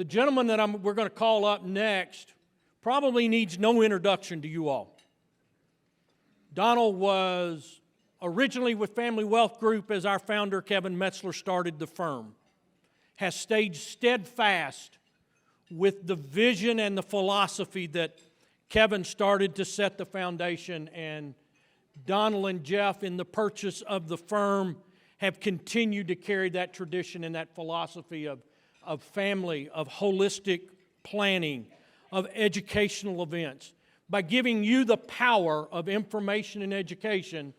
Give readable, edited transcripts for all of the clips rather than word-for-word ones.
The gentleman that we're going to call up next probably needs no introduction to you all. Donald was originally with Family Wealth Group as our founder, Kevin Metzler, started the firm. Has stayed steadfast with the vision and the philosophy that Kevin started to set the foundation, and Donald and Jeff in the purchase of the firm have continued to carry that tradition and that philosophy of family, of holistic planning, of educational events, by giving you the power of information and education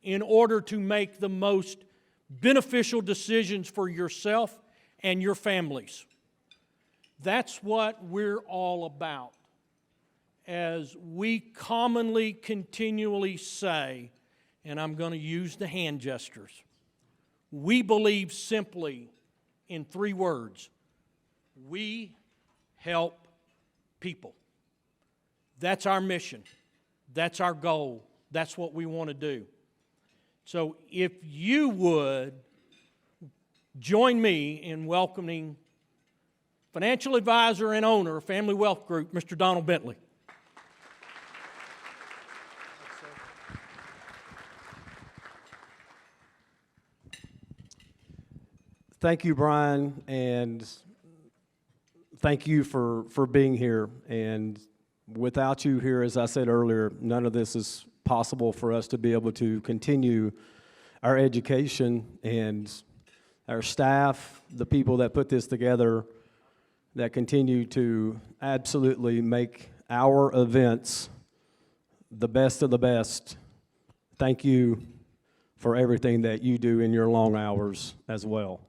in order to make the most beneficial decisions for yourself and your families. That's what we're all about. As we commonly, continually say, and I'm going to use the hand gestures, we believe simply in 3 words: we help people. That's our mission. That's our goal. That's what we want to do. So if you would join me in welcoming financial advisor and owner of Family Wealth Group, Mr. Donald Bentley. Thank you, Brian, and thank you for being here. And without you here, as I said earlier, none of this is possible for us to be able to continue our education, and our staff, the people that put this together, that continue to absolutely make our events the best of the best. Thank you for everything that you do in your long hours as well.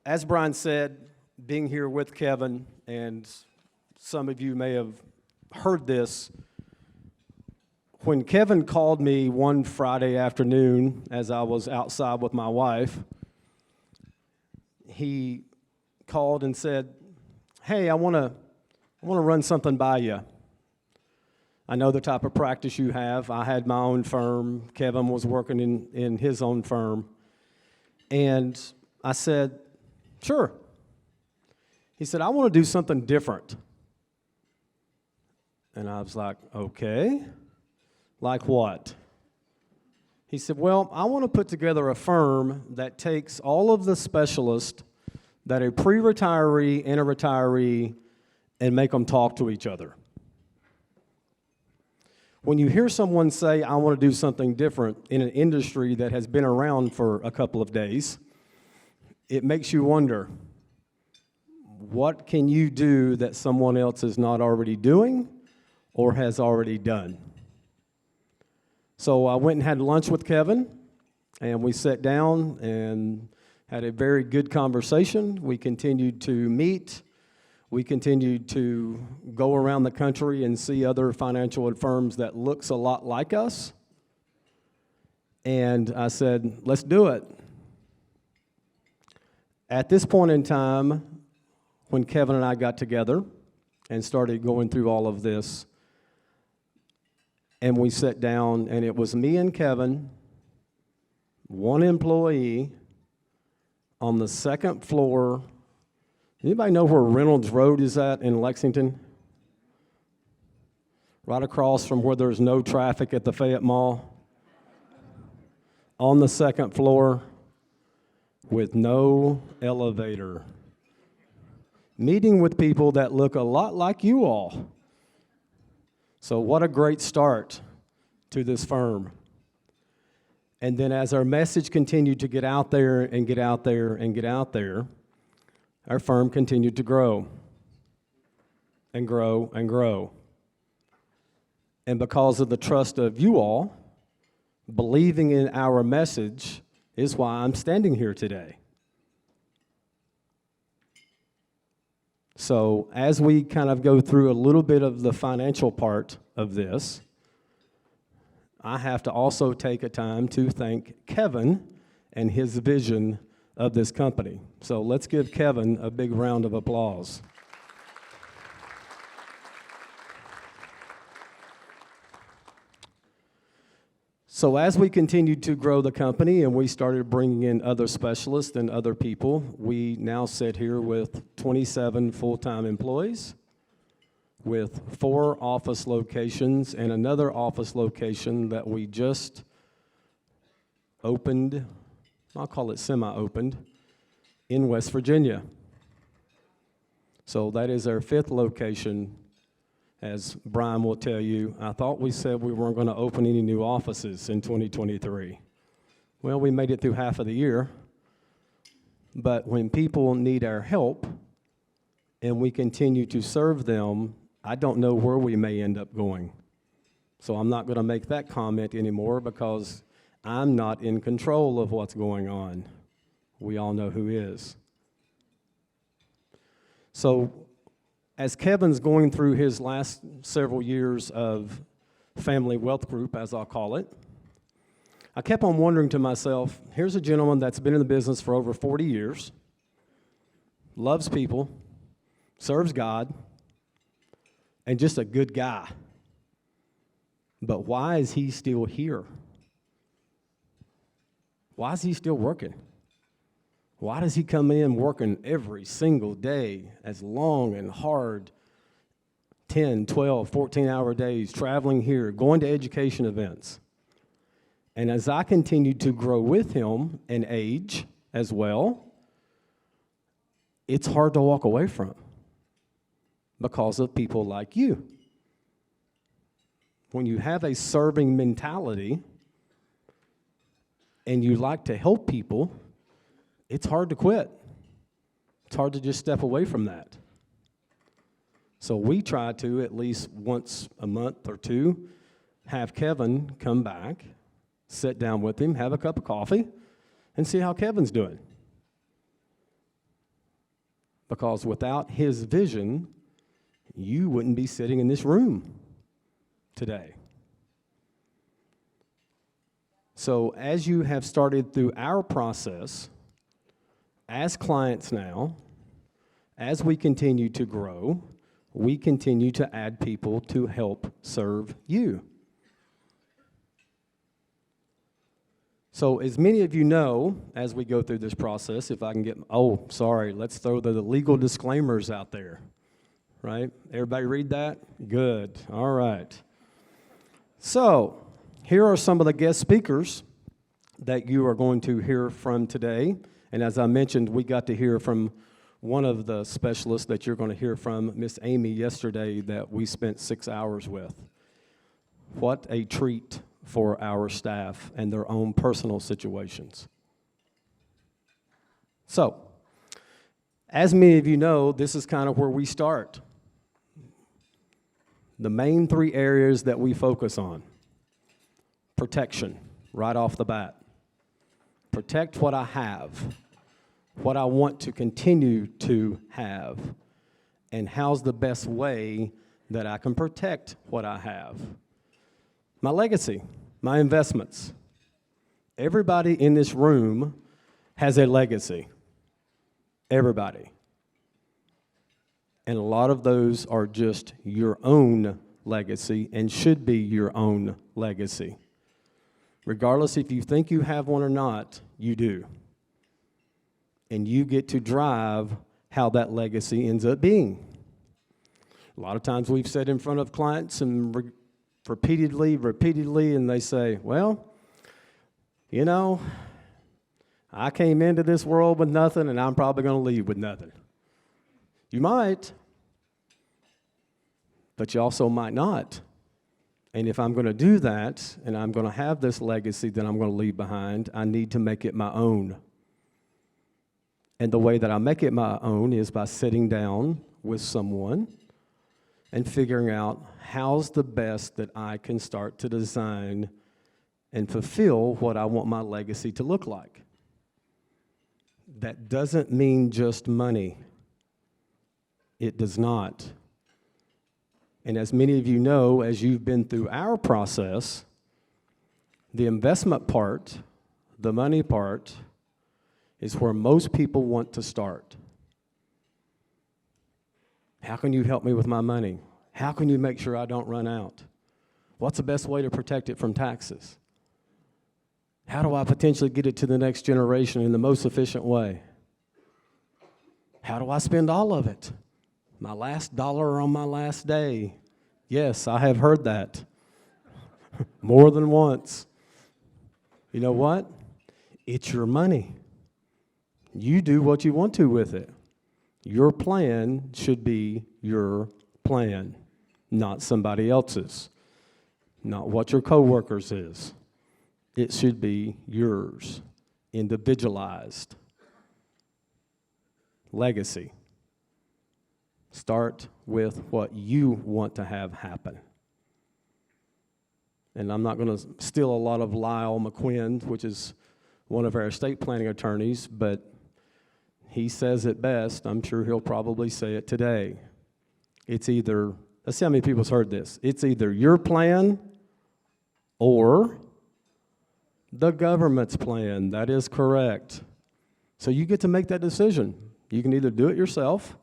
As Brian said, being here with Kevin, and some of you may have heard this, when Kevin called me one Friday afternoon as I was outside with my wife, he called and said, "Hey, I want to run something by you. I know the type of practice you have. I had my own firm. Kevin was working in his own firm." And I said, "Sure." He said, "I want to do something different." And I was like, "Okay, like what?" He said, "Well, I want to put together a firm that takes all of the specialists that a pre-retiree and a retiree and make them talk to each other." When you hear someone say, "I want to do something different" in an industry that has been around for a couple of days, it makes you wonder, what can you do that someone else is not already doing or has already done? So I went and had lunch with Kevin, and we sat down and had a very good conversation. We continued to meet. We continued to go around the country and see other financial firms that looks a lot like us. And I said, "Let's do it." At this point in time, when Kevin and I got together and started going through all of this, and we sat down, and it was me and Kevin, one employee, on the second floor. Anybody know where Reynolds Road is at in Lexington? Right across from where there's no traffic at the Fayette Mall. On the second floor with no elevator. Meeting with people that look a lot like you all. So what a great start to this firm. And then as our message continued to get out there and get out there and get out there, our firm continued to grow and grow and grow. And because of the trust of you all, believing in our message is why I'm standing here today. So as we kind of go through a little bit of the financial part of this, I have to also take a time to thank Kevin and his vision of this company. So let's give Kevin a big round of applause. So as we continued to grow the company and we started bringing in other specialists and other people, we now sit here with 27 full-time employees, with 4 office locations and another office location that we just opened, I'll call it semi-opened, in West Virginia. So that is our 5th location. As Brian will tell you, I thought we said we weren't going to open any new offices in 2023. Well, we made it through half of the year. But when people need our help and we continue to serve them, I don't know where we may end up going. So I'm not going to make that comment anymore because I'm not in control of what's going on. We all know who is. So as Kevin's going through his last several years of family wealth group, as I'll call it, I kept on wondering to myself, here's a gentleman that's been in the business for over 40 years, loves people, serves God, and just a good guy. But why is he still here? Why is he still working? Why does he come in working every single day as long and hard, 10, 12, 14-hour days, traveling here, going to education events? And as I continued to grow with him and age as well, it's hard to walk away from because of people like you. When you have a serving mentality and you like to help people, it's hard to quit. It's hard to just step away from that. So we try to, at least once a month or two, have Kevin come back, sit down with him, have a cup of coffee, and see how Kevin's doing. Because without his vision, you wouldn't be sitting in this room today. So as you have started through our process, as clients now, as we continue to grow, we continue to add people to help serve you. So as many of you know, as we go through this process, if I can get, let's throw the legal disclaimers out there, right? Everybody read that? Good, all right. So here are some of the guest speakers that you are going to hear from today. And as I mentioned, we got to hear from one of the specialists that you're going to hear from, Miss Amy, yesterday, that we spent 6 hours with. What a treat for our staff and their own personal situations. So, as many of you know, this is kind of where we start. The main 3 areas that we focus on. Protection, right off the bat. Protect what I have, what I want to continue to have, and how's the best way that I can protect what I have. My legacy, my investments. Everybody in this room has a legacy. Everybody. And a lot of those are just your own legacy and should be your own legacy. Regardless if you think you have one or not, you do. And you get to drive how that legacy ends up being. A lot of times we've sat in front of clients and repeatedly, and they say, well, you know, I came into this world with nothing, and I'm probably going to leave with nothing. You might, but you also might not. And if I'm going to do that, and I'm going to have this legacy that I'm going to leave behind, I need to make it my own. And the way that I make it my own is by sitting down with someone and figuring out how's the best that I can start to design and fulfill what I want my legacy to look like. That doesn't mean just money. It does not. And as many of you know, as you've been through our process, the investment part, the money part, is where most people want to start. How can you help me with my money? How can you make sure I don't run out? What's the best way to protect it from taxes? How do I potentially get it to the next generation in the most efficient way? How do I spend all of it? My last dollar on my last day. Yes, I have heard that more than once. You know what? It's your money. You do what you want to with it. Your plan should be your plan, not somebody else's, not what your coworkers is. It should be yours, individualized. Legacy. Start with what you want to have happen. And I'm not going to steal a lot of Lyle McQuinn, which is one of our estate planning attorneys, but he says it best. I'm sure he'll probably say it today. It's either, let's see how many people's heard this. It's either your plan or the government's plan. That is correct. So you get to make that decision. You can either do it yourself,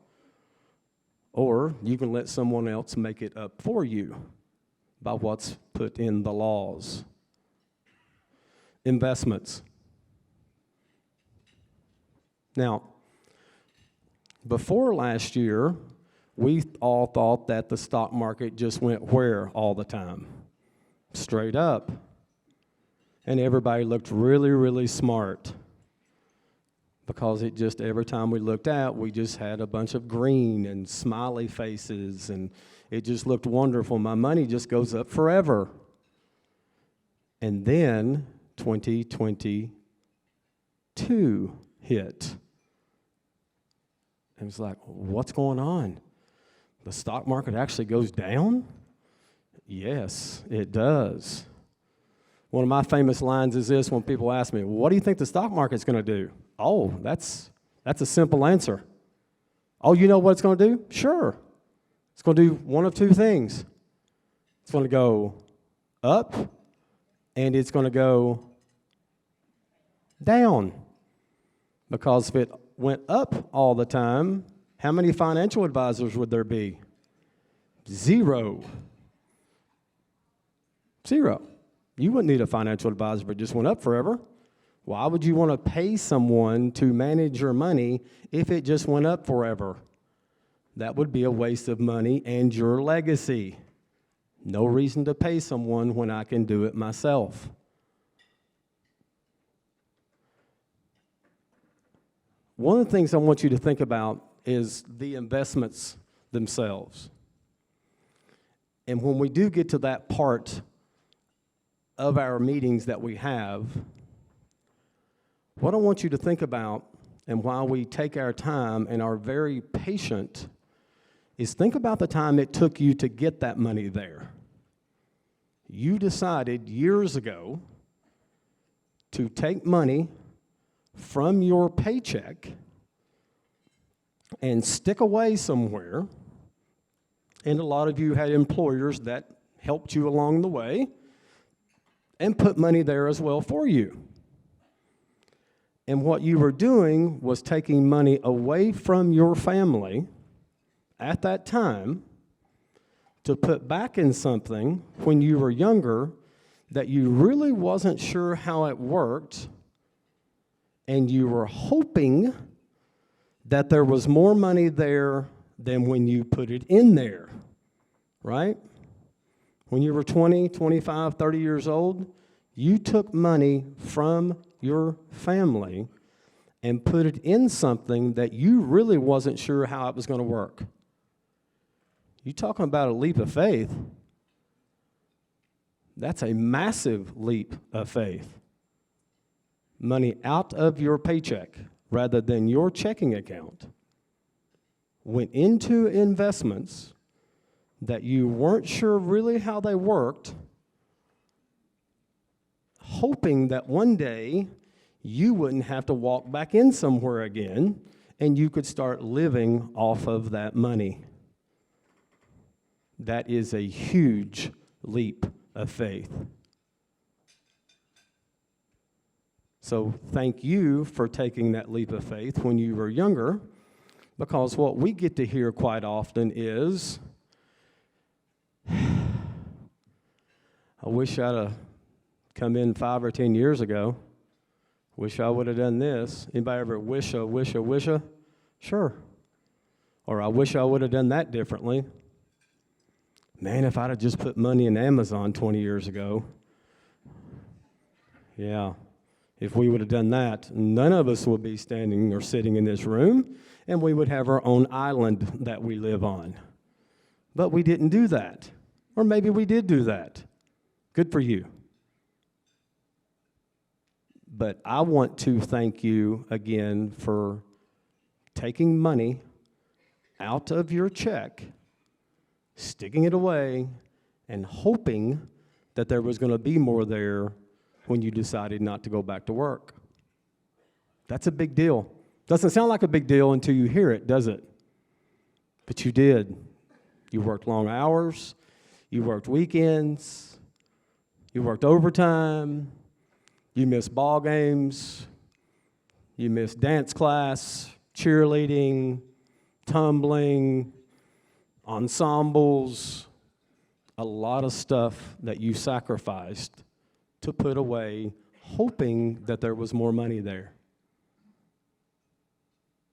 or you can let someone else make it up for you by what's put in the laws. Investments. Now, before last year, we all thought that the stock market just went where all the time? Straight up. And everybody looked really, really smart. Because it just, every time we looked out, we just had a bunch of green and smiley faces, and it just looked wonderful. My money just goes up forever. And then 2022 hit. And it's like, what's going on? The stock market actually goes down? Yes, it does. One of my famous lines is this when people ask me, what do you think the stock market's going to do? Oh, that's a simple answer. Oh, you know what it's going to do? Sure. It's going to do one of two things. It's going to go up, and it's going to go down. Because if it went up all the time, how many financial advisors would there be? Zero. Zero. You wouldn't need a financial advisor if it just went up forever. Why would you want to pay someone to manage your money if it just went up forever? That would be a waste of money and your legacy. No reason to pay someone when I can do it myself. One of the things I want you to think about is the investments themselves. And when we do get to that part of our meetings that we have, what I want you to think about, and while we take our time and are very patient, is think about the time it took you to get that money there. You decided years ago to take money from your paycheck and stick away somewhere, and a lot of you had employers that helped you along the way and put money there as well for you. And what you were doing was taking money away from your family at that time to put back in something when you were younger that you really wasn't sure how it worked, and you were hoping that there was more money there than when you put it in there, right? When you were 20, 25, 30 years old, you took money from your family and put it in something that you really wasn't sure how it was going to work. You talking about a leap of faith? That's a massive leap of faith. Money out of your paycheck rather than your checking account went into investments that you weren't sure really how they worked, hoping that one day you wouldn't have to walk back in somewhere again and you could start living off of that money. That is a huge leap of faith. So thank you for taking that leap of faith when you were younger, because what we get to hear quite often is, I wish I'd have come in 5 or 10 years ago. Wish I would have done this. Anybody ever wisha? Sure. Or I wish I would have done that differently. Man, if I'd have just put money in Amazon 20 years ago. Yeah. If we would have done that, none of us would be standing or sitting in this room, and we would have our own island that we live on. But we didn't do that. Or maybe we did do that. Good for you. But I want to thank you again for taking money out of your check, sticking it away, and hoping that there was going to be more there when you decided not to go back to work. That's a big deal. Doesn't sound like a big deal until you hear it, does it? But you did. You worked long hours. You worked weekends. You worked overtime. You missed ball games. You missed dance class, cheerleading, tumbling, ensembles, a lot of stuff that you sacrificed to put away, hoping that there was more money there.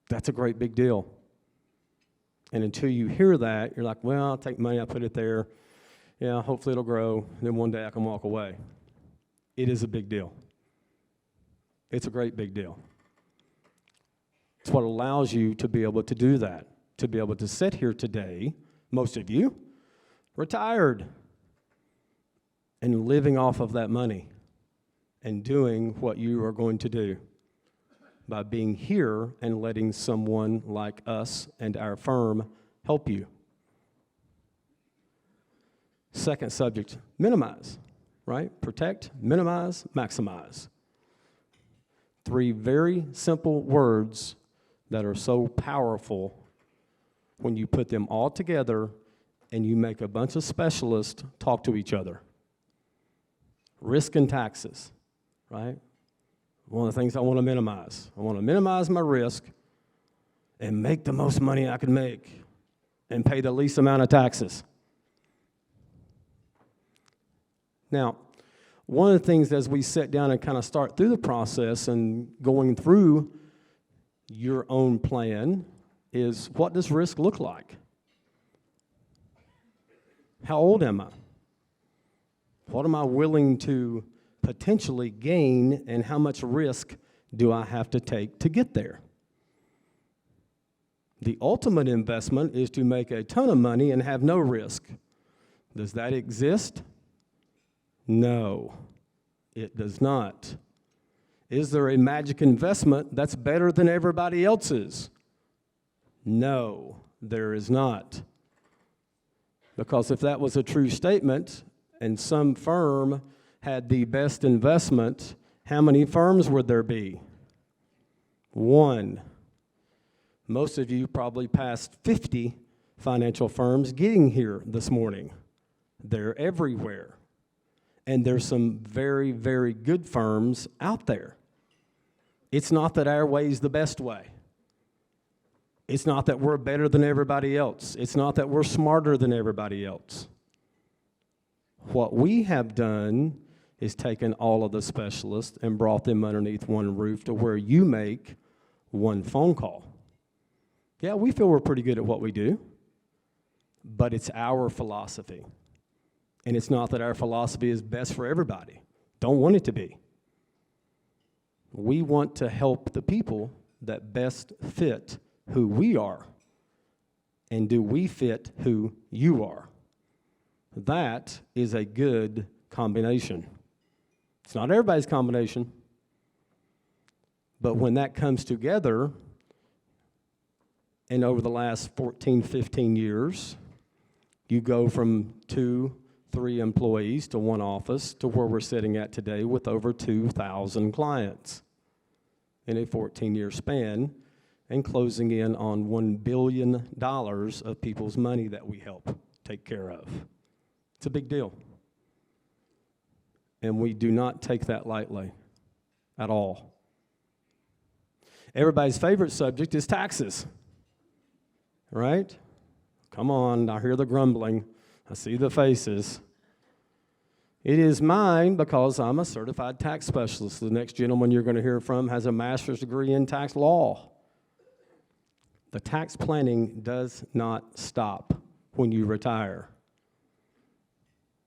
That's a great big deal. And until you hear that, you're like, well, I'll take money, I'll put it there. Yeah, hopefully it'll grow, and then one day I can walk away. It is a big deal. It's a great big deal. It's what allows you to be able to do that, to be able to sit here today, most of you, retired, and living off of that money and doing what you are going to do by being here and letting someone like us and our firm help you. Second subject, minimize, right? Protect, minimize, maximize. 3 very simple words that are so powerful when you put them all together and you make a bunch of specialists talk to each other. Risk and taxes, right? One of the things I want to minimize. I want to minimize my risk and make the most money I can make and pay the least amount of taxes. Now, one of the things as we sit down and kind of start through the process and going through your own plan is, what does risk look like? How old am I? What am I willing to potentially gain, and how much risk do I have to take to get there? The ultimate investment is to make a ton of money and have no risk. Does that exist? No, it does not. Is there a magic investment that's better than everybody else's? No, there is not. Because if that was a true statement and some firm had the best investment, how many firms would there be? 1. Most of you probably passed 50 financial firms getting here this morning. They're everywhere. And there's some very, very good firms out there. It's not that our way is the best way. It's not that we're better than everybody else. It's not that we're smarter than everybody else. What we have done is taken all of the specialists and brought them underneath one roof to where you make one phone call. Yeah, we feel we're pretty good at what we do, but it's our philosophy. And it's not that our philosophy is best for everybody. Don't want it to be. We want to help the people that best fit who we are. And do we fit who you are? That is a good combination. It's not everybody's combination. But when that comes together, and over the last 14, 15 years, you go from 2, 3 employees to 1 office to where we're sitting at today with over 2,000 clients in a 14-year span and closing in on $1 billion of people's money that we help take care of. It's a big deal. And we do not take that lightly at all. Everybody's favorite subject is taxes, right? Come on, I hear the grumbling. I see the faces. It is mine because I'm a certified tax specialist. The next gentleman you're going to hear from has a master's degree in tax law. The tax planning does not stop when you retire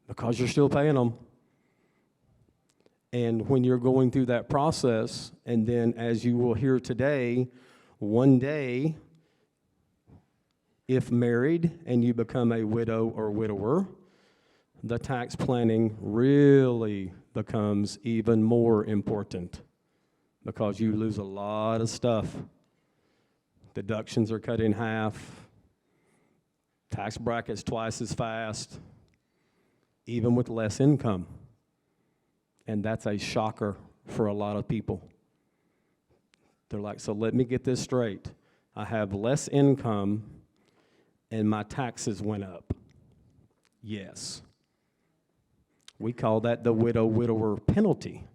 because you're still paying them. And when you're going through that process, and then as you will hear today, one day, if married and you become a widow or widower, the tax planning really becomes even more important because you lose a lot of stuff. Deductions are cut in half, tax brackets twice as fast, even with less income. And that's a shocker for a lot of people. They're like, so let me get this straight. I have less income and my taxes went up. Yes. We call that the widower penalty.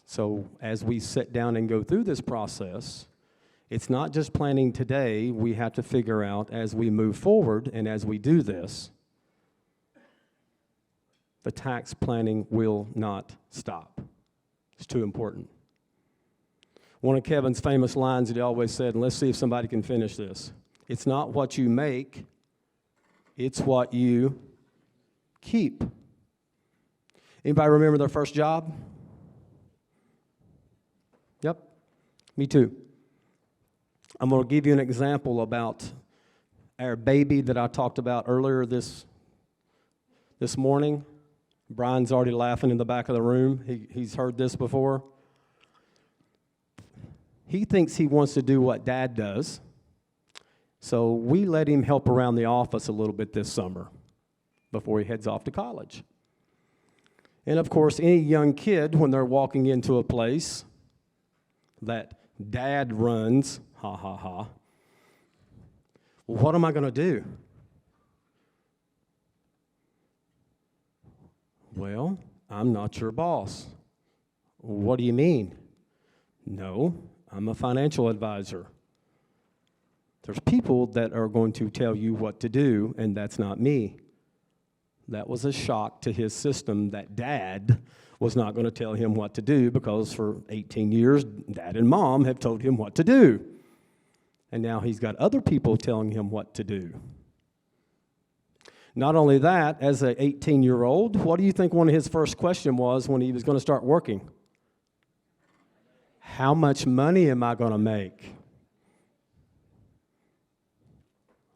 So as we sit down and go through this process, it's not just planning today. We have to figure out as we move forward and as we do this, the tax planning will not stop. It's too important. One of Kevin's famous lines that he always said, and let's see if somebody can finish this. It's not what you make, it's what you keep. Anybody remember their first job? Yep, me too. I'm going to give you an example about our baby that I talked about earlier this morning. Brian's already laughing in the back of the room. He's heard this before. He thinks he wants to do what Dad does, so we let him help around the office a little bit this summer before he heads off to college. And of course, any young kid, when they're walking into a place that Dad runs, ha ha ha, well, what am I going to do? Well, I'm not your boss. What do you mean? No, I'm a financial advisor. There's people that are going to tell you what to do, and that's not me. That was a shock to his system that Dad was not going to tell him what to do because for 18 years, Dad and Mom have told him what to do. And now he's got other people telling him what to do. Not only that, as an 18-year-old, what do you think one of his first questions was when he was going to start working? How much money am I going to make?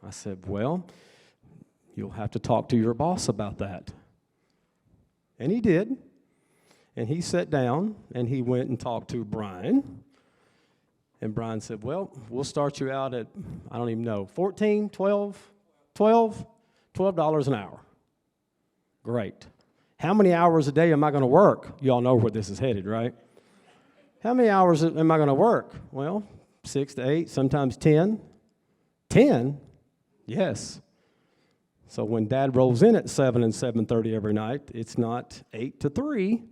I said, well, you'll have to talk to your boss about that. And he did. And he sat down and he went and talked to Brian. And Brian said, well, we'll start you out at, I don't even know, $14, $12 an hour. Great. How many hours a day am I going to work? You all know where this is headed, right? How many hours am I going to work? Well, 6 to 8, sometimes 10. 10? Yes. So when Dad rolls in at 7 and 7:30 every night, it's not 8 to 3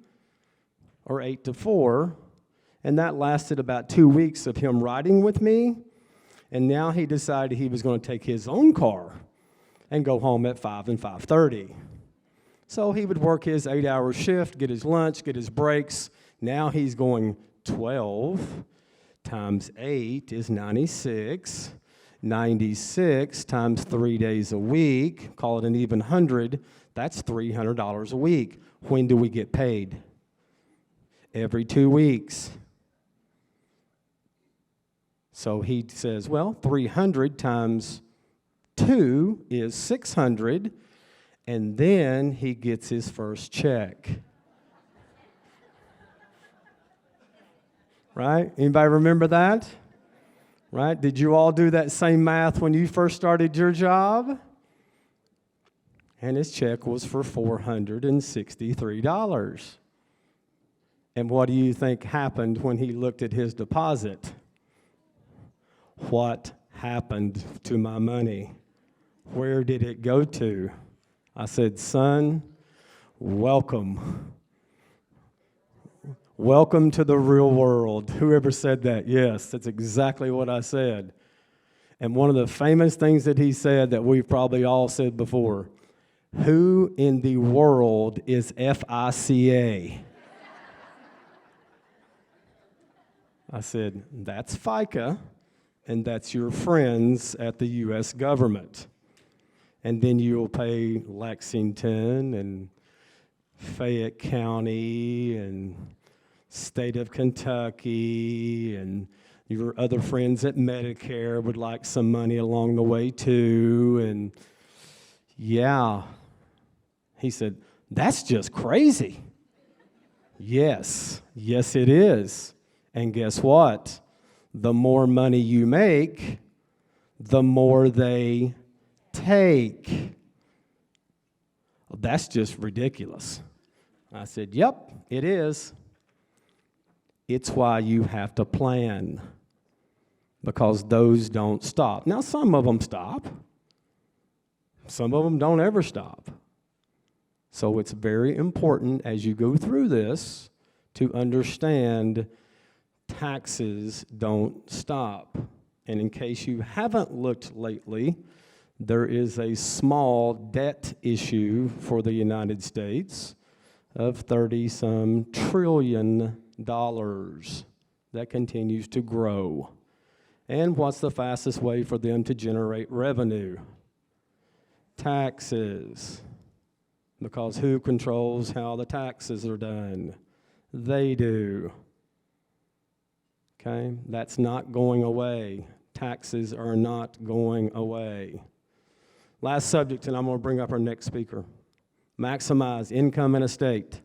or 8 to 4. And that lasted about 2 weeks of him riding with me. And now he decided he was going to take his own car and go home at 5 and 5:30. So he would work his 8-hour shift, get his lunch, get his breaks. Now he's going 12 times 8 is 96. 96 times 3 days a week, call it an even 100, that's $300 a week. When do we get paid? Every 2 weeks. So he says, well, 300 times 2 is 600, and then he gets his first check. Right? Anybody remember that? Right? Did you all do that same math when you first started your job? And his check was for $463. And what do you think happened when he looked at his deposit? What happened to my money? Where did it go to? I said, son, welcome. Welcome to the real world. Whoever said that? Yes, that's exactly what I said. And one of the famous things that he said that we've probably all said before, Who in the world is FICA? I said, that's FICA, and that's your friends at the U.S. government. And then you'll pay Lexington and Fayette County and state of Kentucky, and your other friends at Medicare would like some money along the way too. And yeah, he said, that's just crazy. Yes, it is. And guess what? The more money you make, the more they take. That's just ridiculous. I said, yep, it is. It's why you have to plan, because those don't stop. Now, some of them stop. Some of them don't ever stop. So it's very important as you go through this to understand taxes don't stop. And in case you haven't looked lately, there is a small debt issue for the United States of 30-some trillion dollars that continues to grow. And what's the fastest way for them to generate revenue? Taxes. Because who controls how the taxes are done? They do. Okay? That's not going away. Taxes are not going away. Last subject, and I'm going to bring up our next speaker. Maximize income and estate.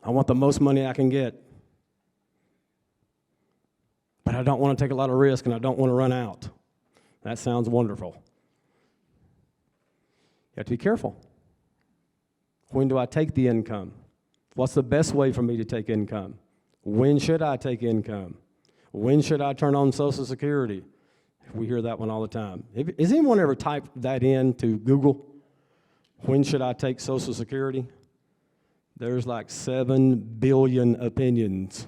I want the most money I can get, but I don't want to take a lot of risk and I don't want to run out. That sounds wonderful. You have to be careful. When do I take the income? What's the best way for me to take income? When should I take income? When should I turn on Social Security? We hear that one all the time. Has anyone ever typed that in to Google? When should I take Social Security? There's like 7 billion opinions.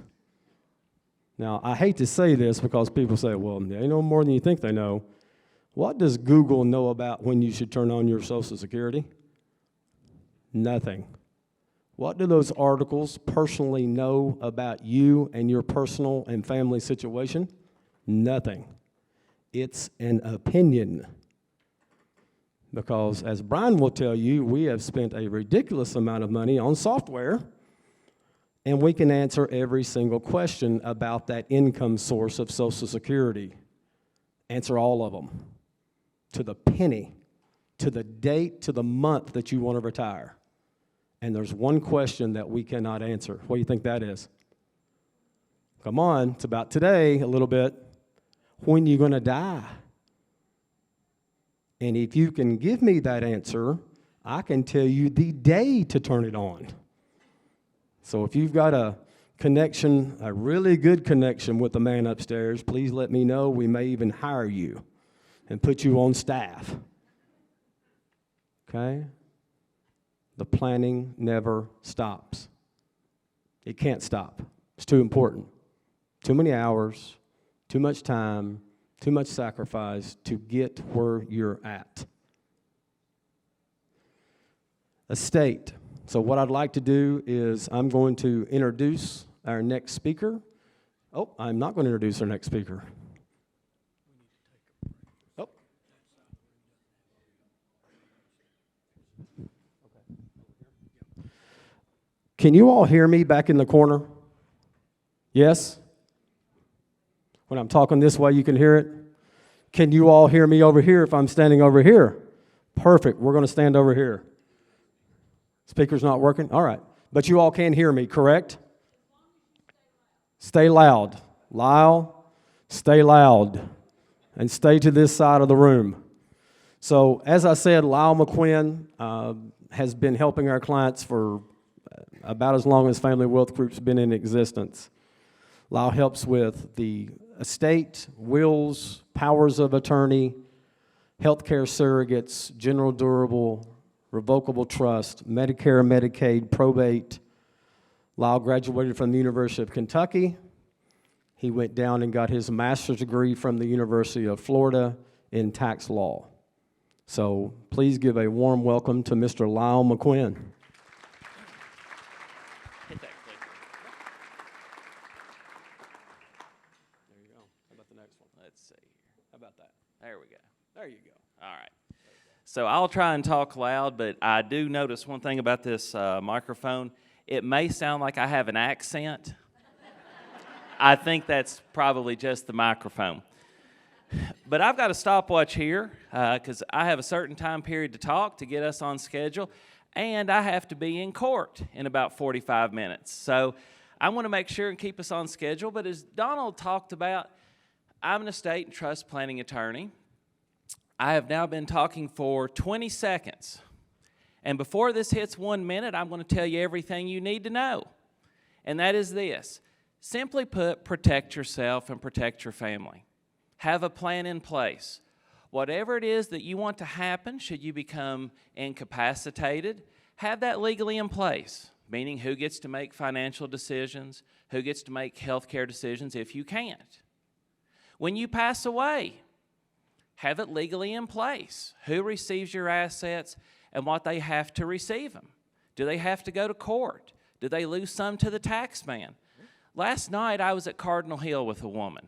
Now, I hate to say this because people say, well, they know more than you think they know. What does Google know about when you should turn on your Social Security? Nothing. What do those articles personally know about you and your personal and family situation? Nothing. It's an opinion. Because as Brian will tell you, we have spent a ridiculous amount of money on software, and we can answer every single question about that income source of Social Security. Answer all of them, to the penny, to the date, to the month that you want to retire. And there's one question that we cannot answer. What do you think that is? Come on, it's about today a little bit. When are you going to die? And if you can give me that answer, I can tell you the day to turn it on. So if you've got a connection, a really good connection with the man upstairs, please let me know. We may even hire you and put you on staff. Okay? The planning never stops. It can't stop. It's too important. Too many hours, too much time, too much sacrifice to get where you're at. Estate. So what I'd like to do is I'm going to introduce our next speaker. Oh, I'm not going to introduce our next speaker. Oh. Can you all hear me back in the corner? Yes? When I'm talking this way, you can hear it? Can you all hear me over here if I'm standing over here? Perfect. We're going to stand over here. Speaker's not working? All right. But you all can hear me, correct? Stay loud. Lyle, stay loud. And stay to this side of the room. So, as I said, Lyle McQuinn has been helping our clients for about as long as Family Wealth Group's been in existence. Lyle helps with the estate, wills, powers of attorney, healthcare surrogates, general durable, revocable trust, Medicare, Medicaid, probate. Lyle graduated from the University of Kentucky. He went down and got his master's degree from the University of Florida in tax law. So please give a warm welcome to Mr. Lyle McQuinn. Hit that clicker. There you go. How about the next one? Let's see here. How about that? There we go. There you go. All right. So I'll try and talk loud, but I do notice one thing about this microphone. It may sound like I have an accent. I think that's probably just the microphone. But I've got a stopwatch here because I have a certain time period to talk to get us on schedule, and I have to be in court in about 45 minutes. So I want to make sure and keep us on schedule. But as Donald talked about, I'm an estate and trust planning attorney. I have now been talking for 20 seconds. And before this hits 1 minute, I'm going to tell you everything you need to know. And that is this. Simply put, protect yourself and protect your family. Have a plan in place. Whatever it is that you want to happen, should you become incapacitated, have that legally in place, meaning who gets to make financial decisions, who gets to make health care decisions if you can't. When you pass away, have it legally in place. Who receives your assets and what they have to receive them? Do they have to go to court? Do they lose some to the tax man? Last night I was at Cardinal Hill with a woman,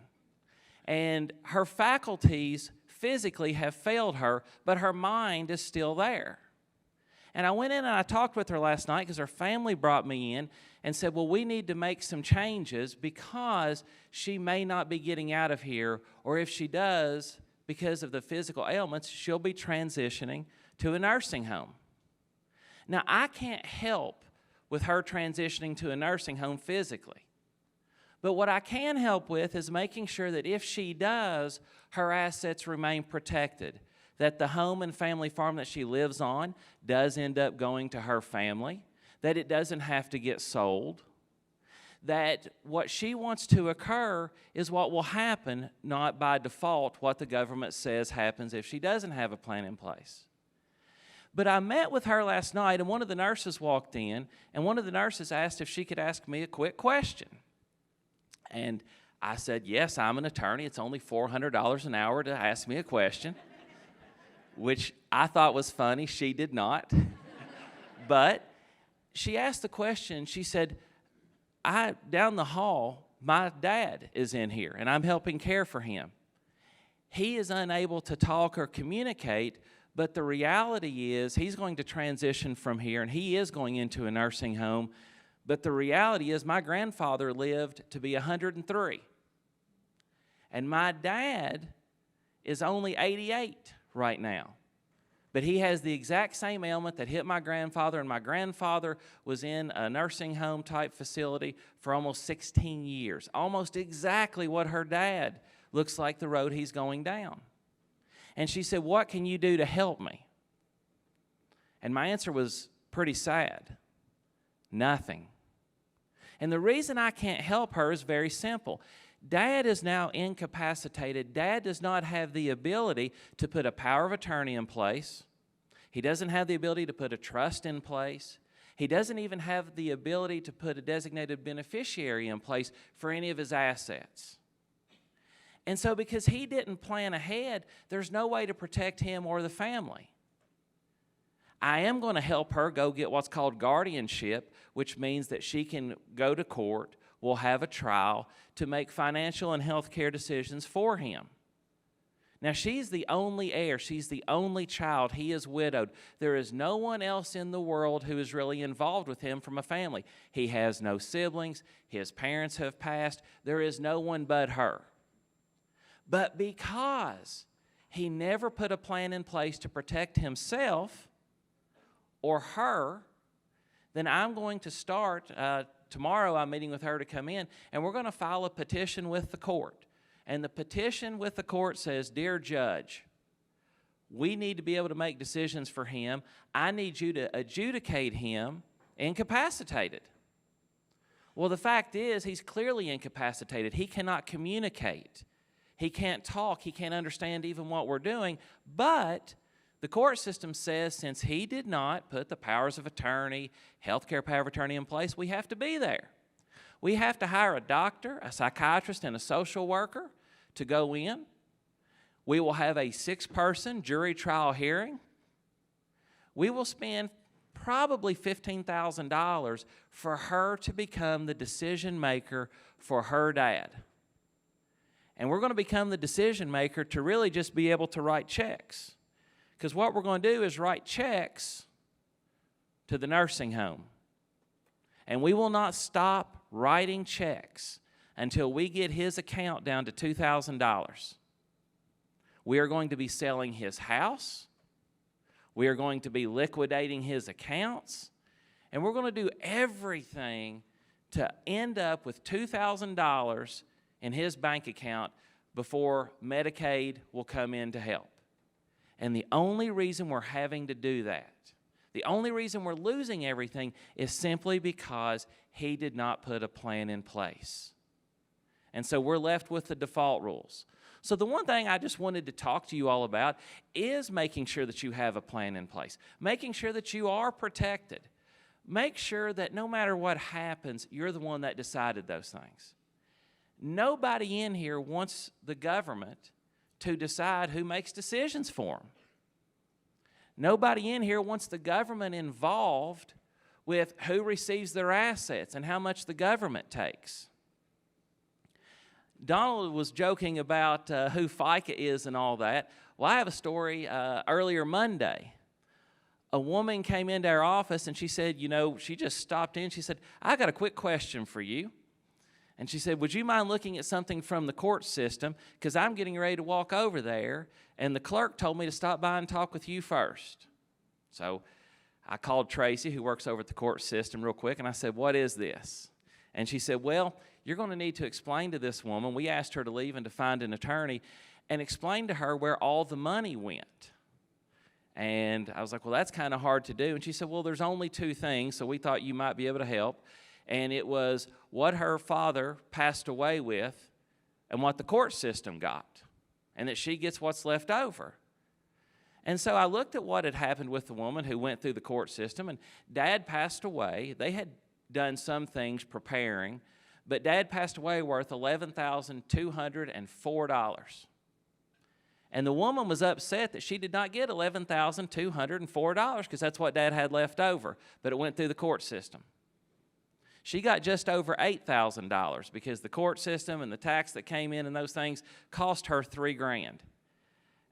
and her faculties physically have failed her, but her mind is still there. And I went in and I talked with her last night because her family brought me in and said, well, we need to make some changes because she may not be getting out of here, or if she does, because of the physical ailments, she'll be transitioning to a nursing home. Now, I can't help with her transitioning to a nursing home physically. But what I can help with is making sure that if she does, her assets remain protected, that the home and family farm that she lives on does end up going to her family, that it doesn't have to get sold, that what she wants to occur is what will happen, not by default what the government says happens if she doesn't have a plan in place. But I met with her last night, and one of the nurses walked in, and one of the nurses asked if she could ask me a quick question. And I said, yes, I'm an attorney. It's only $400 an hour to ask me a question, which I thought was funny. She did not. But she asked the question. She said, down the hall, my dad is in here, and I'm helping care for him. He is unable to talk or communicate, but the reality is he's going to transition from here, and he is going into a nursing home. But the reality is my grandfather lived to be 103, and my dad is only 88 right now. But he has the exact same ailment that hit my grandfather, and my grandfather was in a nursing home type facility for almost 16 years. Almost exactly what her dad looks like the road he's going down. And she said, what can you do to help me? And my answer was pretty sad. Nothing. And the reason I can't help her is very simple. Dad is now incapacitated. Dad does not have the ability to put a power of attorney in place. He doesn't have the ability to put a trust in place. He doesn't even have the ability to put a designated beneficiary in place for any of his assets. And so because he didn't plan ahead, there's no way to protect him or the family. I am going to help her go get what's called guardianship, which means that she can go to court, we'll have a trial to make financial and health care decisions for him. Now, she's the only heir. She's the only child. He is widowed. There is no one else in the world who is really involved with him from a family. He has no siblings. His parents have passed. There is no one but her. But because he never put a plan in place to protect himself or her, then I'm going to start, tomorrow I'm meeting with her to come in, and we're going to file a petition with the court. And the petition with the court says, Dear Judge, we need to be able to make decisions for him. I need you to adjudicate him incapacitated. Well, the fact is, he's clearly incapacitated. He cannot communicate. He can't talk. He can't understand even what we're doing. But the court system says since he did not put the powers of attorney, healthcare power of attorney in place, we have to be there. We have to hire a doctor, a psychiatrist, and a social worker to go in. We will have a 6-person jury trial hearing. We will spend probably $15,000 for her to become the decision maker for her dad. And we're going to become the decision maker to really just be able to write checks. Because what we're going to do is write checks to the nursing home. And we will not stop writing checks until we get his account down to $2,000. We are going to be selling his house. We are going to be liquidating his accounts. And we're going to do everything to end up with $2,000 in his bank account before Medicaid will come in to help. And the only reason we're having to do that, the only reason we're losing everything is simply because he did not put a plan in place. And so we're left with the default rules. So the one thing I just wanted to talk to you all about is making sure that you have a plan in place, making sure that you are protected. Make sure that no matter what happens, you're the one that decided those things. Nobody in here wants the government to decide who makes decisions for them. Nobody in here wants the government involved with who receives their assets and how much the government takes. Donald was joking about who FICA is and all that. Well, I have a story earlier Monday. A woman came into our office and she said, she just stopped in. She said, I got a quick question for you. And she said, would you mind looking at something from the court system? Because I'm getting ready to walk over there, and the clerk told me to stop by and talk with you first. So I called Tracy, who works over at the court system, real quick, and I said, what is this? And she said, well, you're going to need to explain to this woman. We asked her to leave and to find an attorney and explain to her where all the money went. And I was like, well, that's kind of hard to do. And she said, well, there's only 2 things, so we thought you might be able to help. And it was what her father passed away with and what the court system got, and that she gets what's left over. And so I looked at what had happened with the woman who went through the court system, and Dad passed away. They had done some things preparing, but Dad passed away worth $11,204. And the woman was upset that she did not get $11,204 because that's what Dad had left over, but it went through the court system. She got just over $8,000 because the court system and the tax that came in and those things cost her $3,000.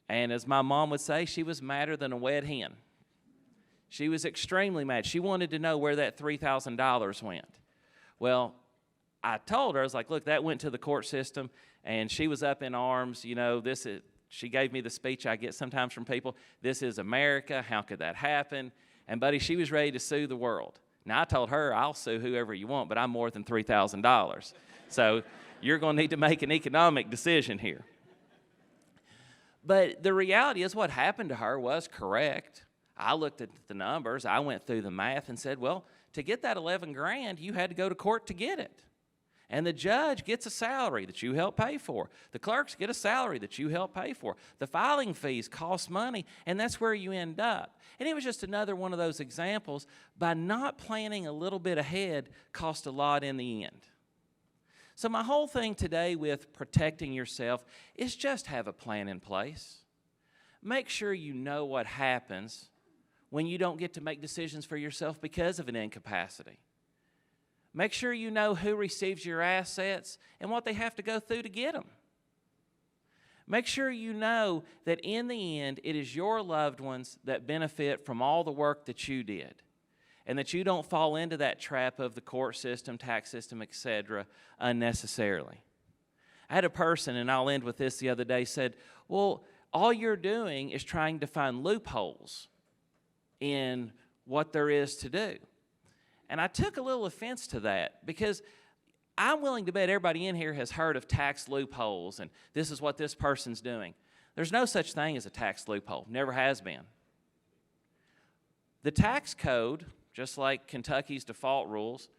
And as my mom would say, she was madder than a wet hen. She was extremely mad. She wanted to know where that $3,000 went. Well, I told her, I was like, look, that went to the court system, and she was up in arms. She gave me the speech I get sometimes from people. This is America. How could that happen? And, buddy, she was ready to sue the world. Now, I told her, I'll sue whoever you want, but I'm more than $3,000. So you're going to need to make an economic decision here. But the reality is what happened to her was correct. I looked at the numbers. I went through the math and said, well, to get that $11,000, you had to go to court to get it. And the judge gets a salary that you help pay for. The clerks get a salary that you help pay for. The filing fees cost money, and that's where you end up. And it was just another one of those examples. By not planning a little bit ahead cost a lot in the end. So my whole thing today with protecting yourself is just have a plan in place. Make sure you know what happens when you don't get to make decisions for yourself because of an incapacity. Make sure you know who receives your assets and what they have to go through to get them. Make sure you know that in the end, it is your loved ones that benefit from all the work that you did, and that you don't fall into that trap of the court system, tax system, etc. unnecessarily. I had a person, and I'll end with this, the other day said, well, all you're doing is trying to find loopholes in what there is to do. And I took a little offense to that because I'm willing to bet everybody in here has heard of tax loopholes and this is what this person's doing. There's no such thing as a tax loophole. Never has been. The tax code, just like Kentucky's default rules,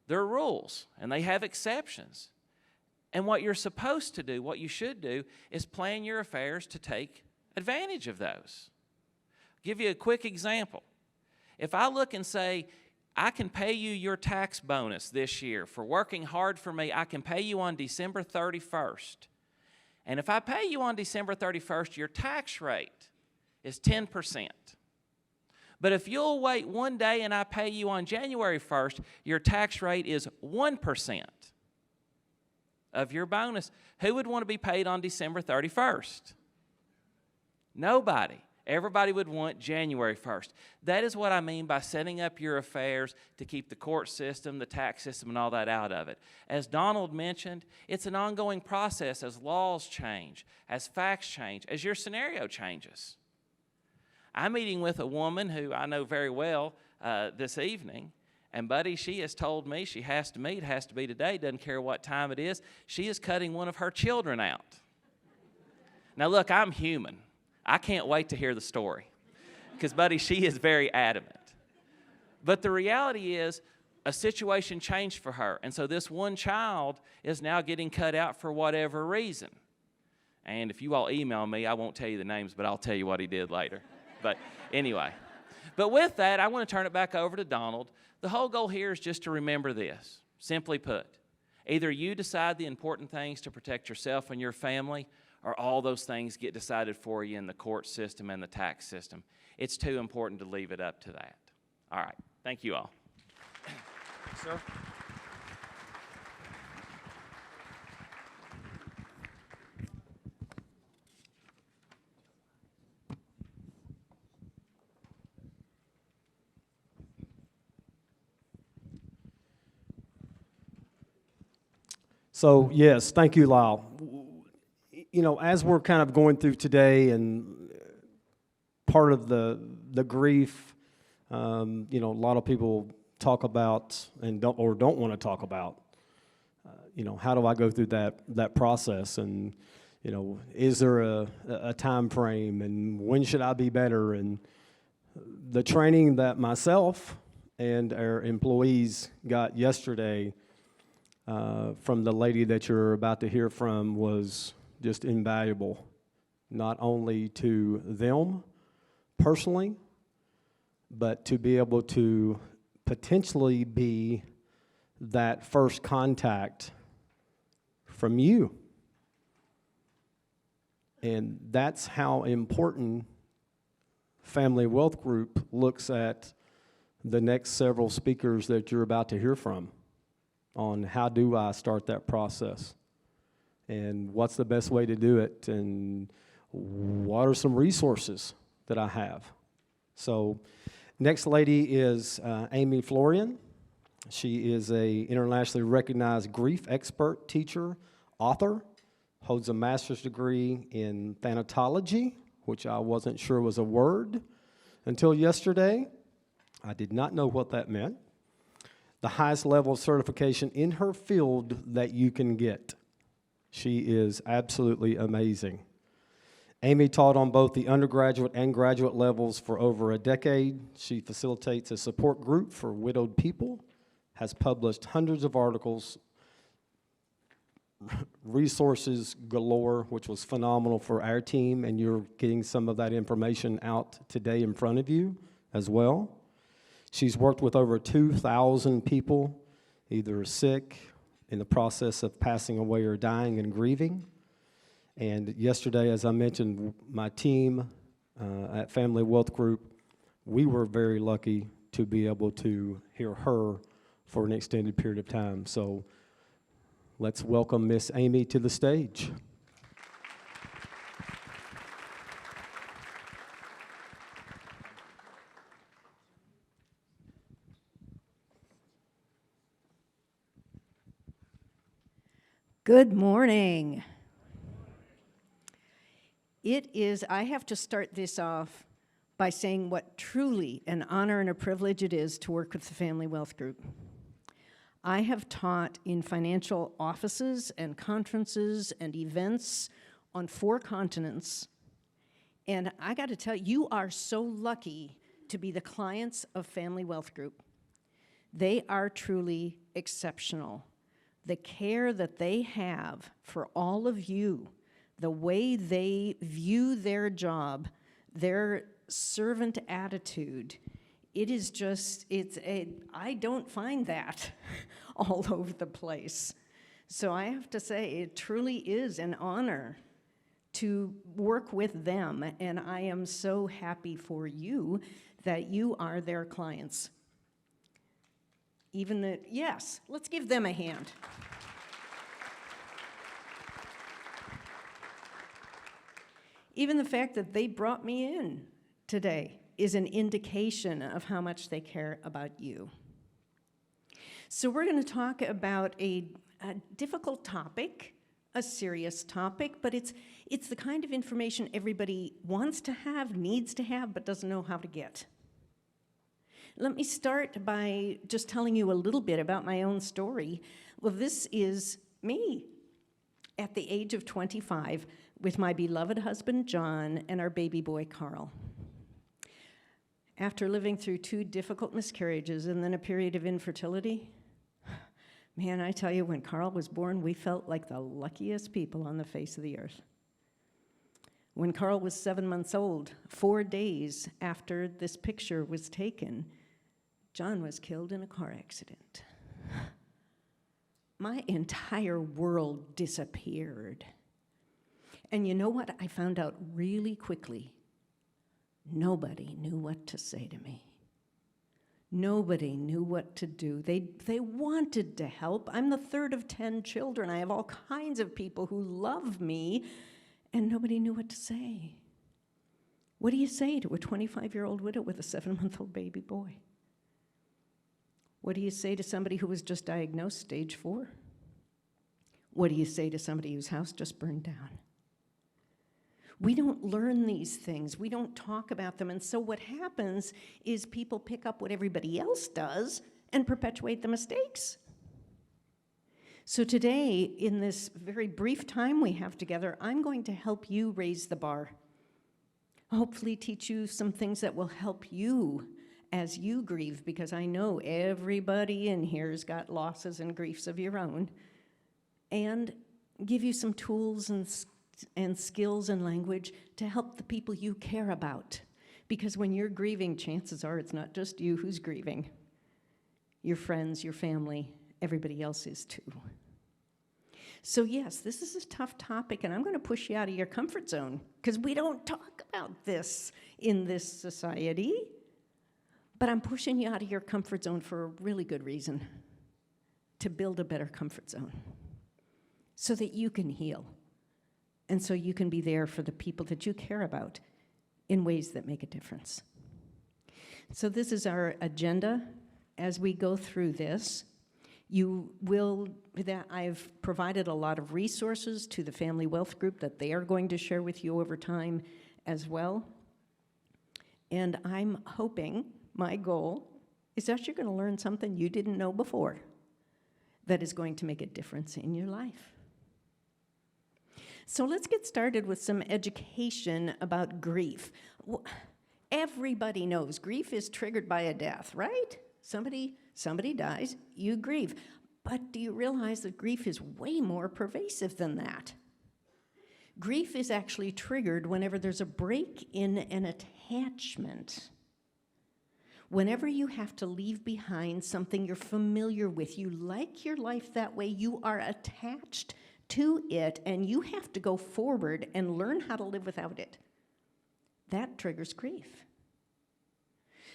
they're rules and they have exceptions. And what you're supposed to do, what you should do, is plan your affairs to take advantage of those. I'll give you a quick example. If I look and say, I can pay you your tax bonus this year for working hard for me. I can pay you on December 31st. And if I pay you on December 31st, your tax rate is 10%. But if you'll wait one day and I pay you on January 1st, your tax rate is 1% of your bonus. Who would want to be paid on December 31st? Nobody. Everybody would want January 1st. That is what I mean by setting up your affairs to keep the court system, the tax system, and all that out of it. As Donald mentioned, it's an ongoing process as laws change, as facts change, as your scenario changes. I'm meeting with a woman who I know very well this evening, and buddy, she has told me she has to meet, has to be today, doesn't care what time it is. She is cutting one of her children out. Now look, I'm human. I can't wait to hear the story because, buddy, she is very adamant. But the reality is a situation changed for her, and so this one child is now getting cut out for whatever reason. And if you all email me, I won't tell you the names, but I'll tell you what he did later. But anyway, but with that, I want to turn it back over to Donald. The whole goal here is just to remember this. Simply put, either you decide the important things to protect yourself and your family, or all those things get decided for you in the court system and the tax system. It's too important to leave it up to that. All right. Thank you all. Sir? So, yes, thank you, Lyle. You know, as we're kind of going through today and part of the grief, you know, a lot of people talk about and don't want to talk about, you know, how do I go through that process, and, you know, is there a time frame, and when should I be better? And the training that myself and our employees got yesterday from the lady that you're about to hear from was just invaluable, not only to them personally, but to be able to potentially be that first contact from you. And that's how important Family Wealth Group looks at the next several speakers that you're about to hear from on how do I start that process and what's the best way to do it and what are some resources that I have. So next lady is Amy Florian. She is a internationally recognized grief expert, teacher, author, holds a master's degree in thanatology, which I wasn't sure was a word until yesterday. I did not know what that meant. The highest level of certification in her field that you can get. She is absolutely amazing. Amy taught on both the undergraduate and graduate levels for over a decade. She facilitates a support group for widowed people, has published hundreds of articles, resources galore, which was phenomenal for our team, and you're getting some of that information out today in front of you as well. She's worked with over 2,000 people, either sick, in the process of passing away or dying and grieving. And yesterday, as I mentioned, my team at Family Wealth Group, we were very lucky to be able to hear her for an extended period of time. So let's welcome Miss Amy to the stage. Good morning. I have to start this off by saying what truly an honor and a privilege it is to work with the Family Wealth Group. I have taught in financial offices and conferences and events on 4 continents, and I got to tell you, you are so lucky to be the clients of Family Wealth Group. They are truly exceptional. The care that they have for all of you, the way they view their job, their servant attitude, it is just, I don't find that all over the place. So I have to say, it truly is an honor to work with them, and I am so happy for you that you are their clients. Yes, let's give them a hand. Even the fact that they brought me in today is an indication of how much they care about you. So we're going to talk about a difficult topic, a serious topic, but it's the kind of information everybody wants to have, needs to have, but doesn't know how to get. Let me start by just telling you a little bit about my own story. Well, this is me at the age of 25 with my beloved husband, John, and our baby boy, Carl. After living through 2 difficult miscarriages and then a period of infertility, man, I tell you, when Carl was born, we felt like the luckiest people on the face of the earth. When Carl was 7 months old, 4 days after this picture was taken, John was killed in a car accident. My entire world disappeared. And you know what I found out really quickly? Nobody knew what to say to me. Nobody knew what to do. They wanted to help. I'm the third of 10 children. I have all kinds of people who love me, and nobody knew what to say. What do you say to a 25-year-old widow with a 7-month-old baby boy? What do you say to somebody who was just diagnosed stage 4? What do you say to somebody whose house just burned down? We don't learn these things. We don't talk about them. And so what happens is people pick up what everybody else does and perpetuate the mistakes. So today, in this very brief time we have together, I'm going to help you raise the bar. Hopefully teach you some things that will help you as you grieve, because I know everybody in here's got losses and griefs of your own, and give you some tools and skills and language to help the people you care about. Because when you're grieving, chances are it's not just you who's grieving. Your friends, your family, everybody else is too. So yes, this is a tough topic, and I'm going to push you out of your comfort zone, because we don't talk about this in this society. But I'm pushing you out of your comfort zone for a really good reason, to build a better comfort zone, so that you can heal. And so you can be there for the people that you care about in ways that make a difference. So this is our agenda as we go through this. I've provided a lot of resources to the Family Wealth Group that they are going to share with you over time as well. And I'm hoping, my goal, is that you're going to learn something you didn't know before that is going to make a difference in your life. So let's get started with some education about grief. Everybody knows grief is triggered by a death, right? Somebody dies, you grieve. But do you realize that grief is way more pervasive than that? Grief is actually triggered whenever there's a break in an attachment. Whenever you have to leave behind something you're familiar with, you like your life that way, you are attached to it, and you have to go forward and learn how to live without it. That triggers grief.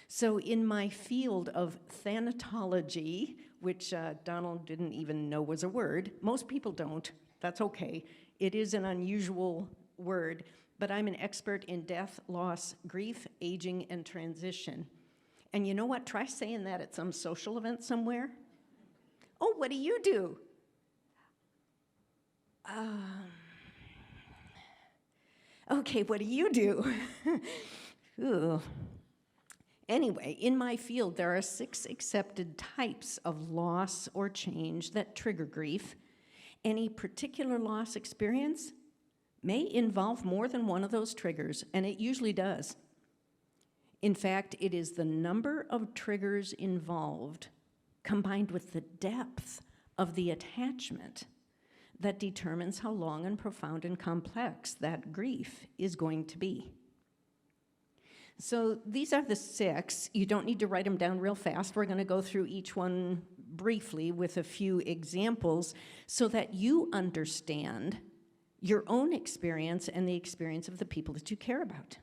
So in my field of thanatology, which Donald didn't even know was a word, most people don't, that's okay. It is an unusual word, but I'm an expert in death, loss, grief, aging, and transition. And you know what? Try saying that at some social event somewhere. Oh, what do you do? Okay, what do you do? Ooh. Anyway, in my field, there are 6 accepted types of loss or change that trigger grief. Any particular loss experience may involve more than one of those triggers, and it usually does. In fact, it is the number of triggers involved combined with the depth of the attachment that determines how long and profound and complex that grief is going to be. So these are the 6. You don't need to write them down real fast. We're going to go through each one briefly with a few examples so that you understand your own experience and the experience of the people that you care about.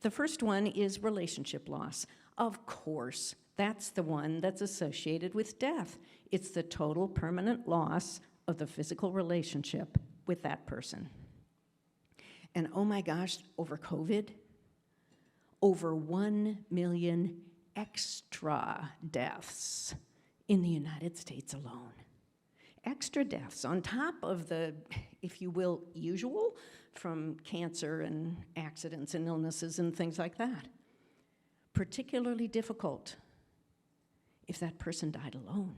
The first one is relationship loss. Of course, that's the one that's associated with death. It's the total permanent loss of the physical relationship with that person. And oh my gosh, over COVID, over 1 million extra deaths in the United States alone. Extra deaths on top of the, if you will, usual from cancer and accidents and illnesses and things like that. Particularly difficult if that person died alone,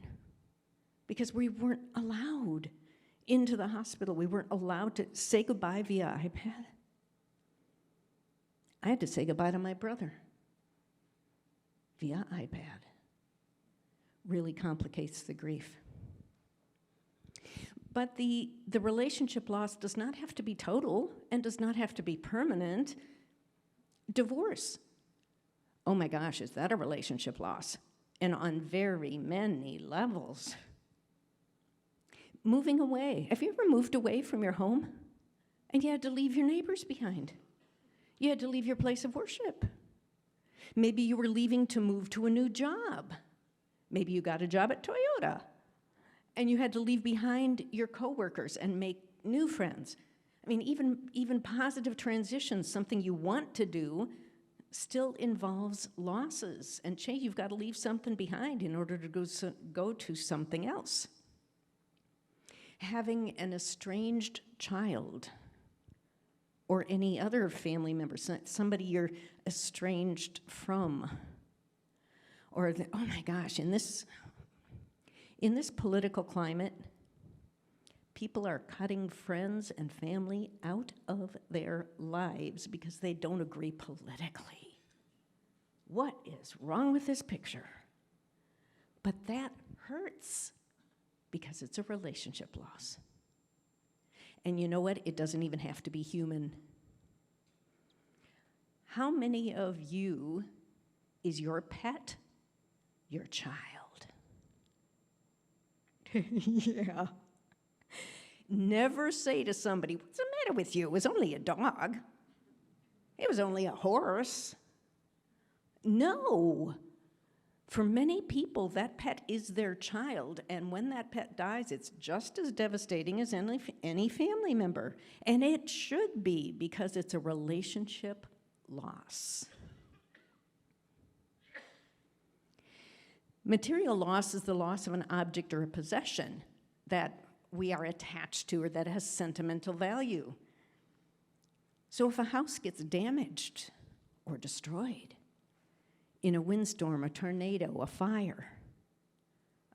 because we weren't allowed into the hospital. We weren't allowed to say goodbye via iPad. I had to say goodbye to my brother via iPad. Really complicates the grief. But the relationship loss does not have to be total and does not have to be permanent. Divorce. Oh my gosh, is that a relationship loss? And on very many levels. Moving away. Have you ever moved away from your home and you had to leave your neighbors behind? You had to leave your place of worship. Maybe you were leaving to move to a new job. Maybe you got a job at Toyota and you had to leave behind your coworkers and make new friends. I mean, even positive transitions, something you want to do, still involves losses and change. You've got to leave something behind in order to go to something else. Having an estranged child or any other family member, somebody you're estranged from, or oh my gosh, in this political climate, people are cutting friends and family out of their lives because they don't agree politically. What is wrong with this picture? But that hurts because it's a relationship loss. And you know what? It doesn't even have to be human. How many of you is your pet your child? Yeah. Never say to somebody, "What's the matter with you? It was only a dog. It was only a horse." No. For many people, that pet is their child, and when that pet dies, it's just as devastating as any family member. And it should be, because it's a relationship loss. Material loss is the loss of an object or a possession that we are attached to or that has sentimental value. So if a house gets damaged or destroyed in a windstorm, a tornado, a fire,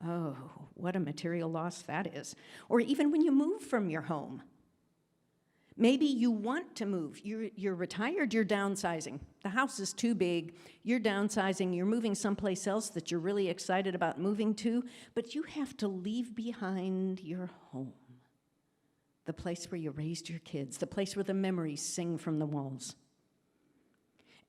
oh, what a material loss that is. Or even when you move from your home. Maybe you want to move. You're retired, you're downsizing. The house is too big, you're downsizing, you're moving someplace else that you're really excited about moving to, but you have to leave behind your home. The place where you raised your kids, the place where the memories sing from the walls.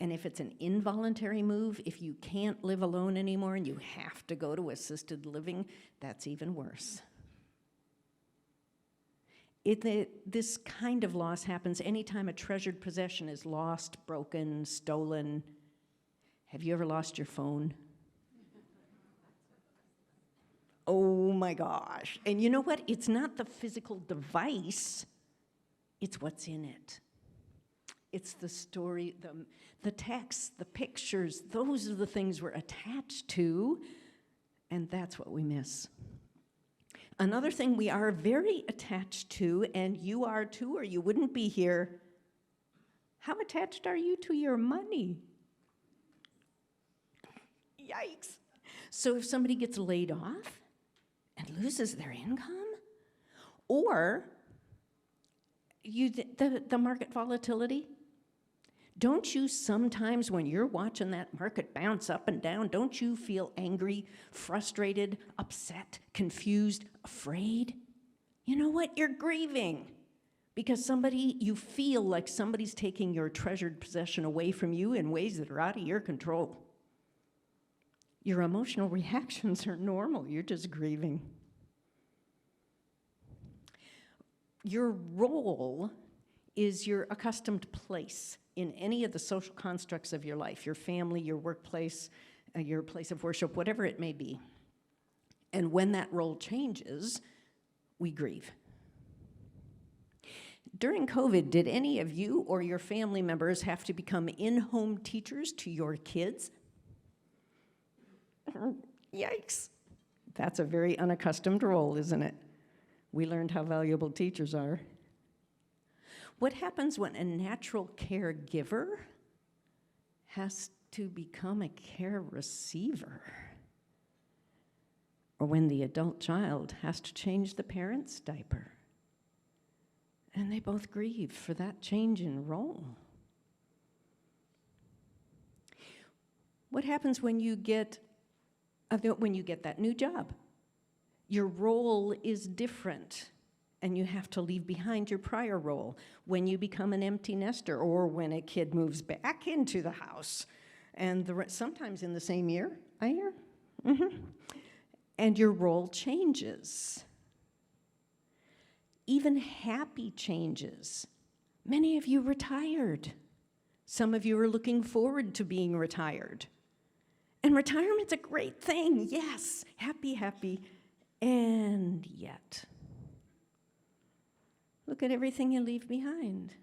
And if it's an involuntary move, if you can't live alone anymore and you have to go to assisted living, that's even worse. This kind of loss happens anytime a treasured possession is lost, broken, stolen. Have you ever lost your phone? Oh my gosh. And you know what? It's not the physical device, it's what's in it. It's the story, the text, the pictures. Those are the things we're attached to, and that's what we miss. Another thing we are very attached to, and you are too, or you wouldn't be here, how attached are you to your money? Yikes. So if somebody gets laid off and loses their income, or the market volatility, don't you sometimes, when you're watching that market bounce up and down, don't you feel angry, frustrated, upset, confused, afraid? You know what? You're grieving because you feel like somebody's taking your treasured possession away from you in ways that are out of your control. Your emotional reactions are normal. You're just grieving. Your role is your accustomed place in any of the social constructs of your life, your family, your workplace, your place of worship, whatever it may be. And when that role changes, we grieve. During COVID, did any of you or your family members have to become in-home teachers to your kids? Yikes. That's a very unaccustomed role, isn't it? We learned how valuable teachers are. What happens when a natural caregiver has to become a care receiver? Or when the adult child has to change the parent's diaper? And they both grieve for that change in role. What happens when you get that new job? Your role is different, and you have to leave behind your prior role. When you become an empty nester, or when a kid moves back into the house, and sometimes in the same year, I hear, and your role changes. Even happy changes. Many of you retired. Some of you are looking forward to being retired. And retirement's a great thing, yes, happy, and yet. Look at everything you leave behind.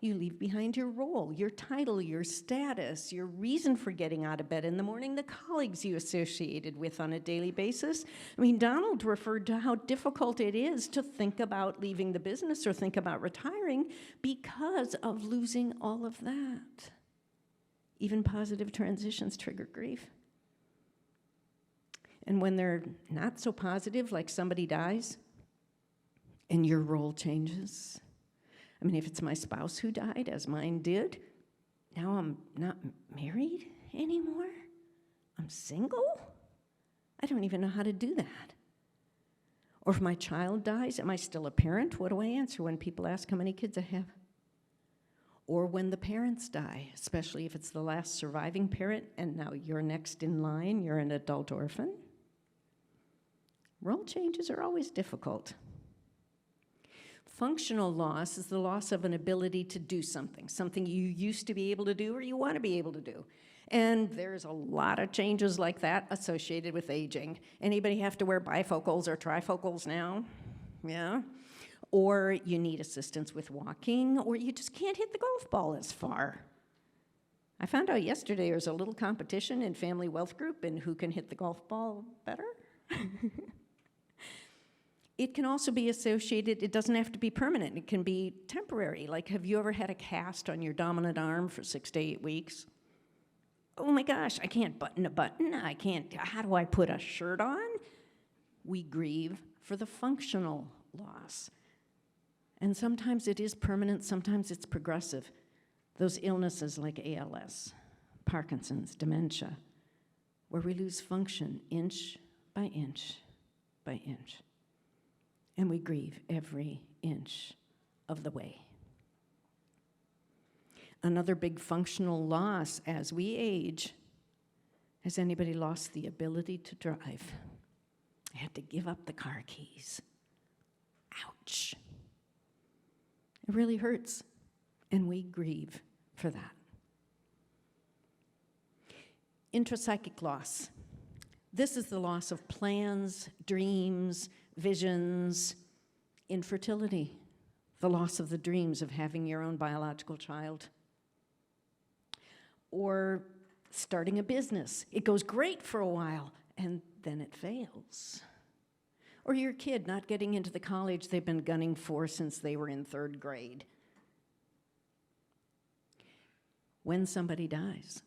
You leave behind your role, your title, your status, your reason for getting out of bed in the morning, the colleagues you associated with on a daily basis. I mean, Donald referred to how difficult it is to think about leaving the business or think about retiring because of losing all of that. Even positive transitions trigger grief. And when they're not so positive, like somebody dies and your role changes. I mean, if it's my spouse who died, as mine did, now I'm not married anymore? I'm single? I don't even know how to do that. Or if my child dies, am I still a parent? What do I answer when people ask how many kids I have? Or when the parents die, especially if it's the last surviving parent and now you're next in line, you're an adult orphan. Role changes are always difficult. Functional loss is the loss of an ability to do something you used to be able to do or you want to be able to do. And there's a lot of changes like that associated with aging. Anybody have to wear bifocals or trifocals now? Yeah. Or you need assistance with walking, or you just can't hit the golf ball as far. I found out yesterday there's a little competition in Family Wealth Group in who can hit the golf ball better. It can also be associated, it doesn't have to be permanent, it can be temporary. Like, have you ever had a cast on your dominant arm for 6 to 8 weeks? Oh my gosh, I can't button a button, how do I put a shirt on? We grieve for the functional loss. And sometimes it is permanent, sometimes it's progressive. Those illnesses like ALS, Parkinson's, dementia, where we lose function inch by inch by inch. And we grieve every inch of the way. Another big functional loss as we age. Has anybody lost the ability to drive? I had to give up the car keys. Ouch. It really hurts, and we grieve for that. Intrapsychic loss. This is the loss of plans, dreams, visions, infertility, the loss of the dreams of having your own biological child. Or starting a business. It goes great for a while, and then it fails. Or your kid not getting into the college they've been gunning for since they were in 3rd grade. When somebody dies,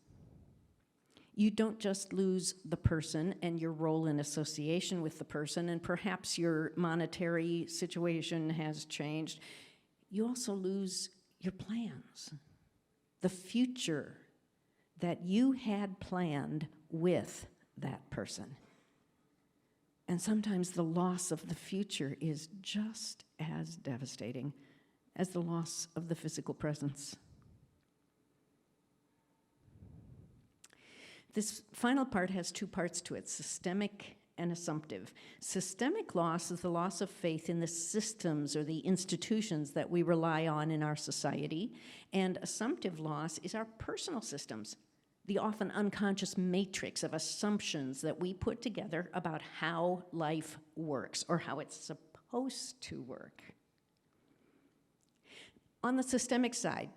you don't just lose the person and your role in association with the person, and perhaps your monetary situation has changed. You also lose your plans, the future that you had planned with that person. And sometimes the loss of the future is just as devastating as the loss of the physical presence. This final part has 2 parts to it, systemic and assumptive. Systemic loss is the loss of faith in the systems or the institutions that we rely on in our society, and assumptive loss is our personal systems, the often unconscious matrix of assumptions that we put together about how life works or how it's supposed to work. On the systemic side,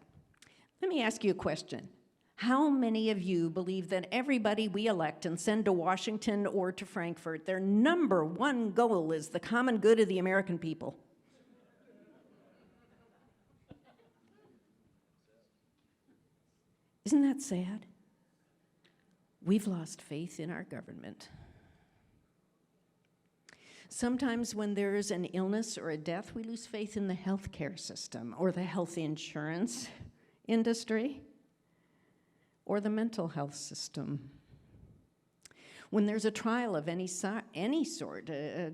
let me ask you a question. How many of you believe that everybody we elect and send to Washington or to Frankfurt, their number one goal is the common good of the American people? Isn't that sad? We've lost faith in our government. Sometimes when there is an illness or a death, we lose faith in the healthcare system or the health insurance industry or the mental health system. When there's a trial of any sort, a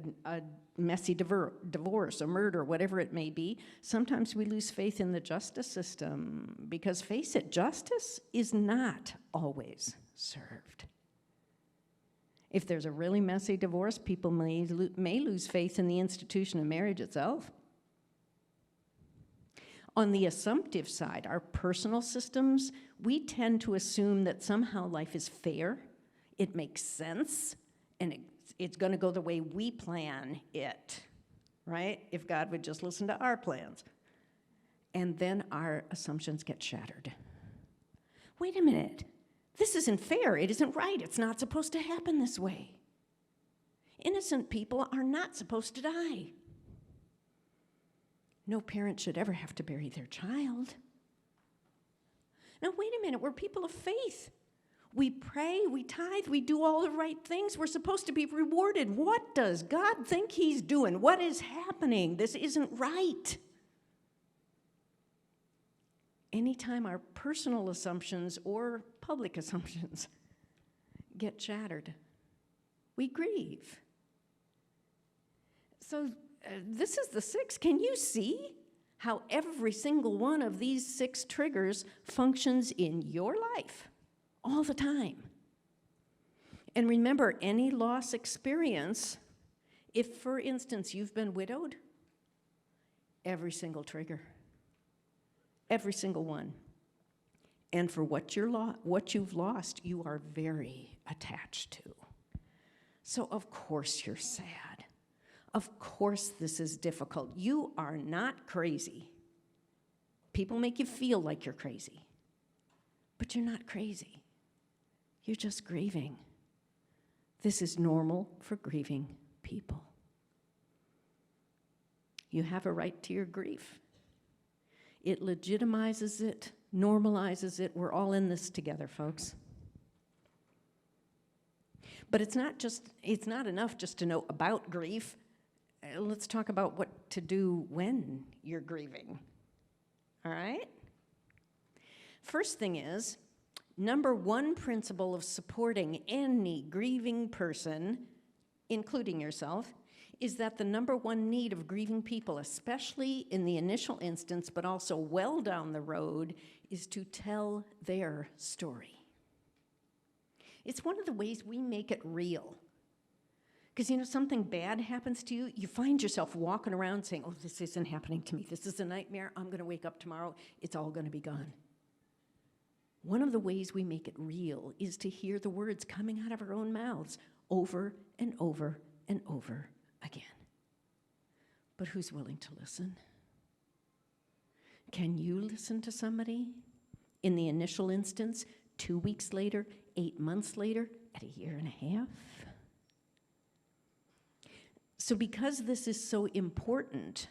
messy divorce, a murder, whatever it may be, sometimes we lose faith in the justice system because, face it, justice is not always served. If there's a really messy divorce, people may lose faith in the institution of marriage itself. On the assumptive side, our personal systems, we tend to assume that somehow life is fair, it makes sense, and it's going to go the way we plan it, right? If God would just listen to our plans. And then our assumptions get shattered. Wait a minute. This isn't fair. It isn't right. It's not supposed to happen this way. Innocent people are not supposed to die. No parent should ever have to bury their child. Now, wait a minute. We're people of faith. We pray, we tithe, we do all the right things. We're supposed to be rewarded. What does God think he's doing? What is happening? This isn't right. Anytime our personal assumptions or public assumptions get shattered, we grieve. So this is the 6. Can you see how every single one of these 6 triggers functions in your life all the time? And remember, any loss experience, if, for instance, you've been widowed, every single trigger. Every single one. And for what you've lost, you are very attached to. So of course you're sad. Of course this is difficult. You are not crazy. People make you feel like you're crazy. But you're not crazy. You're just grieving. This is normal for grieving people. You have a right to your grief. It legitimizes it, normalizes it. We're all in this together, folks. But it's not enough just to know about grief. Let's talk about what to do when you're grieving. All right? First thing is, number 1 principle of supporting any grieving person, including yourself, is that the number 1 need of grieving people, especially in the initial instance, but also well down the road, is to tell their story. It's one of the ways we make it real. Because, something bad happens to you, you find yourself walking around saying, oh, this isn't happening to me. This is a nightmare. I'm going to wake up tomorrow. It's all going to be gone. One of the ways we make it real is to hear the words coming out of our own mouths over and over and over again. But who's willing to listen? Can you listen to somebody in the initial instance, 2 weeks later, 8 months later, at a year and a half? So because this is so important,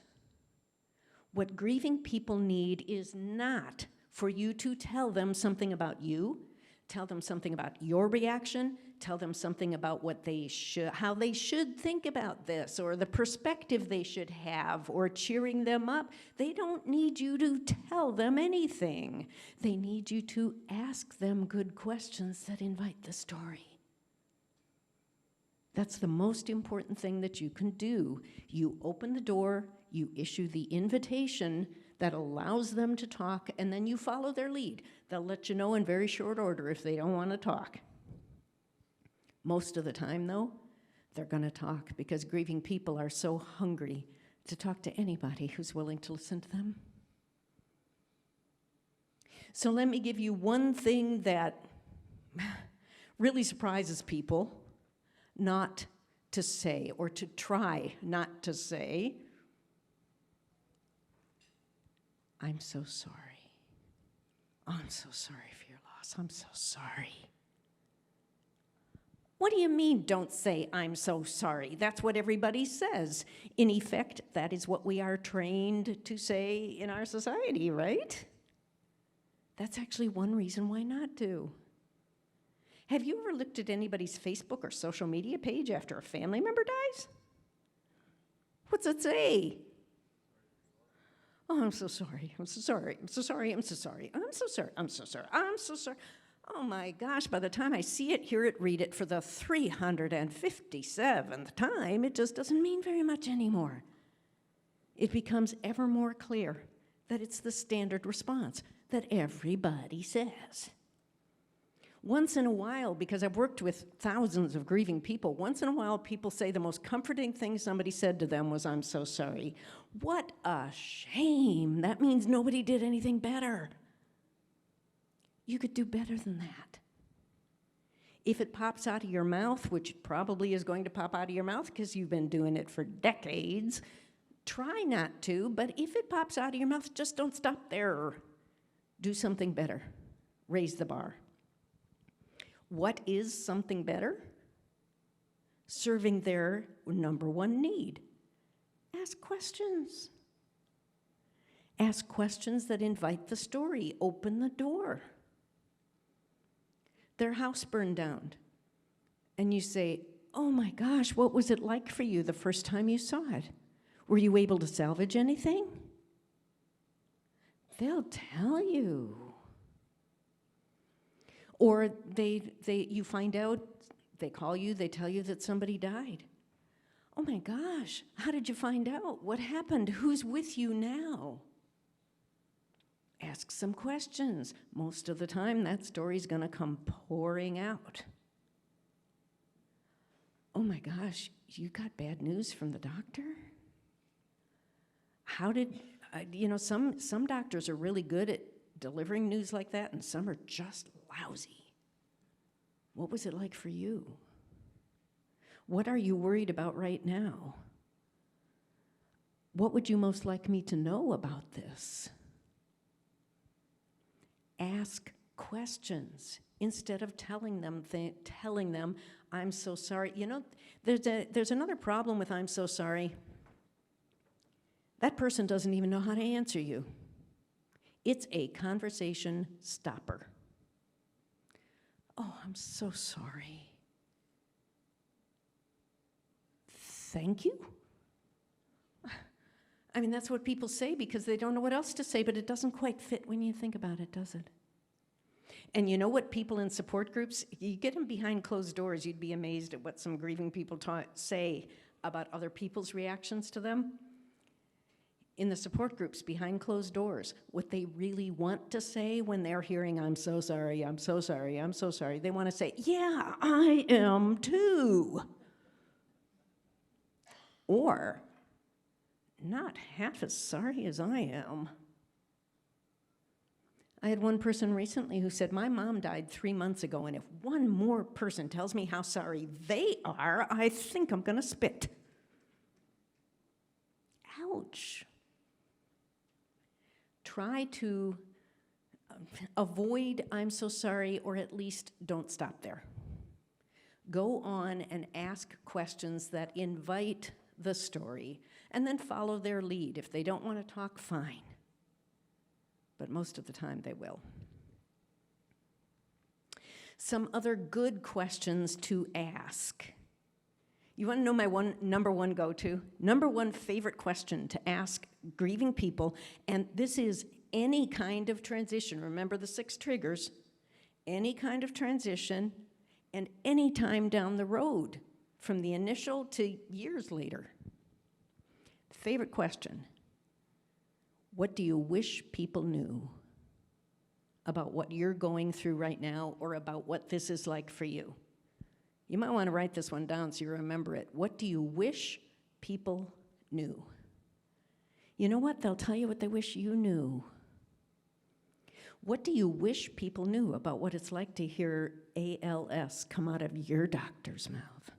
what grieving people need is not for you to tell them something about you, tell them something about your reaction, tell them something about how they should think about this, or the perspective they should have, or cheering them up. They don't need you to tell them anything. They need you to ask them good questions that invite the story. That's the most important thing that you can do. You open the door, you issue the invitation that allows them to talk, and then you follow their lead. They'll let you know in very short order if they don't want to talk. Most of the time, though, they're going to talk, because grieving people are so hungry to talk to anybody who's willing to listen to them. So let me give you one thing that really surprises people not to say, or to try not to say. I'm so sorry. I'm so sorry for your loss. I'm so sorry. What do you mean, don't say, I'm so sorry? That's what everybody says. In effect, that is what we are trained to say in our society, right? That's actually one reason why not to. Have you ever looked at anybody's Facebook or social media page after a family member dies? What's it say? Oh, I'm so sorry. I'm so sorry. I'm so sorry. I'm so sorry. I'm so sorry. I'm so sorry. I'm so sorry. Oh my gosh, by the time I see it, hear it, read it for the 357th time, it just doesn't mean very much anymore. It becomes ever more clear that it's the standard response that everybody says. Once in a while, because I've worked with thousands of grieving people, once in a while people say the most comforting thing somebody said to them was, I'm so sorry. What a shame. That means nobody did anything better. You could do better than that. If it pops out of your mouth, which it probably is going to pop out of your mouth because you've been doing it for decades, try not to, but if it pops out of your mouth, just don't stop there. Do something better. Raise the bar. What is something better? Serving their number one need. Ask questions. Ask questions that invite the story. Open the door. Their house burned down. And you say, oh my gosh, what was it like for you the first time you saw it? Were you able to salvage anything? They'll tell you. Or you find out, they call you, they tell you that somebody died. Oh my gosh, how did you find out? What happened? Who's with you now? Ask some questions. Most of the time, that story's going to come pouring out. Oh my gosh, you got bad news from the doctor? How did, some doctors are really good at delivering news like that, and some are just lousy. What was it like for you? What are you worried about right now? What would you most like me to know about this? Ask questions instead of telling them, I'm so sorry. You know, there's another problem with I'm so sorry. That person doesn't even know how to answer you. It's a conversation stopper. Oh, I'm so sorry. Thank you? I mean, that's what people say because they don't know what else to say, but it doesn't quite fit when you think about it, does it? And you know what people in support groups, you get them behind closed doors, you'd be amazed at what some grieving people say about other people's reactions to them. In the support groups behind closed doors, what they really want to say when they're hearing, I'm so sorry, I'm so sorry, I'm so sorry, they want to say, yeah, I am too. Or, not half as sorry as I am. I had one person recently who said, my mom died 3 months ago, and if one more person tells me how sorry they are, I think I'm going to spit. Ouch. Try to avoid I'm so sorry, or at least don't stop there. Go on and ask questions that invite the story, and then follow their lead. If they don't want to talk, fine. But most of the time they will. Some other good questions to ask. You want to know my number one go-to? Number one favorite question to ask grieving people, and this is any kind of transition. Remember the 6 triggers. Any kind of transition, and any time down the road, from the initial to years later. Favorite question: what do you wish people knew about what you're going through right now, or about what this is like for you? You might want to write this one down so you remember it. What do you wish people knew? You know what? They'll tell you what they wish you knew. What do you wish people knew about what it's like to hear ALS come out of your doctor's mouth?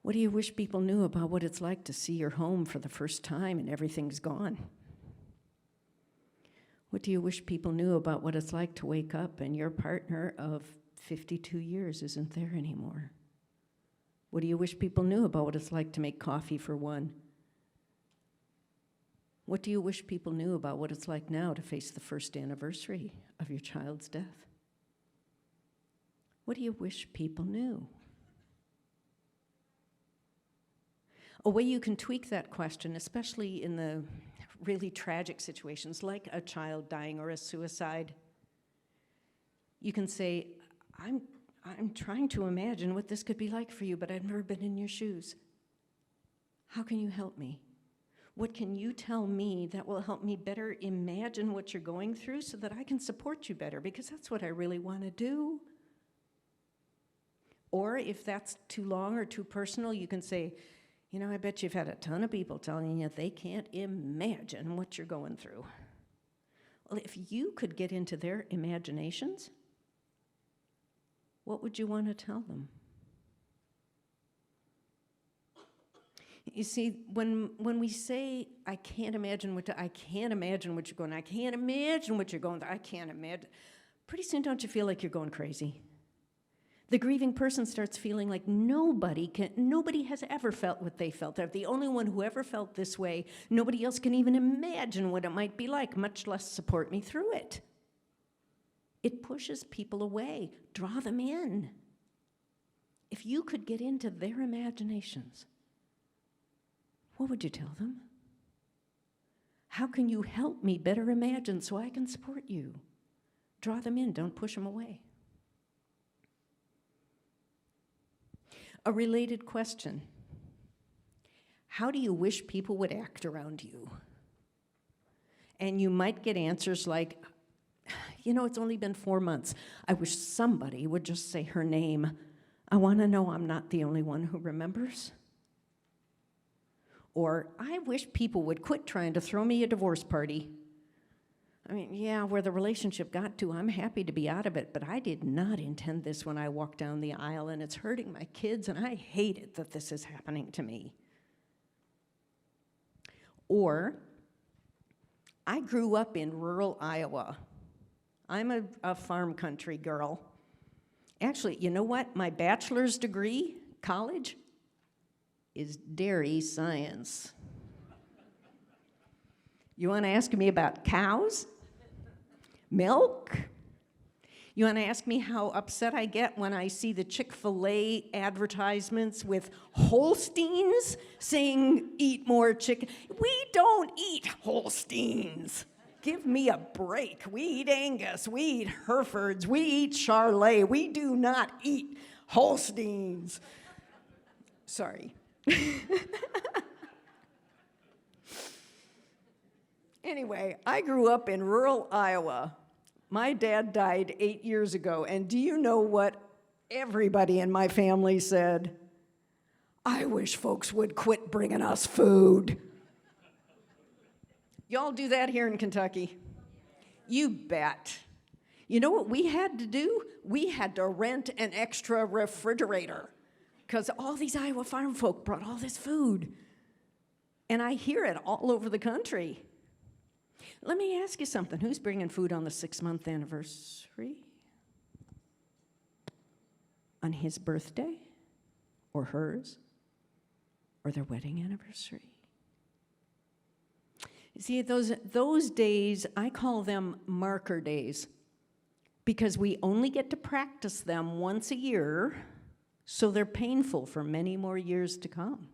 What do you wish people knew about what it's like to see your home for the first time and everything's gone? What do you wish people knew about what it's like to wake up and your partner of 52 years isn't there anymore? What do you wish people knew about what it's like to make coffee for one? What do you wish people knew about what it's like now to face the first anniversary of your child's death? What do you wish people knew? A way you can tweak that question, especially in the really tragic situations like a child dying or a suicide, you can say, I'm trying to imagine what this could be like for you, but I've never been in your shoes. How can you help me? What can you tell me that will help me better imagine what you're going through so that I can support you better? Because that's what I really want to do. Or if that's too long or too personal, you can say, you know, I bet you've had a ton of people telling you they can't imagine what you're going through. Well, if you could get into their imaginations, what would you want to tell them? You see, when we say, I can't imagine what you're going, I can't imagine what you're going through, I can't imagine, pretty soon don't you feel like you're going crazy? The grieving person starts feeling like nobody has ever felt what they felt. They're the only one who ever felt this way. Nobody else can even imagine what it might be like, much less support me through it. It pushes people away. Draw them in. If you could get into their imaginations, what would you tell them? How can you help me better imagine so I can support you? Draw them in, don't push them away. A related question. How do you wish people would act around you? And you might get answers like, you know, it's only been 4 months. I wish somebody would just say her name. I want to know I'm not the only one who remembers. Or, I wish people would quit trying to throw me a divorce party. I mean, yeah, where the relationship got to, I'm happy to be out of it, but I did not intend this when I walked down the aisle, and it's hurting my kids, and I hate it that this is happening to me. Or, I grew up in rural Iowa. I'm a farm country girl. Actually, you know what? My bachelor's degree, college, is dairy science. You want to ask me about cows? Milk? You want to ask me how upset I get when I see the Chick-fil-A advertisements with Holsteins saying, eat more chicken? We don't eat Holsteins. Give me a break. We eat Angus, we eat Herefords, we eat Charolais. We do not eat Holsteins. Sorry. Anyway, I grew up in rural Iowa. My dad died 8 years ago, and do you know what everybody in my family said? I wish folks would quit bringing us food. Y'all do that here in Kentucky? You bet. You know what we had to do? We had to rent an extra refrigerator because all these Iowa farm folk brought all this food. And I hear it all over the country. Let me ask you something. Who's bringing food on the 6-month anniversary? On his birthday? Or hers? Or their wedding anniversary? You see, those days, I call them marker days because we only get to practice them once a year, so they're painful for many more years to come.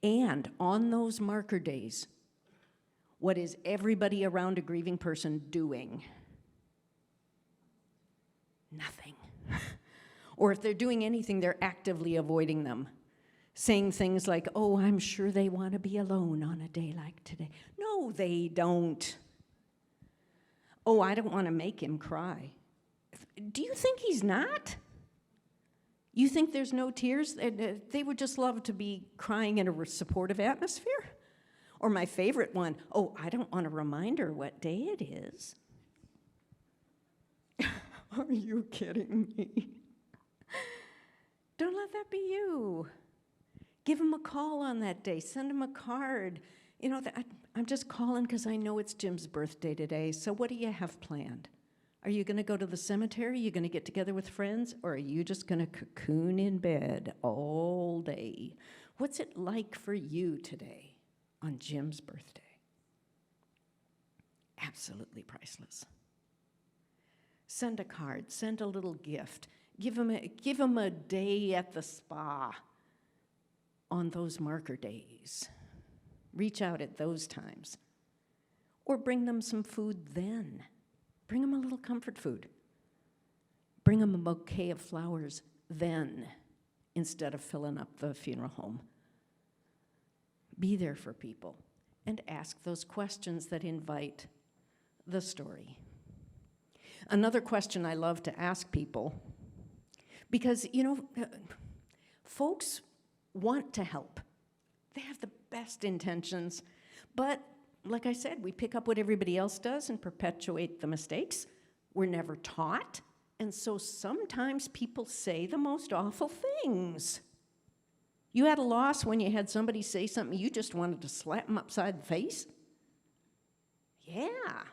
And on those marker days, what is everybody around a grieving person doing? Nothing. Or if they're doing anything, they're actively avoiding them. Saying things like, oh, I'm sure they want to be alone on a day like today. No, they don't. Oh, I don't want to make him cry. Do you think he's not? You think there's no tears? They would just love to be crying in a supportive atmosphere. Or my favorite one, oh, I don't want a reminder what day it is. Are you kidding me? Don't let that be you. Give them a call on that day. Send them a card. You know, I'm just calling because I know it's Jim's birthday today, so what do you have planned? Are you going to go to the cemetery? Are you going to get together with friends? Or are you just going to cocoon in bed all day? What's it like for you today on Jim's birthday? Absolutely priceless. Send a card. Send a little gift. Give them a day at the spa on those marker days. Reach out at those times. Or bring them some food then. Bring them a little comfort food. Bring them a bouquet of flowers then, instead of filling up the funeral home. Be there for people and ask those questions that invite the story. Another question I love to ask people, because, you know, folks want to help. They have the best intentions, but like I said, we pick up what everybody else does and perpetuate the mistakes. We're never taught, and so sometimes people say the most awful things. You had a loss when you had somebody say something you just wanted to slap them upside the face? Yeah.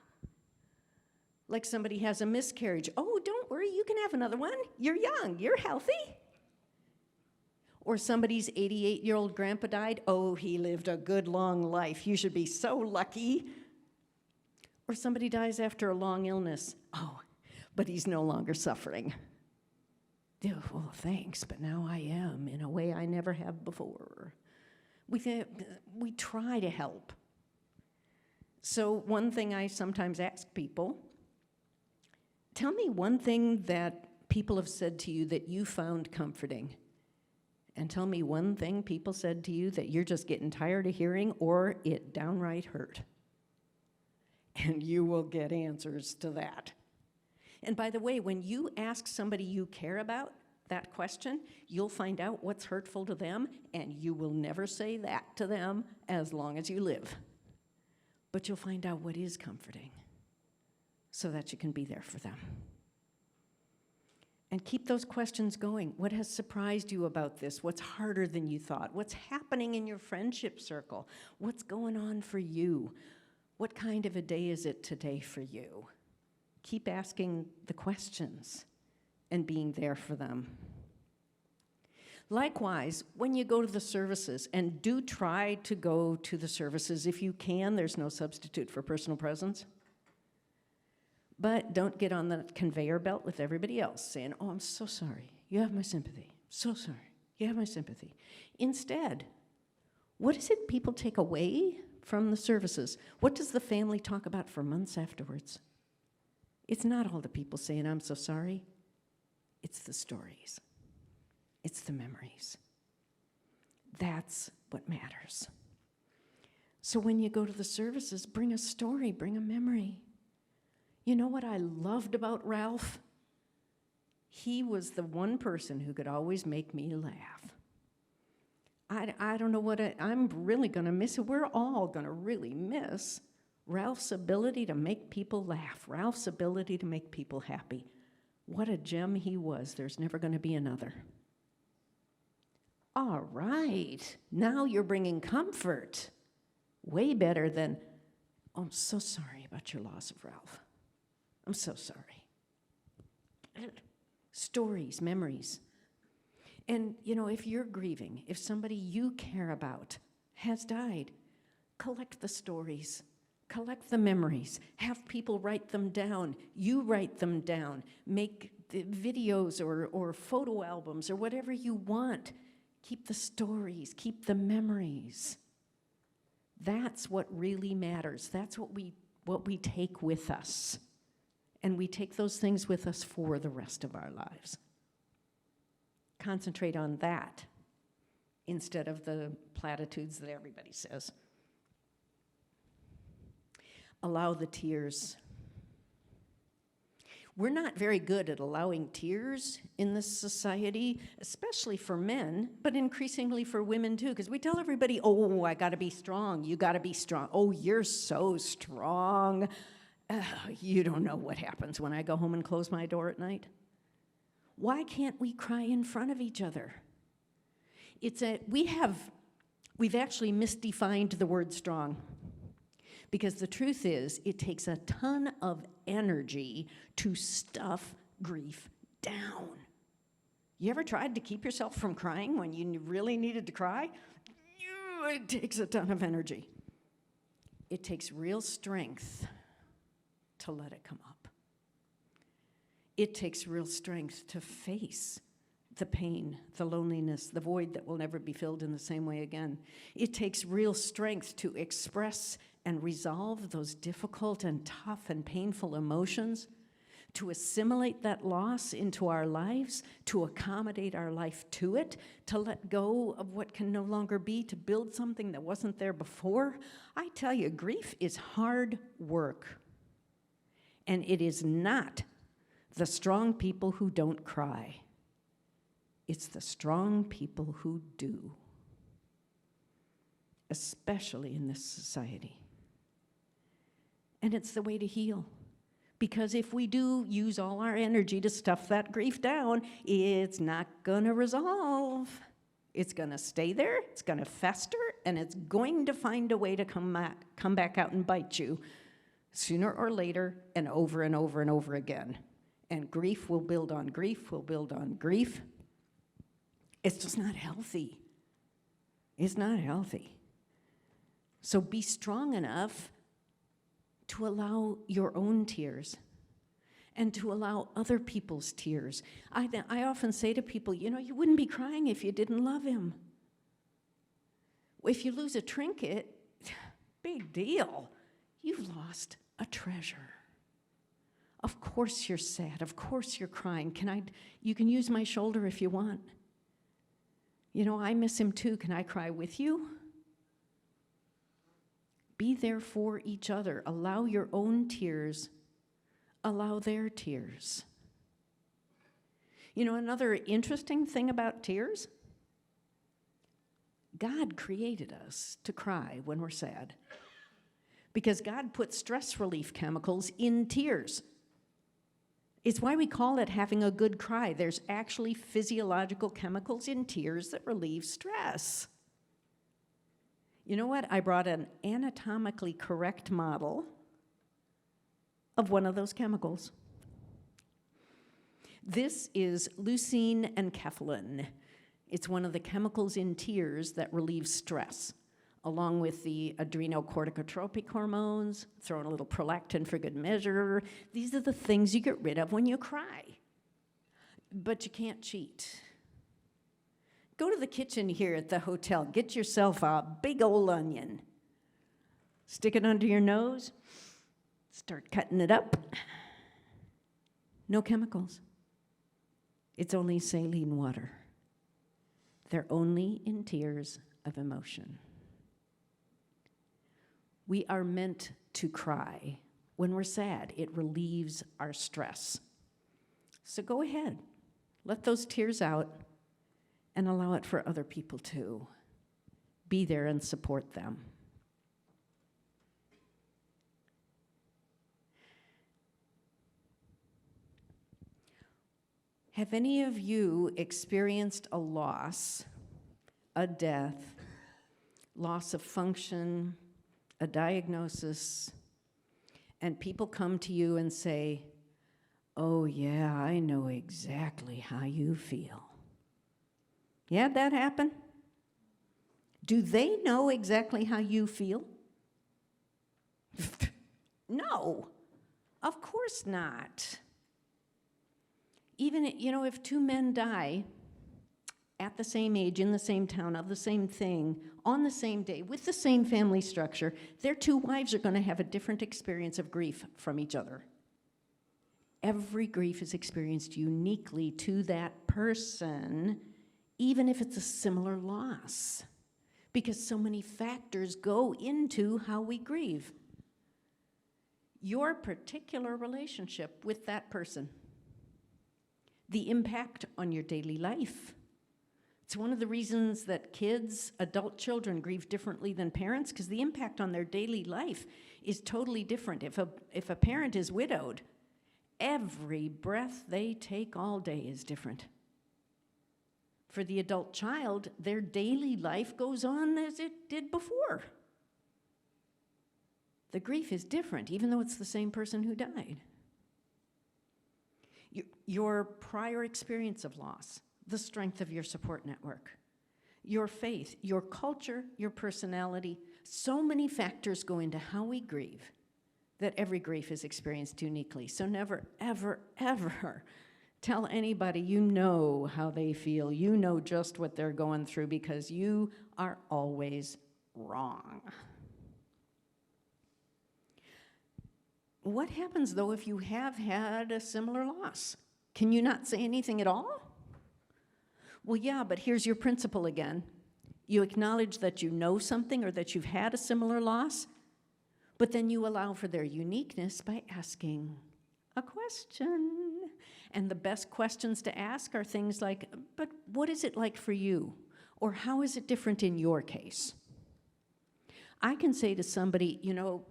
Like somebody has a miscarriage. Oh, don't worry, you can have another one. You're young, you're healthy. Or somebody's 88-year-old grandpa died. Oh, he lived a good long life. You should be so lucky. Or somebody dies after a long illness. Oh, but he's no longer suffering. Oh, well, thanks, but now I am in a way I never have before. We try to help. So one thing I sometimes ask people, tell me one thing that people have said to you that you found comforting. And tell me one thing people said to you that you're just getting tired of hearing or it downright hurt. And you will get answers to that. And by the way, when you ask somebody you care about that question, you'll find out what's hurtful to them, and you will never say that to them as long as you live. But you'll find out what is comforting so that you can be there for them. And keep those questions going. What has surprised you about this? What's harder than you thought? What's happening in your friendship circle? What's going on for you? What kind of a day is it today for you? Keep asking the questions and being there for them. Likewise, when you go to the services, and do try to go to the services if you can, there's no substitute for personal presence. But don't get on the conveyor belt with everybody else saying, oh, I'm so sorry. You have my sympathy. So sorry. You have my sympathy. Instead, what is it people take away from the services? What does the family talk about for months afterwards? It's not all the people saying, I'm so sorry. It's the stories. It's the memories. That's what matters. So when you go to the services, bring a story, bring a memory. You know what I loved about Ralph? He was the one person who could always make me laugh. I don't know what I'm really going to miss. We're all going to really miss Ralph's ability to make people laugh, Ralph's ability to make people happy. What a gem he was. There's never going to be another. All right, now you're bringing comfort. Way better than, oh, I'm so sorry about your loss of Ralph. I'm so sorry. Stories, memories. And, you know, if you're grieving, if somebody you care about has died, collect the stories, collect the memories, have people write them down. You write them down. Make videos or photo albums or whatever you want. Keep the stories, keep the memories. That's what really matters. That's what we take with us. And we take those things with us for the rest of our lives. Concentrate on that instead of the platitudes that everybody says. Allow the tears. We're not very good at allowing tears in this society, especially for men, but increasingly for women too, because we tell everybody, oh, I gotta be strong, you gotta be strong. Oh, you're so strong. You don't know what happens when I go home and close my door at night. Why can't we cry in front of each other? We've actually misdefined the word strong. Because the truth is, it takes a ton of energy to stuff grief down. You ever tried to keep yourself from crying when you really needed to cry? It takes a ton of energy. It takes real strength to let it come up. It takes real strength to face the pain, the loneliness, the void that will never be filled in the same way again. It takes real strength to express and resolve those difficult and tough and painful emotions, to assimilate that loss into our lives, to accommodate our life to it, to let go of what can no longer be, to build something that wasn't there before. I tell you, grief is hard work. And it is not the strong people who don't cry. It's the strong people who do, especially in this society. And it's the way to heal. Because if we do use all our energy to stuff that grief down, it's not gonna resolve. It's gonna stay there, it's gonna fester, and it's going to find a way to come back out and bite you sooner or later and over and over and over again. And grief will build on grief, will build on grief. It's just not healthy. It's not healthy. So be strong enough to allow your own tears and to allow other people's tears. I often say to people, you know, you wouldn't be crying if you didn't love him. If you lose a trinket, big deal. You've lost a treasure. Of course you're sad. Of course you're crying. You can use my shoulder if you want. You know, I miss him too. Can I cry with you? Be there for each other. Allow your own tears. Allow their tears. You know, another interesting thing about tears, God created us to cry when we're sad. Because God put stress relief chemicals in tears. It's why we call it having a good cry. There's actually physiological chemicals in tears that relieve stress. You know what? I brought an anatomically correct model of one of those chemicals. This is leucine and kephalin. It's one of the chemicals in tears that relieve stress, along with the adrenocorticotropic hormones, throw in a little prolactin for good measure. These are the things you get rid of when you cry. But you can't cheat. Go to the kitchen here at the hotel. Get yourself a big old onion. Stick it under your nose. Start cutting it up. No chemicals. It's only saline water. They're only in tears of emotion. We are meant to cry. When we're sad, it relieves our stress. So go ahead. Let those tears out. And allow it for other people too. Be there and support them. Have any of you experienced a loss, a death, loss of function, a diagnosis, and people come to you and say, "Oh yeah, I know exactly how you feel." Yeah, that happened? Do they know exactly how you feel? No, of course not. Even, you know, if two men die at the same age, in the same town, of the same thing, on the same day, with the same family structure, their two wives are going to have a different experience of grief from each other. Every grief is experienced uniquely to that person, even if it's a similar loss, because so many factors go into how we grieve. your particular relationship with that person, the impact on your daily life. It's one of the reasons that kids, adult children, grieve differently than parents, because the impact on their daily life is totally different. If a parent is widowed, every breath they take all day is different. For the adult child, their daily life goes on as it did before. The grief is different, even though it's the same person who died. Your prior experience of loss, the strength of your support network, your faith, your culture, your personality, so many factors go into how we grieve that every grief is experienced uniquely. So never, ever, ever tell anybody you know how they feel, you know just what they're going through, because you are always wrong. What happens, though, if you have had a similar loss? Can you not say anything at all? Well, yeah, but here's your principle again. You acknowledge that you know something or that you've had a similar loss, but then you allow for their uniqueness by asking a question. And the best questions to ask are things like, but what is it like for you? Or how is it different in your case? I can say to somebody, you know,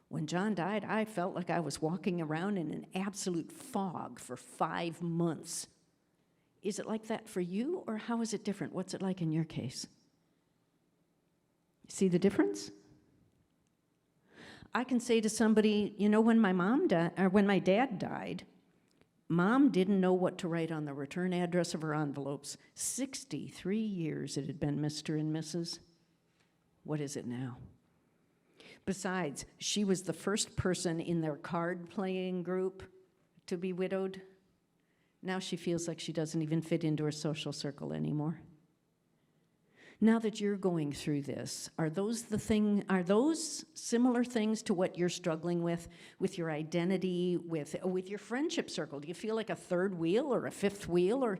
when John died, I felt like I was walking around in an absolute fog for 5 months. Is it like that for you, or how is it different? What's it like in your case? See the difference? I can say to somebody, you know, when my dad died, Mom didn't know what to write on the return address of her envelopes. 63 years it had been Mr. and Mrs. What is it now? Besides, she was the first person in their card-playing group to be widowed. Now she feels like she doesn't even fit into her social circle anymore. Now that you're going through this, are those similar things to what you're struggling with your identity, with your friendship circle? Do you feel like a third wheel or a fifth wheel, or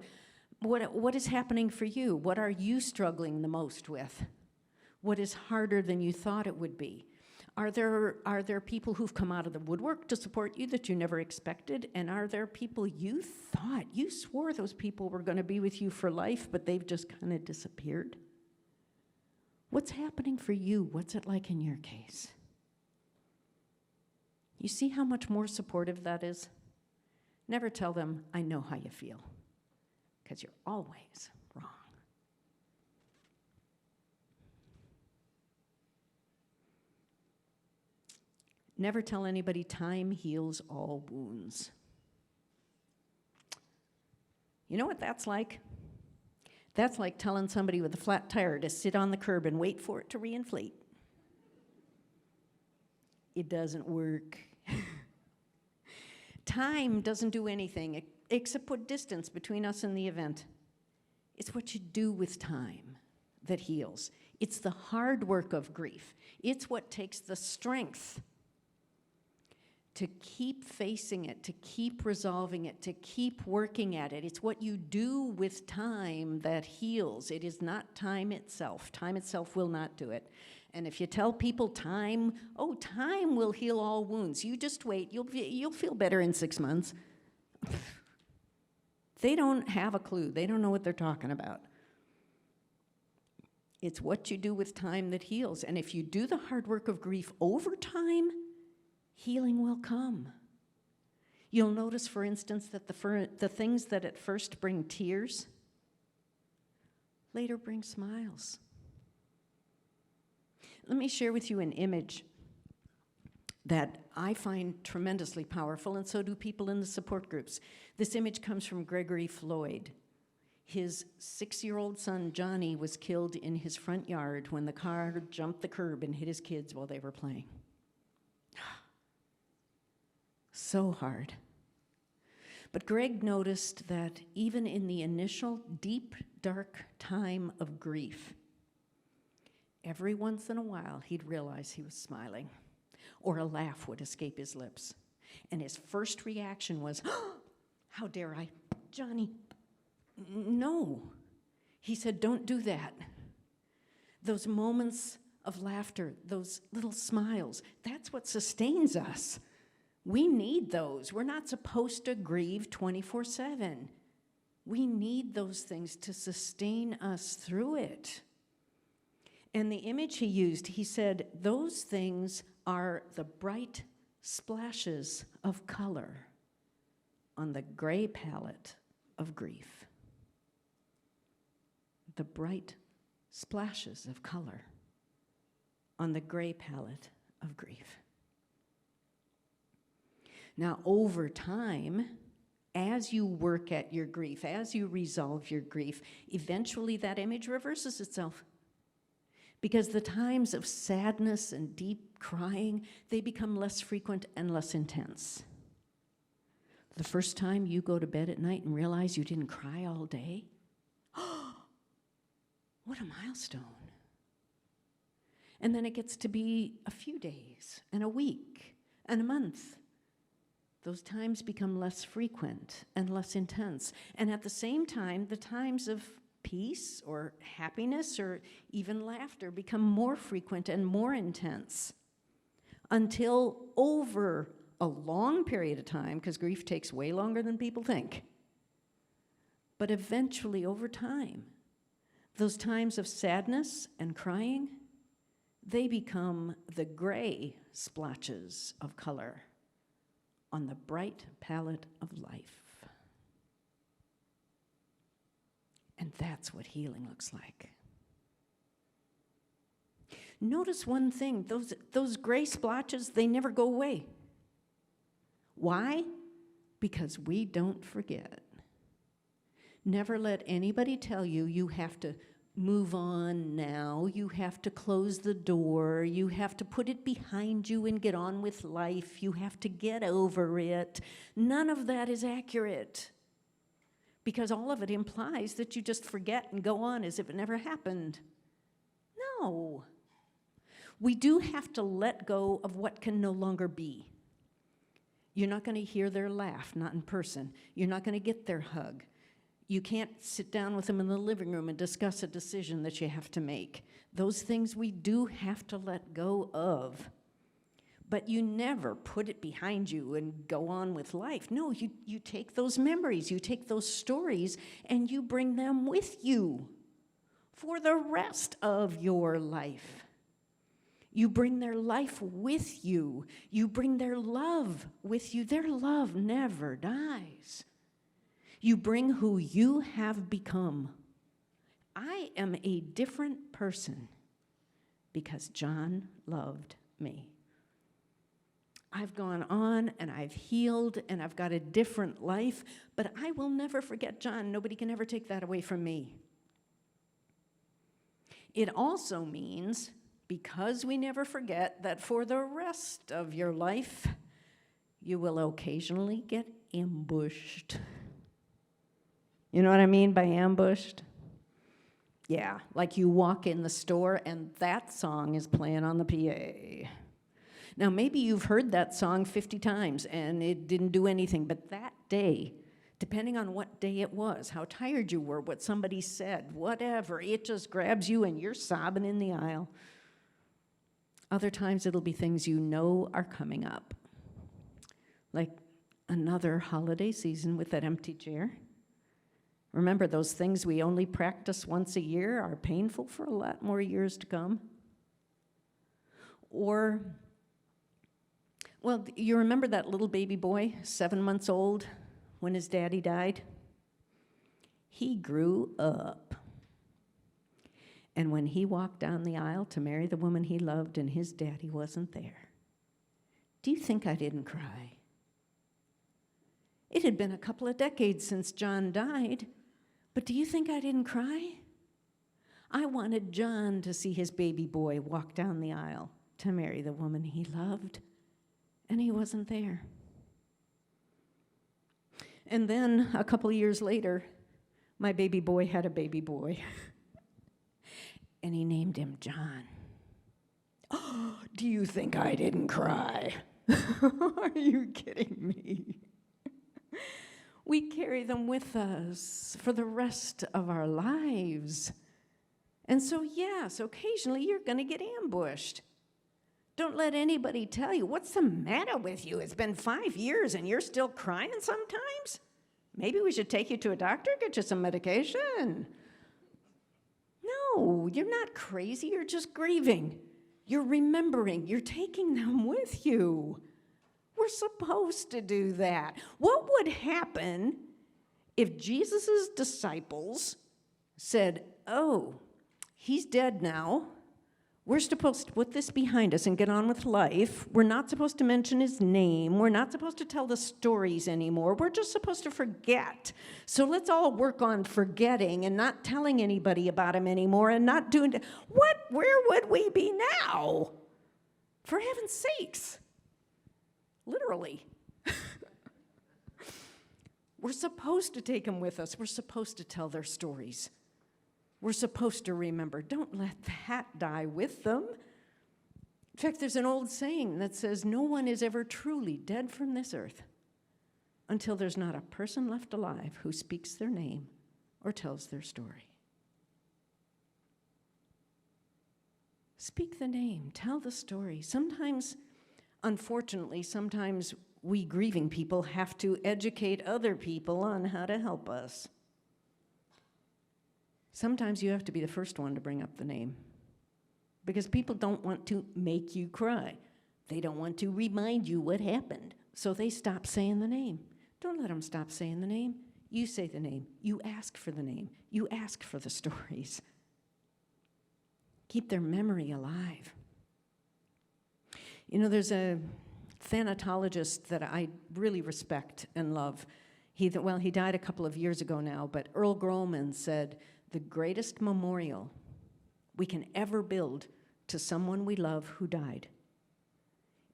what is happening for you? What are you struggling the most with? What is harder than you thought it would be? Are there people who've come out of the woodwork to support you that you never expected? And are there people you swore those people were going to be with you for life, but they've just kind of disappeared? What's happening for you? What's it like in your case? You see how much more supportive that is? Never tell them, I know how you feel, because you're always wrong. Never tell anybody time heals all wounds. You know what that's like? That's like telling somebody with a flat tire to sit on the curb and wait for it to reinflate. It doesn't work. Time doesn't do anything except put distance between us and the event. It's what you do with time that heals. It's the hard work of grief. It's what takes the strength to keep facing it, to keep resolving it, to keep working at it. It's what you do with time that heals. It is not time itself. Time itself will not do it. And if you tell people time will heal all wounds, you just wait, you'll feel better in 6 months. They don't have a clue. They don't know what they're talking about. It's what you do with time that heals. And if you do the hard work of grief over time, healing will come. You'll notice, for instance, that the things that at first bring tears later bring smiles. Let me share with you an image that I find tremendously powerful, and so do people in the support groups. This image comes from Gregory Floyd. His 6-year-old son, Johnny, was killed in his front yard when the car jumped the curb and hit his kids while they were playing. So hard. But Greg noticed that even in the initial deep, dark time of grief, every once in a while he'd realize he was smiling, or a laugh would escape his lips. And his first reaction was, oh, how dare I? Johnny, no. He said, don't do that. Those moments of laughter, those little smiles, that's what sustains us. We need those. We're not supposed to grieve 24/7. We need those things to sustain us through it. And the image he used, he said, those things are the bright splashes of color on the gray palette of grief. The bright splashes of color on the gray palette of grief. Now, over time, as you work at your grief, as you resolve your grief, eventually that image reverses itself. Because the times of sadness and deep crying, they become less frequent and less intense. The first time you go to bed at night and realize you didn't cry all day, what a milestone. And then it gets to be a few days and a week and a month. Those times become less frequent and less intense. And at the same time, the times of peace or happiness or even laughter become more frequent and more intense until over a long period of time, because grief takes way longer than people think, but eventually over time, those times of sadness and crying, they become the gray splotches of color on the bright palette of life. And that's what healing looks like. Notice one thing, those gray splotches, they never go away. Why? Because we don't forget. Never let anybody tell you you have to move on now, you have to close the door, you have to put it behind you and get on with life, you have to get over it. None of that is accurate. Because all of it implies that you just forget and go on as if it never happened. No. We do have to let go of what can no longer be. You're not going to hear their laugh, not in person. You're not going to get their hug. You can't sit down with them in the living room and discuss a decision that you have to make. Those things we do have to let go of. But you never put it behind you and go on with life. No, you take those memories, you take those stories, and you bring them with you for the rest of your life. You bring their life with you. You bring their love with you. Their love never dies. You bring who you have become. I am a different person because John loved me. I've gone on and I've healed and I've got a different life, but I will never forget John. Nobody can ever take that away from me. It also means, because we never forget, that for the rest of your life, you will occasionally get ambushed. You know what I mean by ambushed? Yeah, like you walk in the store and that song is playing on the PA. Now, maybe you've heard that song 50 times and it didn't do anything, but that day, depending on what day it was, how tired you were, what somebody said, whatever, it just grabs you and you're sobbing in the aisle. Other times it'll be things you know are coming up, like another holiday season with that empty chair. Remember, those things we only practice once a year are painful for a lot more years to come. Or, well, you remember that little baby boy, 7 months old, when his daddy died? He grew up. And when he walked down the aisle to marry the woman he loved and his daddy wasn't there, do you think I didn't cry? It had been a couple of decades since John died, but do you think I didn't cry? I wanted John to see his baby boy walk down the aisle to marry the woman he loved, and he wasn't there. And then a couple of years later, my baby boy had a baby boy, and he named him John. Oh, do you think I didn't cry? Are you kidding me? We carry them with us for the rest of our lives. And so, yes, occasionally you're going to get ambushed. Don't let anybody tell you, what's the matter with you? It's been 5 years and you're still crying sometimes? Maybe we should take you to a doctor, get you some medication. No, you're not crazy, you're just grieving. You're remembering, you're taking them with you. We're supposed to do that. What would happen if Jesus' disciples said, oh, he's dead now. We're supposed to put this behind us and get on with life. We're not supposed to mention his name. We're not supposed to tell the stories anymore. We're just supposed to forget. So let's all work on forgetting and not telling anybody about him anymore and not doing where would we be now? For heaven's sakes. Literally. We're supposed to take them with us. We're supposed to tell their stories. We're supposed to remember. Don't let that die with them. In fact, there's an old saying that says, no one is ever truly dead from this earth until there's not a person left alive who speaks their name or tells their story. Speak the name, tell the story. Sometimes, unfortunately, we grieving people have to educate other people on how to help us. Sometimes you have to be the first one to bring up the name because people don't want to make you cry. They don't want to remind you what happened, so they stop saying the name. Don't let them stop saying the name. You say the name. You ask for the name. You ask for the stories. Keep their memory alive. You know, there's a thanatologist that I really respect and love. He died a couple of years ago now, but Earl Groman said, the greatest memorial we can ever build to someone we love who died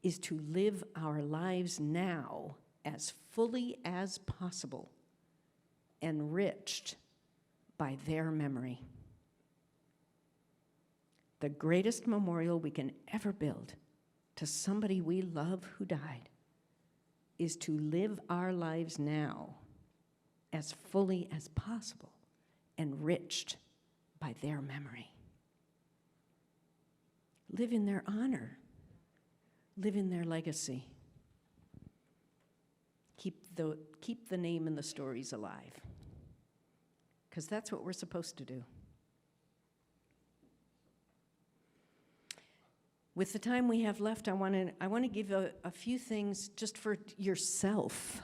is to live our lives now as fully as possible, enriched by their memory. The greatest memorial we can ever build to somebody we love who died is to live our lives now as fully as possible, enriched by their memory. Live in their honor. Live in their legacy. Keep the name and the stories alive, because that's what we're supposed to do. With the time we have left, I want to give a few things just for yourself.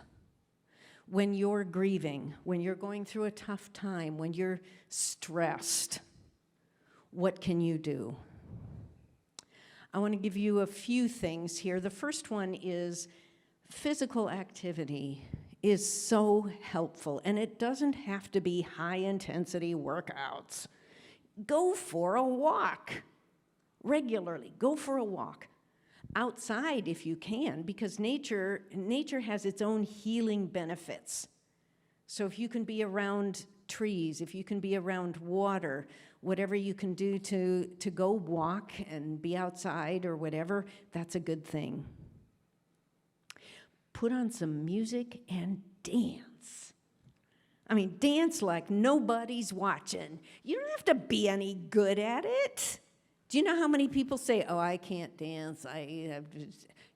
When you're grieving, when you're going through a tough time, when you're stressed, what can you do? I want to give you a few things here. The first one is physical activity is so helpful, and it doesn't have to be high-intensity workouts. Go for a walk regularly. Go for a walk. Outside if you can, because nature has its own healing benefits. So if you can be around trees, if you can be around water, whatever you can do to go walk and be outside or whatever, that's a good thing. Put on some music and dance. I mean, dance like nobody's watching. You don't have to be any good at it. Do you know how many people say, oh, I can't dance?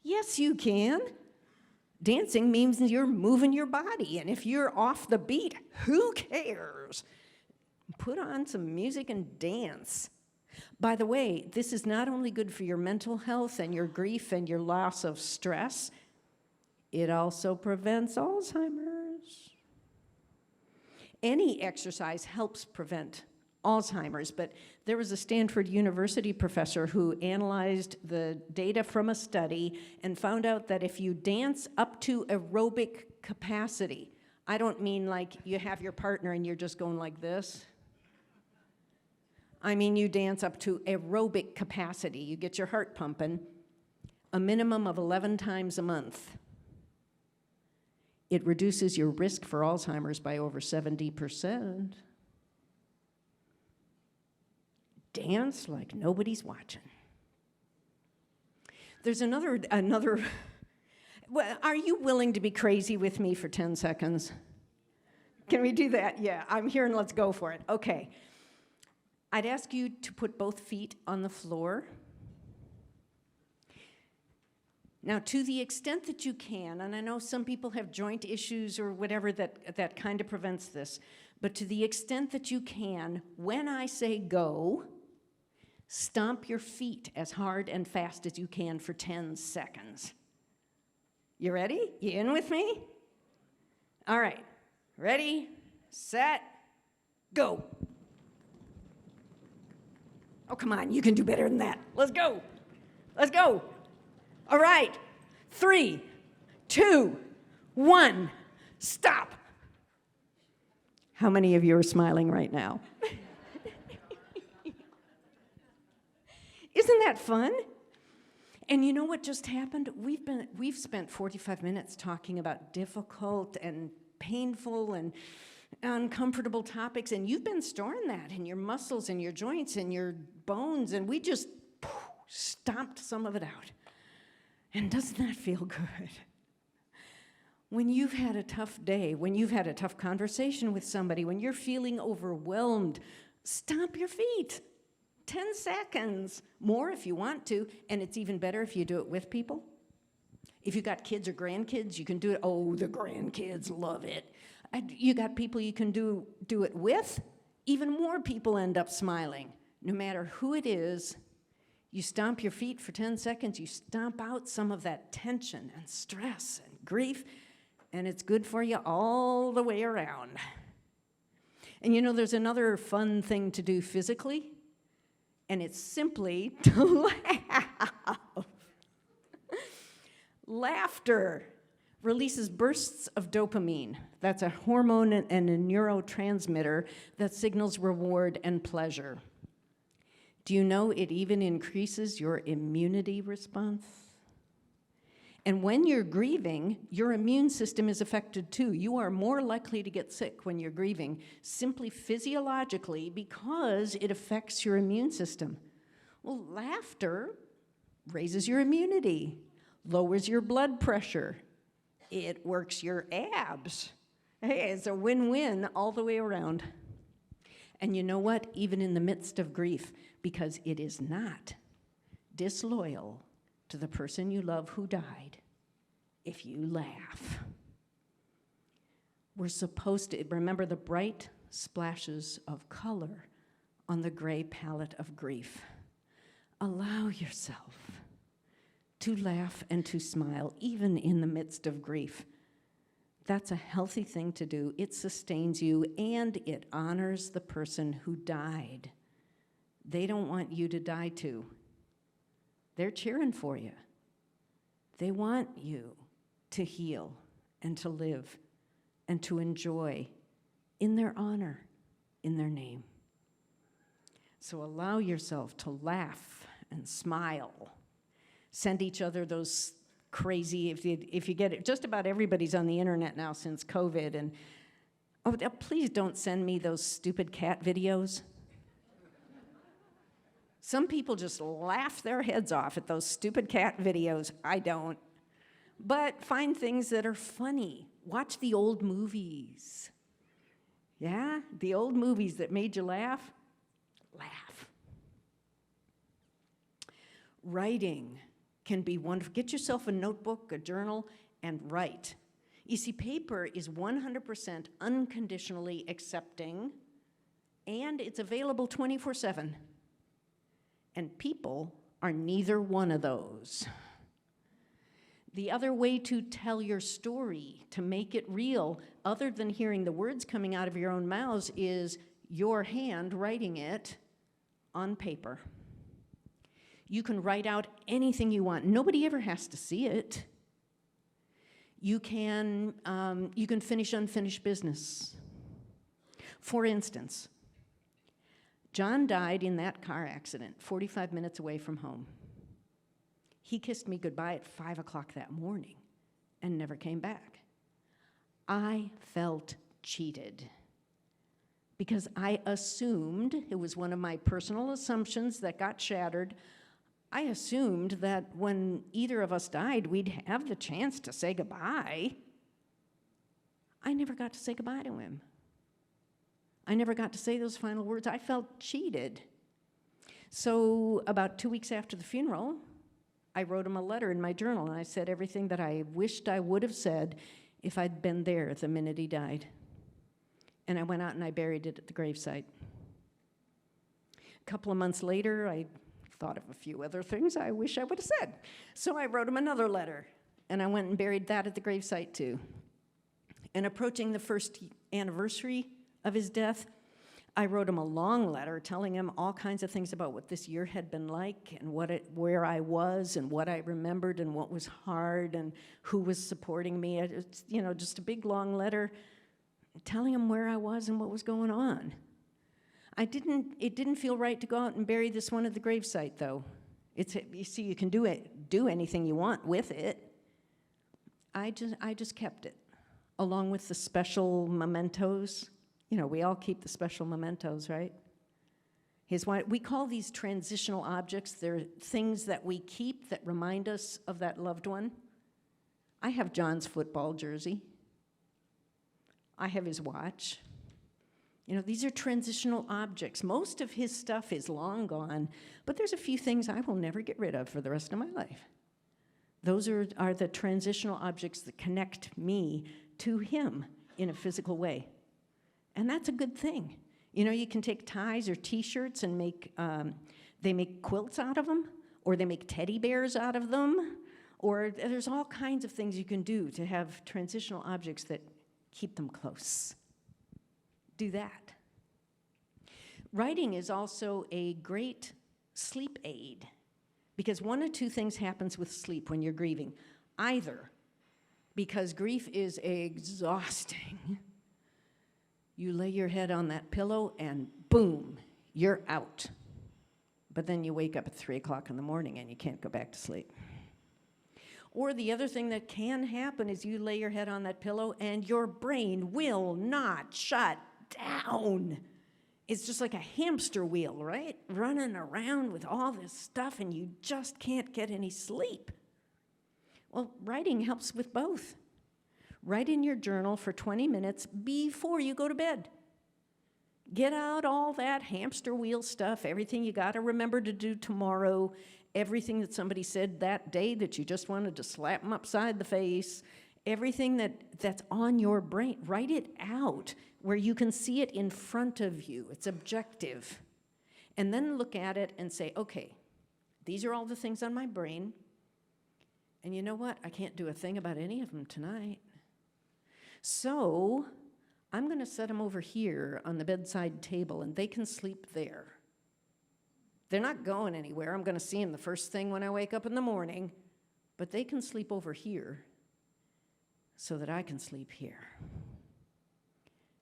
Yes, you can. Dancing means you're moving your body, and if you're off the beat, who cares? Put on some music and dance. By the way, this is not only good for your mental health and your grief and your loss of stress, it also prevents Alzheimer's. Any exercise helps prevent Alzheimer's, but there was a Stanford University professor who analyzed the data from a study and found out that if you dance up to aerobic capacity, I don't mean like you have your partner and you're just going like this. I mean you dance up to aerobic capacity. You get your heart pumping a minimum of 11 times a month. It reduces your risk for Alzheimer's by over 70%. Dance like nobody's watching. There's another, well, are you willing to be crazy with me for 10 seconds? Can we do that? Yeah, I'm here and let's go for it. Okay. I'd ask you to put both feet on the floor. Now, to the extent that you can, and I know some people have joint issues or whatever that kind of prevents this, but to the extent that you can, when I say go, stomp your feet as hard and fast as you can for 10 seconds. You ready? You in with me? All right. Ready, set, go. Oh, come on, you can do better than that. Let's go. Let's go. All right. 3, 2, 1, stop. How many of you are smiling right now? Isn't that fun? And you know what just happened? We've spent 45 minutes talking about difficult and painful and uncomfortable topics, and you've been storing that in your muscles and your joints and your bones, and we just stomped some of it out. And doesn't that feel good? When you've had a tough day, when you've had a tough conversation with somebody, when you're feeling overwhelmed, stomp your feet. 10 seconds, more if you want to, and it's even better if you do it with people. If you got kids or grandkids, you can do it. Oh, the grandkids love it. You got people you can do it with, even more people end up smiling. No matter who it is, you stomp your feet for 10 seconds, you stomp out some of that tension and stress and grief, and it's good for you all the way around. And you know, there's another fun thing to do physically, and it's simply to laugh. Laughter releases bursts of dopamine. That's a hormone and a neurotransmitter that signals reward and pleasure. Do you know it even increases your immunity response? And when you're grieving, your immune system is affected too. You are more likely to get sick when you're grieving, simply physiologically, because it affects your immune system. Well, laughter raises your immunity, lowers your blood pressure. It works your abs. Hey, it's a win-win all the way around. And you know what? Even in the midst of grief, because it is not disloyal to the person you love who died if you laugh. We're supposed to remember the bright splashes of color on the gray palette of grief. Allow yourself to laugh and to smile, even in the midst of grief. That's a healthy thing to do. It sustains you, and it honors the person who died. They don't want you to die too. They're cheering for you. They want you to heal and to live and to enjoy in their honor, in their name. So allow yourself to laugh and smile. Send each other those crazy, if you get it, just about everybody's on the internet now since COVID, and please don't send me those stupid cat videos. Some people just laugh their heads off at those stupid cat videos. I don't. But find things that are funny. Watch the old movies. Yeah, the old movies that made you laugh. Laugh. Writing can be wonderful. Get yourself a notebook, a journal, and write. You see, paper is 100% unconditionally accepting, and it's available 24/7. And people are neither one of those. The other way to tell your story, to make it real, other than hearing the words coming out of your own mouths, is your hand writing it on paper. You can write out anything you want. Nobody ever has to see it. You can finish unfinished business. For instance, John died in that car accident 45 minutes away from home. He kissed me goodbye at 5 o'clock that morning and never came back. I felt cheated because I assumed, it was one of my personal assumptions that got shattered, I assumed that when either of us died, we'd have the chance to say goodbye. I never got to say goodbye to him. I never got to say those final words. I felt cheated. So about 2 weeks after the funeral, I wrote him a letter in my journal, and I said everything that I wished I would have said if I'd been there the minute he died. And I went out and I buried it at the gravesite. A couple of months later, I thought of a few other things I wish I would have said. So I wrote him another letter, and I went and buried that at the gravesite too. And approaching the first anniversary of his death, I wrote him a long letter telling him all kinds of things about what this year had been like and where I was and what I remembered and what was hard and who was supporting me. It's, just a big long letter telling him where I was and what was going on. It didn't feel right to go out and bury this one at the gravesite, though. You see, you can do anything you want with it. I just kept it, along with the special mementos. We all keep the special mementos, right? We call these transitional objects. They're things that we keep that remind us of that loved one. I have John's football jersey. I have his watch. These are transitional objects. Most of his stuff is long gone, but there's a few things I will never get rid of for the rest of my life. Those are the transitional objects that connect me to him in a physical way. And that's a good thing. You can take ties or T-shirts and they make quilts out of them, or they make teddy bears out of them, or there's all kinds of things you can do to have transitional objects that keep them close. Do that. Writing is also a great sleep aid, because one of two things happens with sleep when you're grieving. Either because grief is exhausting, you lay your head on that pillow and boom, you're out. But then you wake up at 3 o'clock in the morning and you can't go back to sleep. Or the other thing that can happen is you lay your head on that pillow and your brain will not shut down. It's just like a hamster wheel, right? Running around with all this stuff and you just can't get any sleep. Well, writing helps with both. Write in your journal for 20 minutes before you go to bed. Get out all that hamster wheel stuff, everything you got to remember to do tomorrow, everything that somebody said that day that you just wanted to slap them upside the face, everything that's on your brain. Write it out where you can see it in front of you. It's objective. And then look at it and say, okay, these are all the things on my brain. And you know what? I can't do a thing about any of them tonight. So I'm going to set them over here on the bedside table, and they can sleep there. They're not going anywhere. I'm going to see them the first thing when I wake up in the morning, but they can sleep over here so that I can sleep here.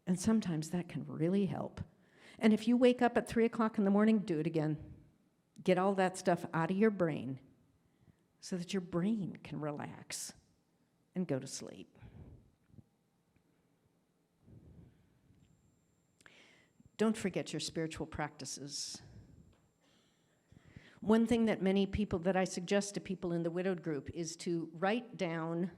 And sometimes that can really help. And if you wake up at 3 o'clock in the morning, do it again. Get all that stuff out of your brain so that your brain can relax and go to sleep. Don't forget your spiritual practices. One thing that I suggest to people in the widowed group is to write down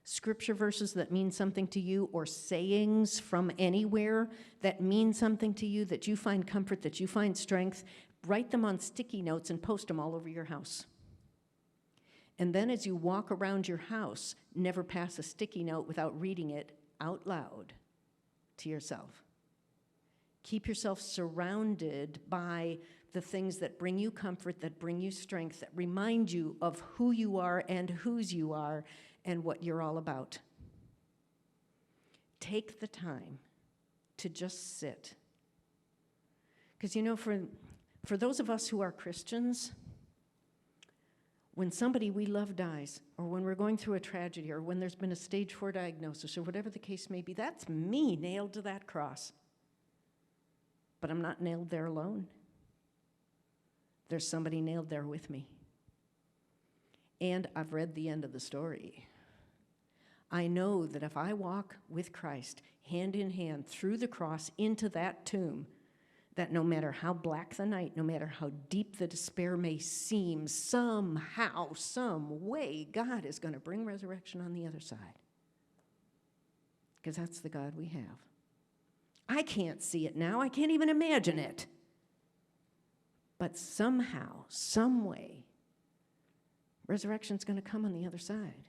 scripture verses that mean something to you, or sayings from anywhere that mean something to you, that you find comfort, that you find strength. Write them on sticky notes and post them all over your house. And then as you walk around your house, never pass a sticky note without reading it out loud to yourself. Keep yourself surrounded by the things that bring you comfort, that bring you strength, that remind you of who you are and whose you are and what you're all about. Take the time to just sit. Because for those of us who are Christians, when somebody we love dies, or when we're going through a tragedy, or when there's been a stage 4 diagnosis, or whatever the case may be, that's me nailed to that cross. But I'm not nailed there alone. There's somebody nailed there with me. And I've read the end of the story. I know that if I walk with Christ, hand in hand, through the cross into that tomb, that no matter how black the night, no matter how deep the despair may seem, somehow, some way, God is going to bring resurrection on the other side. Because that's the God we have. I can't see it now. I can't even imagine it. But somehow, some way, Resurrection's going to come on the other side.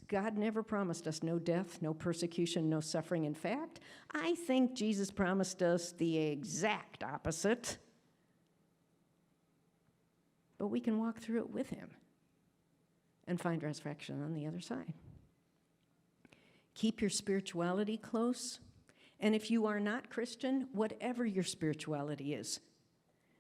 God never promised us no death, no persecution, no suffering. In fact, I think Jesus promised us the exact opposite. But we can walk through it with him and find resurrection on the other side. Keep your spirituality close. And if you are not Christian, whatever your spirituality is,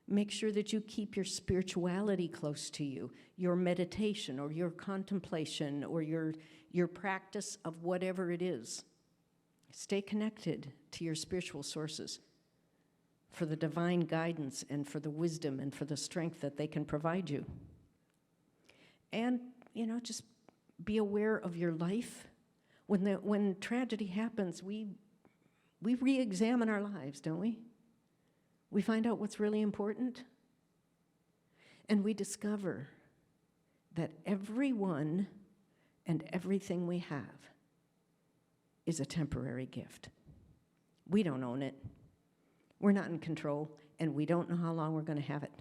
make sure that you keep your spirituality close to you, your meditation or your contemplation or your practice of whatever it is. Stay connected to your spiritual sources for the divine guidance and for the wisdom and for the strength that they can provide you. And, just be aware of your life. When tragedy happens, we re-examine our lives, don't we? We find out what's really important. And we discover that everyone and everything we have is a temporary gift. We don't own it. We're not in control, and we don't know how long we're going to have it,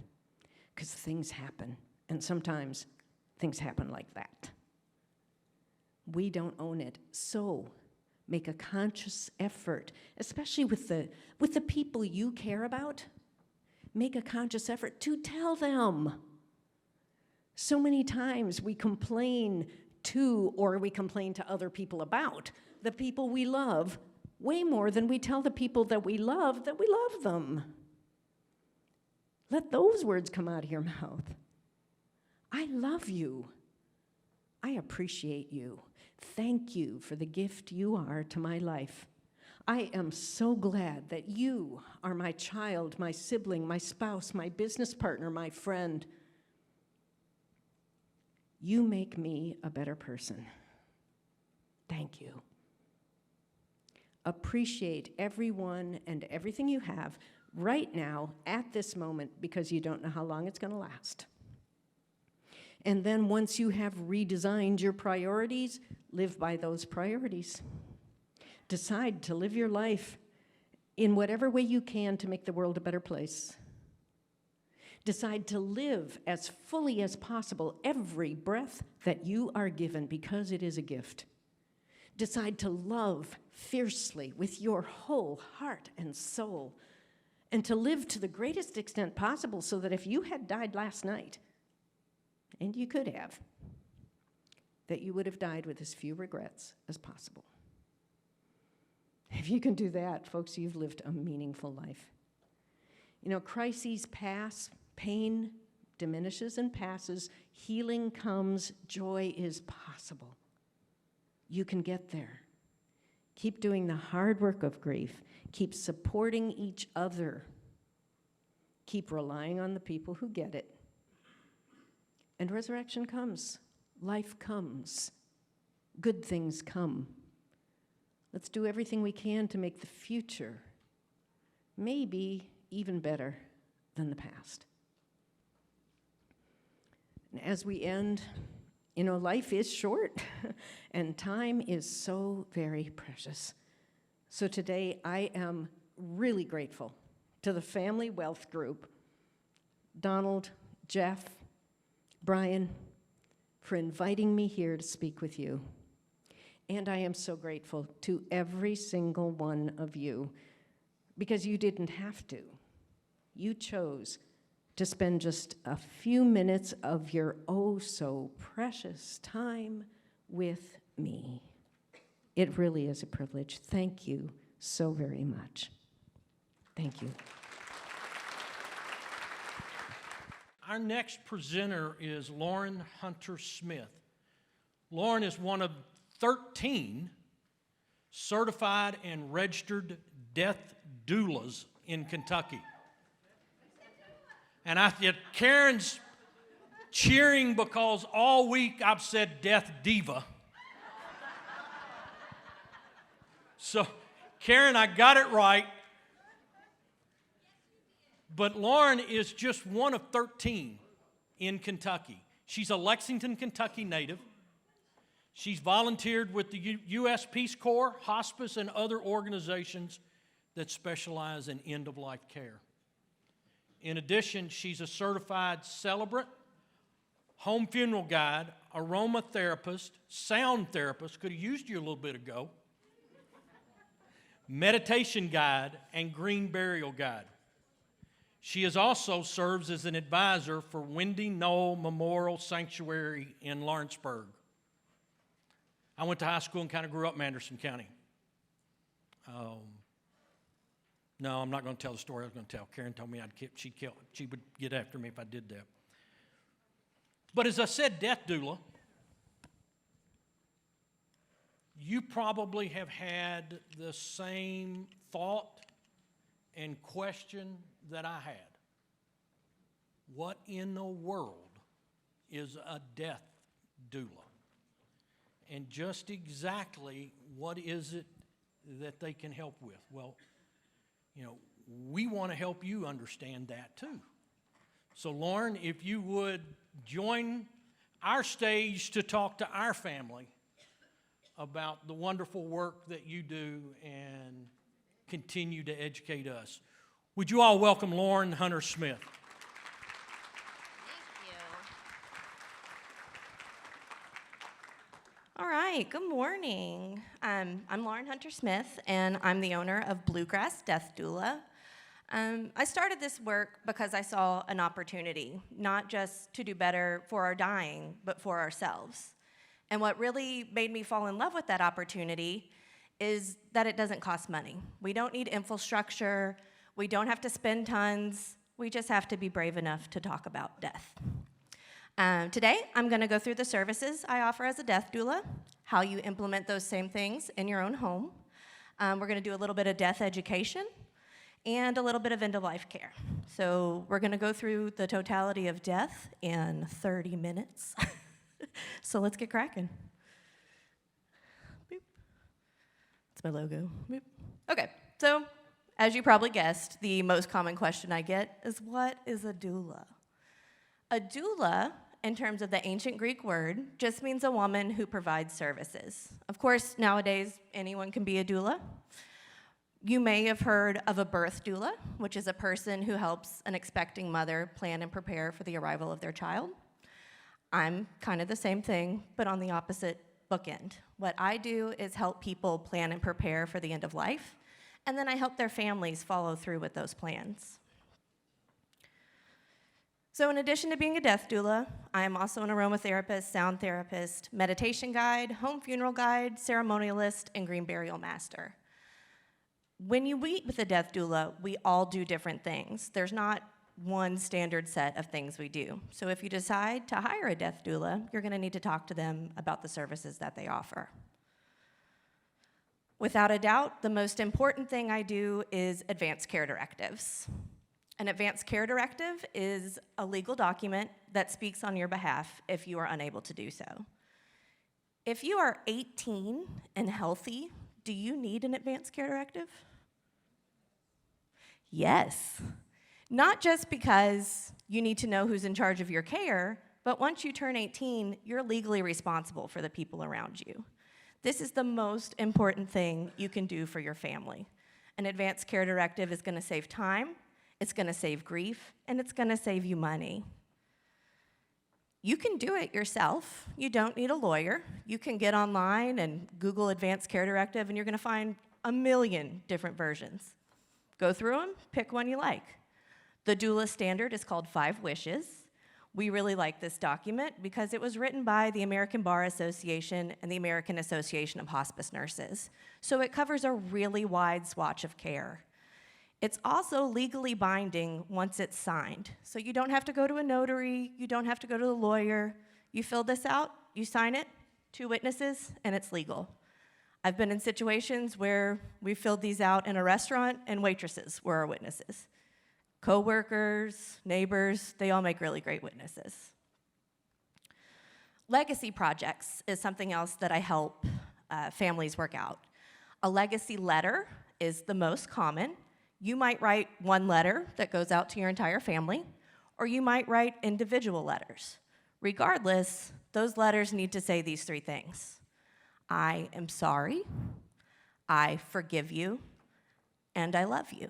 because things happen, and sometimes things happen like that. We don't own it, so make a conscious effort, especially with the people you care about. Make a conscious effort to tell them. So many times we complain to, or we complain to other people about, the people we love, way more than we tell the people that we love them. Let those words come out of your mouth. I love you. I appreciate you. Thank you for the gift you are to my life. I am so glad that you are my child, my sibling, my spouse, my business partner, my friend. You make me a better person. Thank you. Appreciate everyone and everything you have right now at this moment, because you don't know how long it's going to last. And then once you have redesigned your priorities, live by those priorities. Decide to live your life in whatever way you can to make the world a better place. Decide to live as fully as possible every breath that you are given, because it is a gift. Decide to love fiercely with your whole heart and soul, and to live to the greatest extent possible, so that if you had died last night, and you could have, that you would have died with as few regrets as possible. If you can do that, folks, you've lived a meaningful life. Crises pass, pain diminishes and passes, healing comes, joy is possible. You can get there. Keep doing the hard work of grief. Keep supporting each other. Keep relying on the people who get it. And resurrection comes. Life comes. Good things come. Let's do everything we can to make the future maybe even better than the past. And as we end, life is short and time is so very precious. So today I am really grateful to the Family Wealth Group, Donald, Jeff, Brian, for inviting me here to speak with you. And I am so grateful to every single one of you, because you didn't have to. You chose to spend just a few minutes of your oh so precious time with me. It really is a privilege. Thank you so very much. Thank you. Our next presenter is Lauren Hunter Smith. Lauren is one of 13 certified and registered death doulas in Kentucky. And Karen's cheering because all week I've said death diva. So, Karen, I got it right. But Lauren is just one of 13 in Kentucky. She's a Lexington, Kentucky native. She's volunteered with the U.S. Peace Corps, hospice, and other organizations that specialize in end-of-life care. In addition, she's a certified celebrant, home funeral guide, aromatherapist, sound therapist, could have used you a little bit ago, meditation guide, and green burial guide. She also serves as an advisor for Wendy Knoll Memorial Sanctuary in Lawrenceburg. I went to high school and kind of grew up in Anderson County. No, I'm not going to tell the story I was going to tell. Karen told me she would get after me if I did that. But as I said, death doula, you probably have had the same thought and question that I had. What in the world is a death doula? And just exactly what is it that they can help with? Well, we want to help you understand that too. So Lauren, if you would join our stage to talk to our family about the wonderful work that you do and continue to educate us. Would you all welcome Lauren Hunter Smith? Thank you. All right, good morning. I'm Lauren Hunter Smith, and I'm the owner of Bluegrass Death Doula. I started this work because I saw an opportunity, not just to do better for our dying, but for ourselves. And what really made me fall in love with that opportunity is that it doesn't cost money. We don't need infrastructure. We don't have to spend tons. We just have to be brave enough to talk about death. Today, I'm going to go through the services I offer as a death doula, how you implement those same things in your own home. We're going to do a little bit of death education and a little bit of end-of-life care. So we're going to go through the totality of death in 30 minutes. So let's get cracking. Boop. That's my logo. Boop. Okay, so as you probably guessed, the most common question I get is, what is a doula? A doula, in terms of the ancient Greek word, just means a woman who provides services. Of course, nowadays, anyone can be a doula. You may have heard of a birth doula, which is a person who helps an expecting mother plan and prepare for the arrival of their child. I'm kind of the same thing, but on the opposite bookend. What I do is help people plan and prepare for the end of life, and then I help their families follow through with those plans. So in addition to being a death doula, I am also an aromatherapist, sound therapist, meditation guide, home funeral guide, ceremonialist, and green burial master. When you meet with a death doula, we all do different things. There's not one standard set of things we do. So if you decide to hire a death doula, you're going to need to talk to them about the services that they offer. Without a doubt, the most important thing I do is advanced care directives. An advanced care directive is a legal document that speaks on your behalf if you are unable to do so. If you are 18 and healthy, do you need an advanced care directive? Yes. Not just because you need to know who's in charge of your care, but once you turn 18, you're legally responsible for the people around you. This is the most important thing you can do for your family. An advanced care directive is going to save time, it's going to save grief, and it's going to save you money. You can do it yourself. You don't need a lawyer. You can get online and Google advanced care directive, and you're going to find a million different versions. Go through them, pick one you like. The doula standard is called 5 Wishes. We really like this document because it was written by the American Bar Association and the American Association of Hospice Nurses. So it covers a really wide swatch of care. It's also legally binding once it's signed. So you don't have to go to a notary, you don't have to go to the lawyer. You fill this out, you sign it, 2 witnesses, and it's legal. I've been in situations where we filled these out in a restaurant and waitresses were our witnesses. Co-workers, neighbors, they all make really great witnesses. Legacy projects is something else that I help families work out. A legacy letter is the most common. You might write one letter that goes out to your entire family, or you might write individual letters. Regardless, those letters need to say these 3 things. I am sorry, I forgive you, and I love you.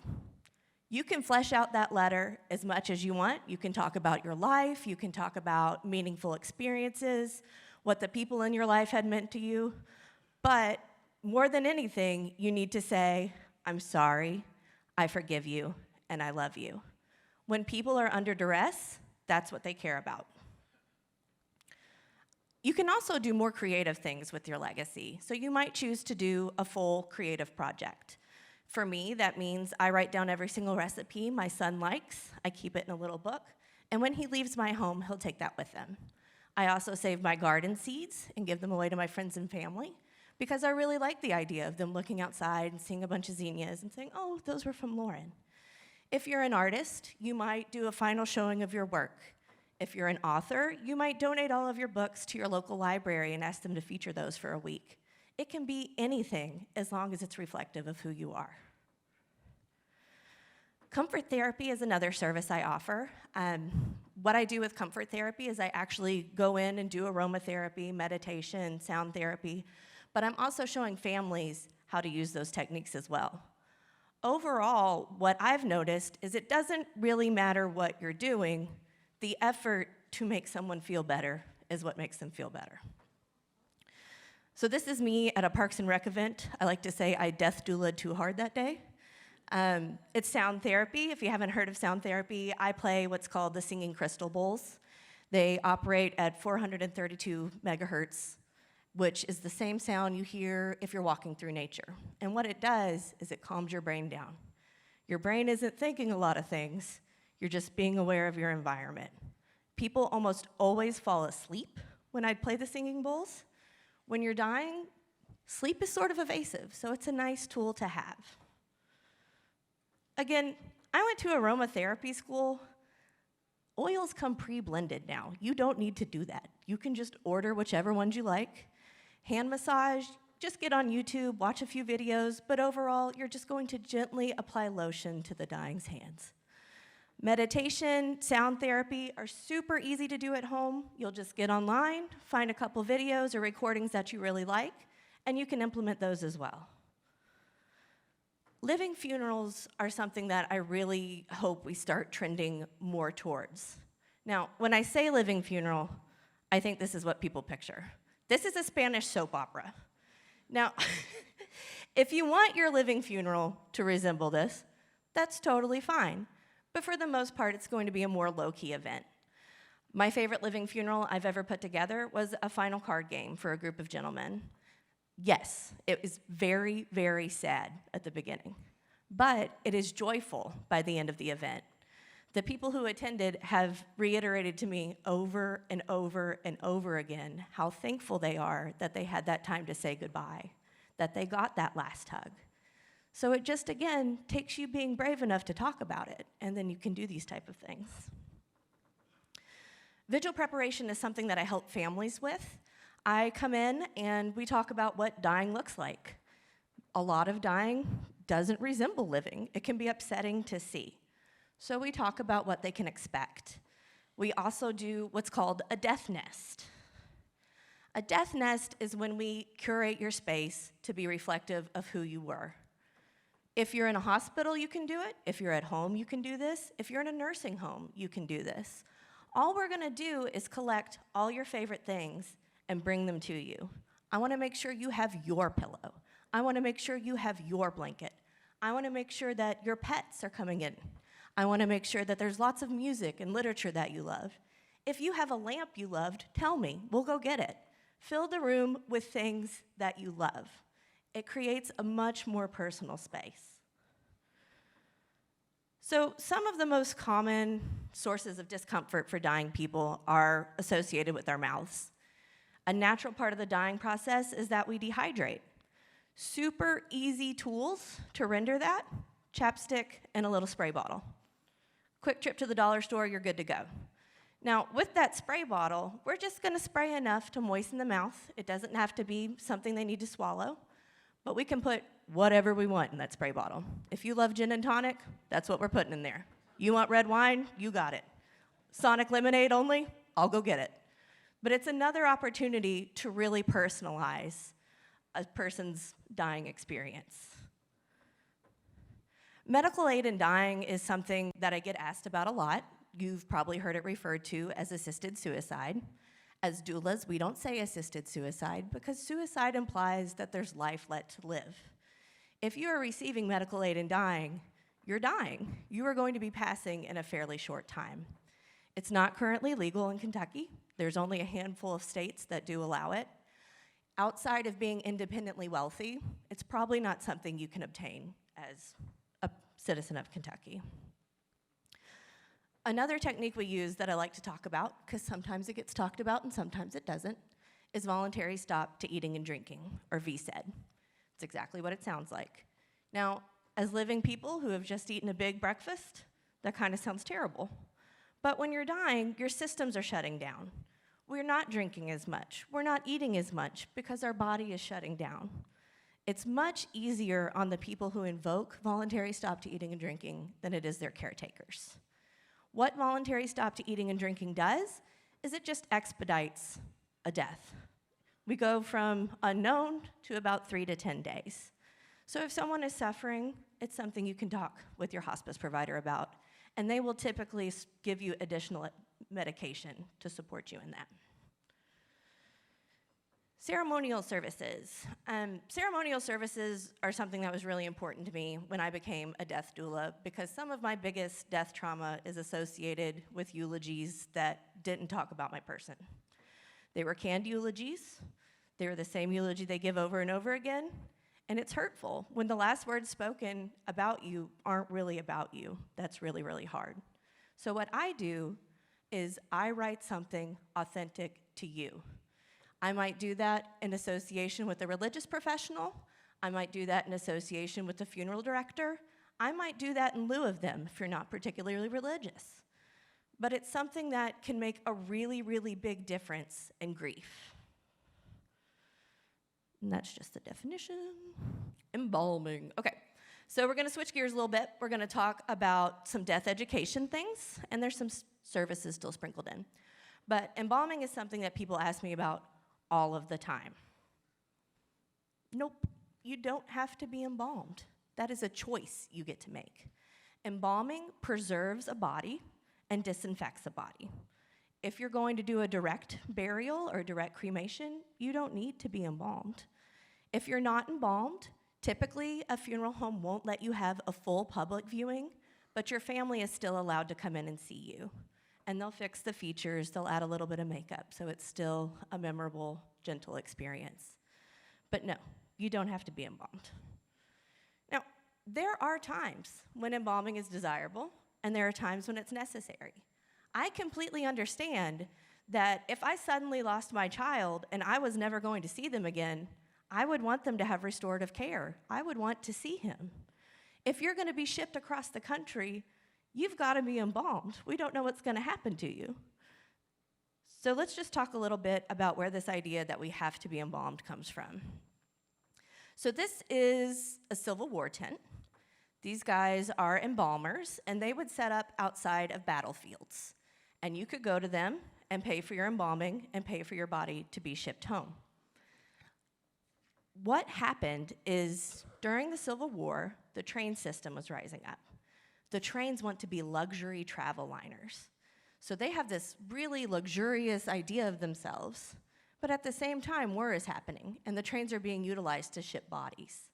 You can flesh out that letter as much as you want. You can talk about your life. You can talk about meaningful experiences, what the people in your life had meant to you. But more than anything, you need to say, I'm sorry, I forgive you, and I love you. When people are under duress, that's what they care about. You can also do more creative things with your legacy. So you might choose to do a full creative project. For me, that means I write down every single recipe my son likes. I keep it in a little book. And when he leaves my home, he'll take that with him. I also save my garden seeds and give them away to my friends and family because I really like the idea of them looking outside and seeing a bunch of zinnias and saying, oh, those were from Lauren. If you're an artist, you might do a final showing of your work. If you're an author, you might donate all of your books to your local library and ask them to feature those for a week. It can be anything as long as it's reflective of who you are. Comfort therapy is another service I offer. What I do with comfort therapy is I actually go in and do aromatherapy, meditation, sound therapy, but I'm also showing families how to use those techniques as well. Overall, what I've noticed is it doesn't really matter what you're doing. The effort to make someone feel better is what makes them feel better. So this is me at a Parks and Rec event. I like to say I death doulaed too hard that day. It's sound therapy. If you haven't heard of sound therapy, I play what's called the singing crystal bowls. They operate at 432 megahertz, which is the same sound you hear if you're walking through nature. And what it does is it calms your brain down. Your brain isn't thinking a lot of things. You're just being aware of your environment. People almost always fall asleep when I play the singing bowls. When you're dying, sleep is sort of evasive, so it's a nice tool to have. Again, I went to aromatherapy school. Oils come pre-blended now. You don't need to do that. You can just order whichever ones you like. Hand massage, just get on YouTube, watch a few videos, but overall, you're just going to gently apply lotion to the dying's hands. Meditation, sound therapy are super easy to do at home. You'll just get online, find a couple videos or recordings that you really like, and you can implement those as well. Living funerals are something that I really hope we start trending more towards. Now, when I say living funeral, I think this is what people picture. This is a Spanish soap opera. Now, if you want your living funeral to resemble this, that's totally fine. But for the most part, it's going to be a more low-key event. My favorite living funeral I've ever put together was a final card game for a group of gentlemen. Yes, it was very, very sad at the beginning, but it is joyful by the end of the event. The people who attended have reiterated to me over and over and over again how thankful they are that they had that time to say goodbye, that they got that last hug. So it just, again, takes you being brave enough to talk about it, and then you can do these type of things. Vigil preparation is something that I help families with. I come in and we talk about what dying looks like. A lot of dying doesn't resemble living. It can be upsetting to see. So we talk about what they can expect. We also do what's called a death nest. A death nest is when we curate your space to be reflective of who you were. If you're in a hospital, you can do it. If you're at home, you can do this. If you're in a nursing home, you can do this. All we're gonna do is collect all your favorite things and bring them to you. I wanna make sure you have your pillow. I wanna make sure you have your blanket. I wanna make sure that your pets are coming in. I wanna make sure that there's lots of music and literature that you love. If you have a lamp you loved, tell me, we'll go get it. Fill the room with things that you love. It creates a much more personal space. So some of the most common sources of discomfort for dying people are associated with our mouths. A natural part of the dying process is that we dehydrate. Super easy tools to render that, chapstick and a little spray bottle. Quick trip to the dollar store, you're good to go. Now, with that spray bottle, we're just gonna spray enough to moisten the mouth. It doesn't have to be something they need to swallow. But we can put whatever we want in that spray bottle. If you love gin and tonic, that's what we're putting in there. You want red wine? You got it. Sonic lemonade only? I'll go get it. But it's another opportunity to really personalize a person's dying experience. Medical aid in dying is something that I get asked about a lot. You've probably heard it referred to as assisted suicide. As doulas, we don't say assisted suicide because suicide implies that there's life let to live. If you are receiving medical aid in dying, you're dying. You are going to be passing in a fairly short time. It's not currently legal in Kentucky. There's only a handful of states that do allow it. Outside of being independently wealthy, it's probably not something you can obtain as a citizen of Kentucky. Another technique we use that I like to talk about, because sometimes it gets talked about and sometimes it doesn't, is voluntary stop to eating and drinking, or VSED. It's exactly what it sounds like. Now, as living people who have just eaten a big breakfast, that kind of sounds terrible. But when you're dying, your systems are shutting down. We're not drinking as much. We're not eating as much because our body is shutting down. It's much easier on the people who invoke voluntary stop to eating and drinking than it is their caretakers. What voluntary stop to eating and drinking does is it just expedites a death. We go from unknown to about 3 to 10 days. So if someone is suffering, it's something you can talk with your hospice provider about, and they will typically give you additional medication to support you in that. Ceremonial services. Ceremonial services are something that was really important to me when I became a death doula, because some of my biggest death trauma is associated with eulogies that didn't talk about my person. They were canned eulogies. They were the same eulogy they give over and over again, and it's hurtful when the last words spoken about you aren't really about you. That's really, really hard. So what I do is I write something authentic to you. I might do that in association with a religious professional. I might do that in association with the funeral director. I might do that in lieu of them if you're not particularly religious. But it's something that can make a really, really big difference in grief. And that's just the definition. Embalming. Okay, so we're gonna switch gears a little bit. We're gonna talk about some death education things, and there's some services still sprinkled in. But embalming is something that people ask me about all of the time. Nope, you don't have to be embalmed. That is a choice you get to make. Embalming preserves a body and disinfects a body. If you're going to do a direct burial or direct cremation, you don't need to be embalmed. If you're not embalmed, typically a funeral home won't let you have a full public viewing, but your family is still allowed to come in and see you. And they'll fix the features, they'll add a little bit of makeup, so it's still a memorable, gentle experience. But no, you don't have to be embalmed. Now, there are times when embalming is desirable, and there are times when it's necessary. I completely understand that if I suddenly lost my child and I was never going to see them again, I would want them to have restorative care. I would want to see him. If you're gonna be shipped across the country, you've got to be embalmed. We don't know what's going to happen to you. So let's just talk a little bit about where this idea that we have to be embalmed comes from. So this is a Civil War tent. These guys are embalmers, and they would set up outside of battlefields. And you could go to them and pay for your embalming and pay for your body to be shipped home. What happened is during the Civil War, the train system was rising up. The trains want to be luxury travel liners. So they have this really luxurious idea of themselves, but at the same time, war is happening, and the trains are being utilized to ship bodies.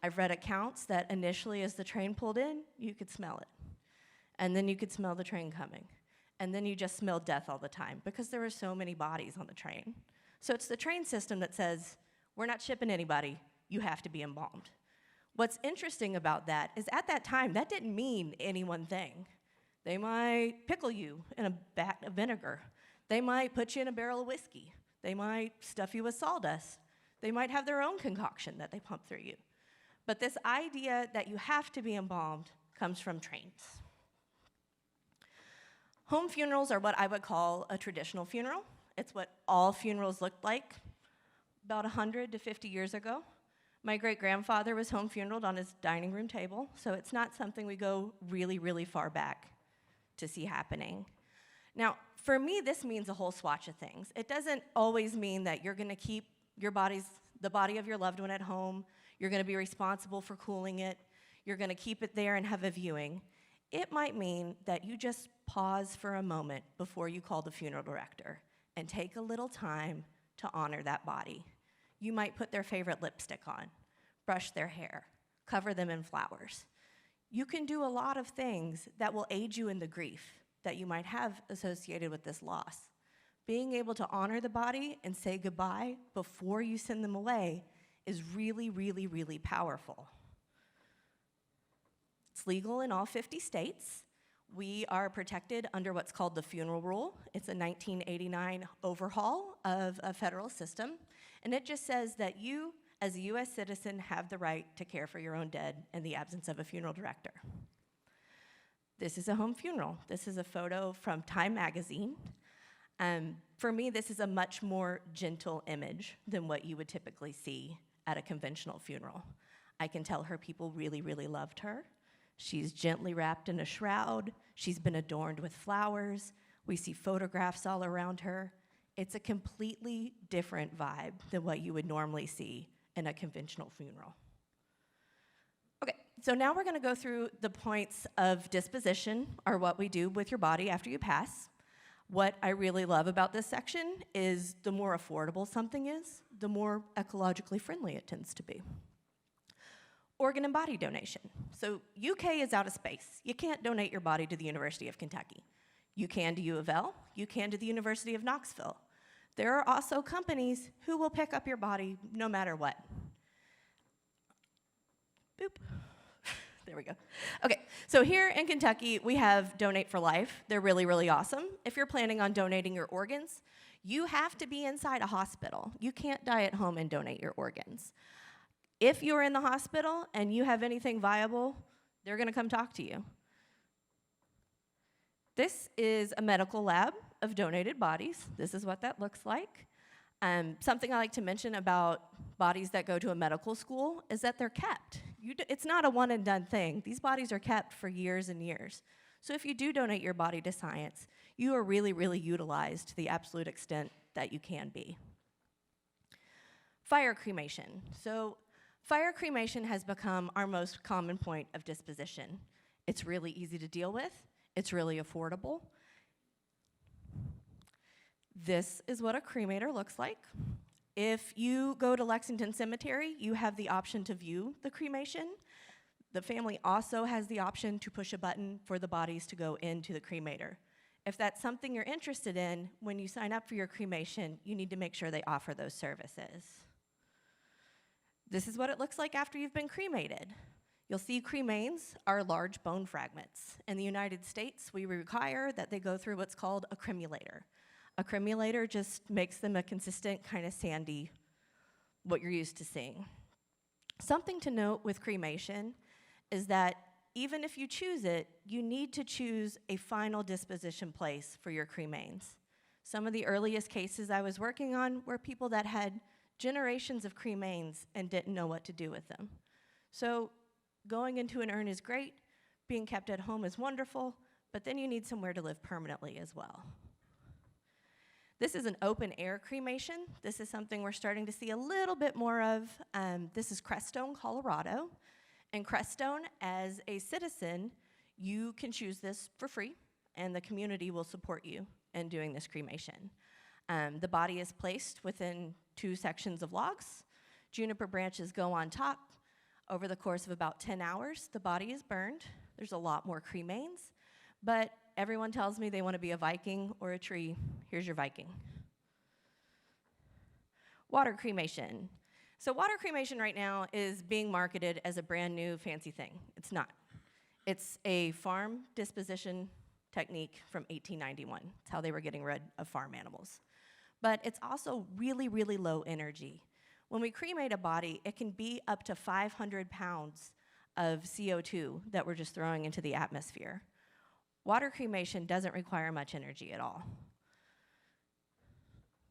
I've read accounts that initially as the train pulled in, you could smell it. And then you could smell the train coming. And then you just smelled death all the time because there were so many bodies on the train. So it's the train system that says, we're not shipping anybody, you have to be embalmed. What's interesting about that is at that time, that didn't mean any one thing. They might pickle you in a vat of vinegar. They might put you in a barrel of whiskey. They might stuff you with sawdust. They might have their own concoction that they pump through you. But this idea that you have to be embalmed comes from trains. Home funerals are what I would call a traditional funeral. It's what all funerals looked like about 100 to 50 years ago. My great-grandfather was home funeraled on his dining room table, so it's not something we go really, really far back to see happening. Now, for me, this means a whole swatch of things. It doesn't always mean that you're gonna keep the body of your loved one at home, you're gonna be responsible for cooling it, you're going to keep it there and have a viewing, it might mean that you just pause for a moment before you call the funeral director and take a little time to honor that body. You might put their favorite lipstick on, brush their hair, cover them in flowers. You can do a lot of things that will aid you in the grief that you might have associated with this loss. Being able to honor the body and say goodbye before you send them away is really, really, really powerful. It's legal in all 50 states. We are protected under what's called the funeral rule. It's a 1989 overhaul of a federal system, and it just says that you, as a US citizen, have the right to care for your own dead in the absence of a funeral director. This is a home funeral. This is a photo from Time magazine. For me, this is a much more gentle image than what you would typically see at a conventional funeral. I can tell her people really, really loved her. She's gently wrapped in a shroud. She's been adorned with flowers. We see photographs all around her. It's a completely different vibe than what you would normally see in a conventional funeral. Okay, so now we're gonna go through the points of disposition, or what we do with your body after you pass. What I really love about this section is the more affordable something is, the more ecologically friendly it tends to be. Organ and body donation. So UK is out of space. You can't donate your body to the University of Kentucky. You can to U of L, you can to the University of Knoxville. There are also companies who will pick up your body no matter what. Boop. There we go. Okay, so here in Kentucky, we have Donate for Life. They're really, really awesome. If you're planning on donating your organs, you have to be inside a hospital. You can't die at home and donate your organs. If you're in the hospital and you have anything viable, they're gonna come talk to you. This is a medical lab of donated bodies. This is what that looks like. Something I like to mention about bodies that go to a medical school is that they're kept. It's not a one and done thing. These bodies are kept for years and years. So if you do donate your body to science, you are really, really utilized to the absolute extent that you can be. Fire cremation. So fire cremation has become our most common point of disposition. It's really easy to deal with. It's really affordable. This is what a cremator looks like. If you go to Lexington Cemetery, you have the option to view the cremation. The family also has the option to push a button for the bodies to go into the cremator. If that's something you're interested in, when you sign up for your cremation, you need to make sure they offer those services. This is what it looks like after you've been cremated. You'll see cremains are large bone fragments. In the United States, we require that they go through what's called a cremulator. A cremulator just makes them a consistent kind of sandy, what you're used to seeing. Something to note with cremation is that even if you choose it, you need to choose a final disposition place for your cremains. Some of the earliest cases I was working on were people that had generations of cremains and didn't know what to do with them. So going into an urn is great, being kept at home is wonderful, but then you need somewhere to live permanently as well. This is an open air cremation. This is something we're starting to see a little bit more of. This is Crestone, Colorado. In Crestone, as a citizen, you can choose this for free, and the community will support you in doing this cremation. The body is placed within 2 sections of logs. Juniper branches go on top. Over the course of about 10 hours, the body is burned. There's a lot more cremains, but everyone tells me they want to be a Viking or a tree. Here's your Viking. Water cremation. So water cremation right now is being marketed as a brand new fancy thing. It's not. It's a farm disposition technique from 1891. It's how they were getting rid of farm animals. But it's also really, really low energy. When we cremate a body, it can be up to 500 pounds of CO2 that we're just throwing into the atmosphere. Water cremation doesn't require much energy at all.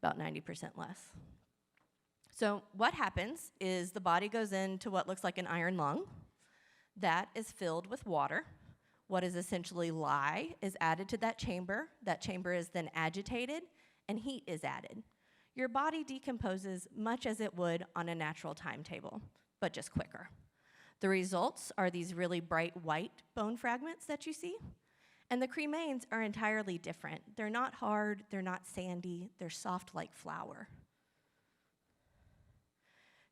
About 90% less. So what happens is the body goes into what looks like an iron lung. That is filled with water. What is essentially lye is added to that chamber. That chamber is then agitated, and heat is added. Your body decomposes much as it would on a natural timetable, but just quicker. The results are these really bright white bone fragments that you see. And the cremains are entirely different. They're not hard, they're not sandy, they're soft like flour.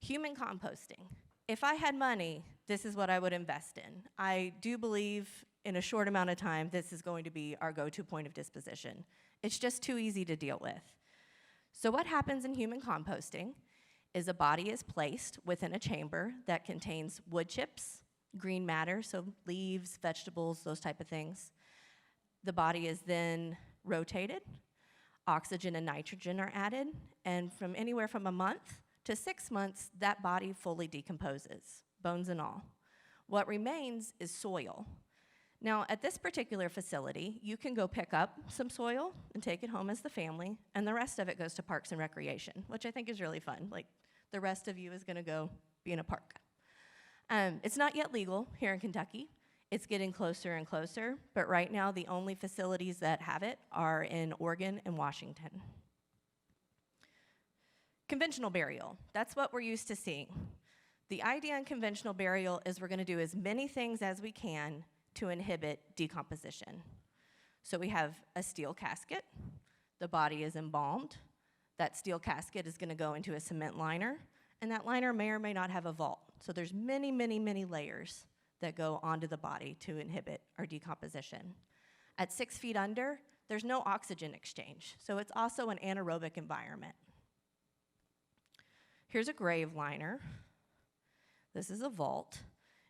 Human composting. If I had money, this is what I would invest in. I do believe in a short amount of time, this is going to be our go-to point of disposition. It's just too easy to deal with. So what happens in human composting is a body is placed within a chamber that contains wood chips, green matter, so leaves, vegetables, those type of things. The body is then rotated, oxygen and nitrogen are added, and from anywhere from a month to 6 months, that body fully decomposes, bones and all. What remains is soil. Now, at this particular facility, you can go pick up some soil and take it home as the family, and the rest of it goes to Parks and Recreation, which I think is really fun. Like, the rest of you is gonna go be in a park. It's not yet legal here in Kentucky. It's getting closer and closer, but right now the only facilities that have it are in Oregon and Washington. Conventional burial, that's what we're used to seeing. The idea in conventional burial is we're gonna do as many things as we can to inhibit decomposition. So we have a steel casket, the body is embalmed, that steel casket is gonna go into a cement liner, and that liner may or may not have a vault. So there's many, many, many layers that go onto the body to inhibit our decomposition. At 6 feet under, there's no oxygen exchange, so it's also an anaerobic environment. Here's a grave liner. This is a vault.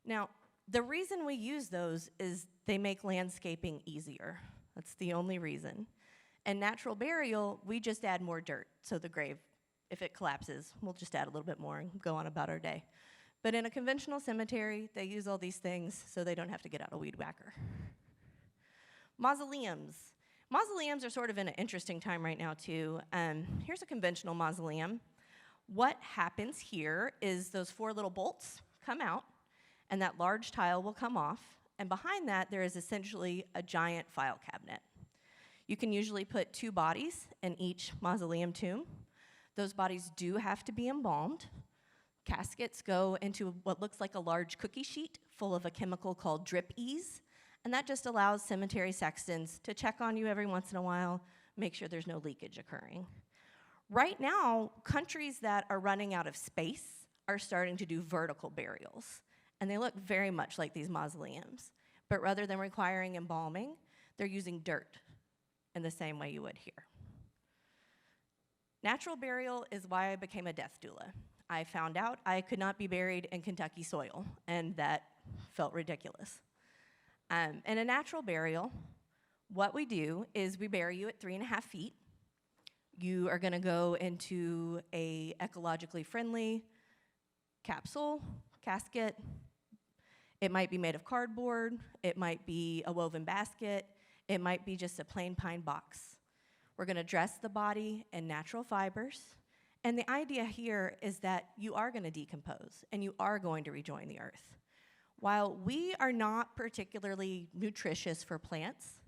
Now, the reason we use those is they make landscaping easier. That's the only reason. And natural burial, we just add more dirt. So the grave, if it collapses, we'll just add a little bit more and go on about our day. But in a conventional cemetery, they use all these things so they don't have to get out a weed whacker. Mausoleums. Mausoleums are sort of in an interesting time right now too. Here's a conventional mausoleum. What happens here is those 4 little bolts come out, and that large tile will come off, and behind that there is essentially a giant file cabinet. You can usually put 2 bodies in each mausoleum tomb. Those bodies do have to be embalmed. Caskets go into what looks like a large cookie sheet full of a chemical called drip ease, and that just allows cemetery sextons to check on you every once in a while, make sure there's no leakage occurring. Right now, countries that are running out of space are starting to do vertical burials, and they look very much like these mausoleums, but rather than requiring embalming, they're using dirt in the same way you would here. Natural burial is why I became a death doula. I found out I could not be buried in Kentucky soil, and that felt ridiculous. In a natural burial, what we do is we bury you at 3.5 feet. You are gonna go into a ecologically friendly capsule, casket. It might be made of cardboard, it might be a woven basket, it might be just a plain pine box. We're gonna dress the body in natural fibers, and the idea here is that you are gonna decompose and you are going to rejoin the earth. While we are not particularly nutritious for plants,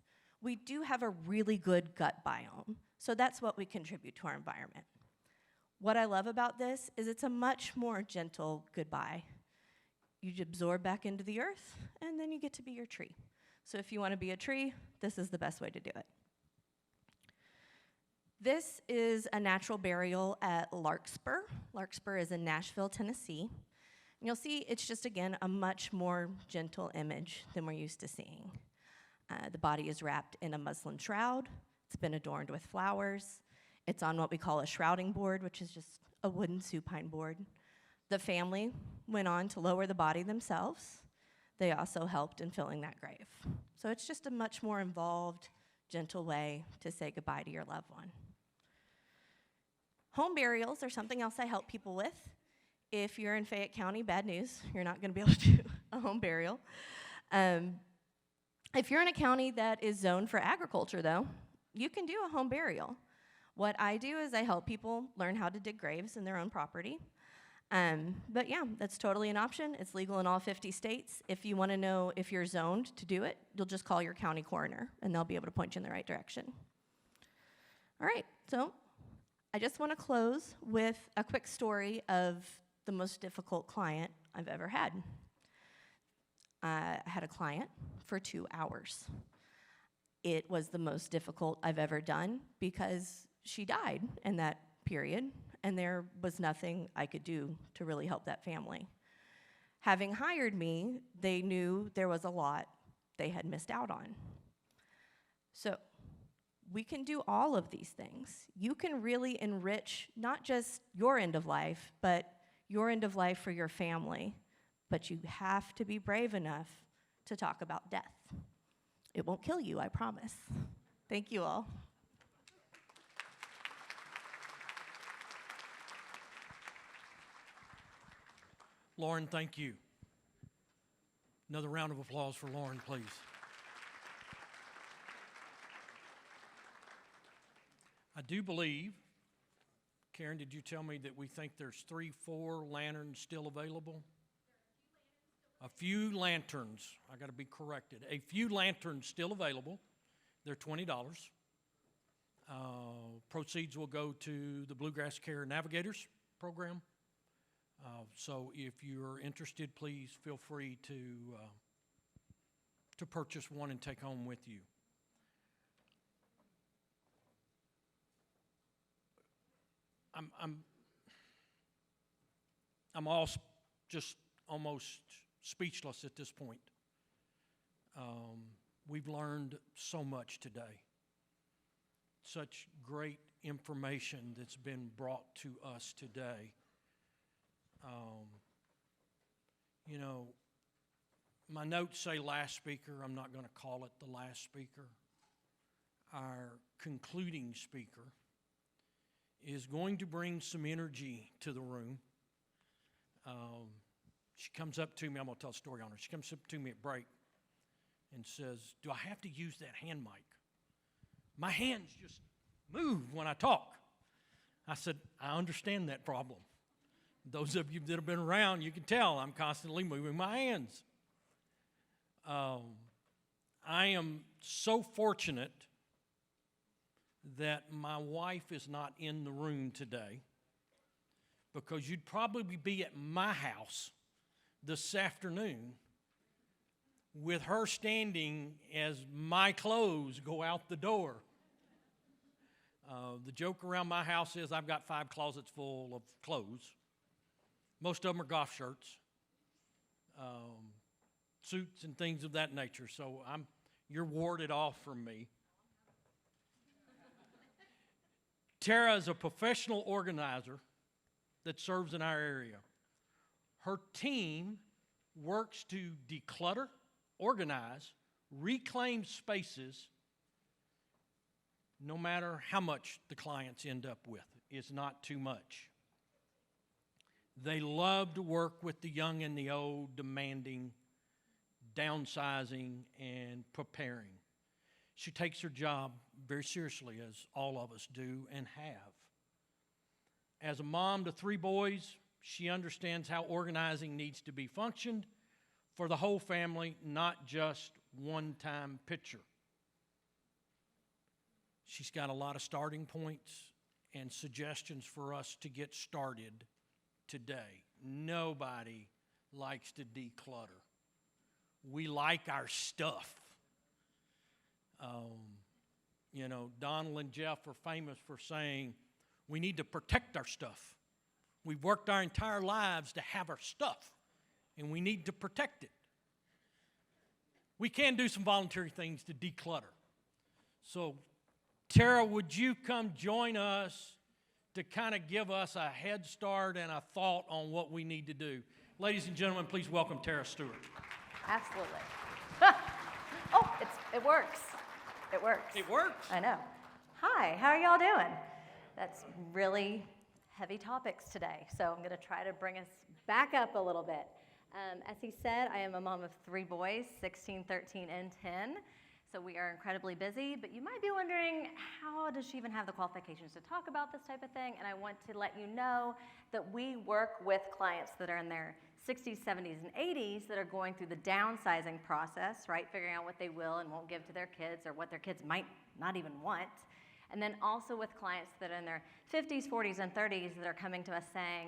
we do have a really good gut biome. So that's what we contribute to our environment. What I love about this is it's a much more gentle goodbye. You absorb back into the earth, and then you get to be your tree. So if you want to be a tree, this is the best way to do it. This is a natural burial at Larkspur. Larkspur is in Nashville, Tennessee. And you'll see it's just, again, a much more gentle image than we're used to seeing. The body is wrapped in a muslin shroud. It's been adorned with flowers. It's on what we call a shrouding board, which is just a wooden supine board. The family went on to lower the body themselves. They also helped in filling that grave. So it's just a much more involved, gentle way to say goodbye to your loved one. Home burials are something else I help people with. If you're in Fayette County, bad news, you're not gonna be able to do a home burial. If you're in a county that is zoned for agriculture though, you can do a home burial. What I do is I help people learn how to dig graves in their own property. But yeah, that's totally an option. It's legal in all 50 states. If you want to know if you're zoned to do it, you'll just call your county coroner and they'll be able to point you in the right direction. All right, so I just want to close with a quick story of the most difficult client I've ever had. I had a client for 2 hours. It was the most difficult I've ever done because she died in that period, and there was nothing I could do to really help that family. Having hired me, they knew there was a lot they had missed out on. So we can do all of these things. You can really enrich not just your end of life, but your end of life for your family. But you have to be brave enough to talk about death. It won't kill you, I promise. Thank you all. Lauren, thank you. Another round of applause for Lauren, please. I do believe, Karen, did you tell me that we think there's 3, 4 lanterns still available? A few lanterns. I got to be corrected. A few lanterns still available. They're $20. Proceeds will go to the Bluegrass Care Navigators program. So if you're interested, please feel free to purchase one and take home with you. I'm all just almost speechless at this point. We've learned so much today. Such great information that's been brought to us today. You know, my notes say last speaker. I'm not going to call it the last speaker. Our concluding speaker is going to bring some energy to the room. She comes up to me. I'm going to tell a story on her. She comes up to me at break and says, do I have to use that hand mic? My hands just move when I talk. I said, I understand that problem. Those of you that have been around, you can tell I'm constantly moving my hands. I am so fortunate that my wife is not in the room today, because you'd probably be at my house this afternoon with her standing as my clothes go out the door. The joke around my house is I've got 5 closets full of clothes. Most of them are golf shirts, suits and things of that nature. So you're warded off from me. Tara is a professional organizer that serves in our area. Her team works to declutter, organize, reclaim spaces, no matter how much the clients end up with. It's not too much. They love to work with the young and the old, demanding, downsizing, and preparing. She takes her job very seriously, as all of us do and have. As a mom to 3 boys, she understands how organizing needs to be functioned for the whole family, not just one-time picture. She's got a lot of starting points and suggestions for us to get started today. Nobody likes to declutter. We like our stuff. You know, Donald and Jeff are famous for saying we need to protect our stuff. We've worked our entire lives to have our stuff, and we need to protect it. We can do some voluntary things to declutter. So, Tara, would you come join us to kind of give us a head start and a thought on what we need to do? Ladies and gentlemen, please welcome Tara Stewart. Absolutely. Oh, it works. It works. It works. I know. Hi, how are y'all doing? That's really heavy topics today, so I'm going to try to bring us back up a little bit. As he said, I am a mom of 3 boys, 16, 13, and 10. So we are incredibly busy, but you might be wondering, how does she even have the qualifications to talk about this type of thing? And I want to let you know that we work with clients that are in their 60s, 70s, and 80s that are going through the downsizing process, right? Figuring out what they will and won't give to their kids, or what their kids might not even want. And then also with clients that are in their 50s, 40s, and 30s that are coming to us saying,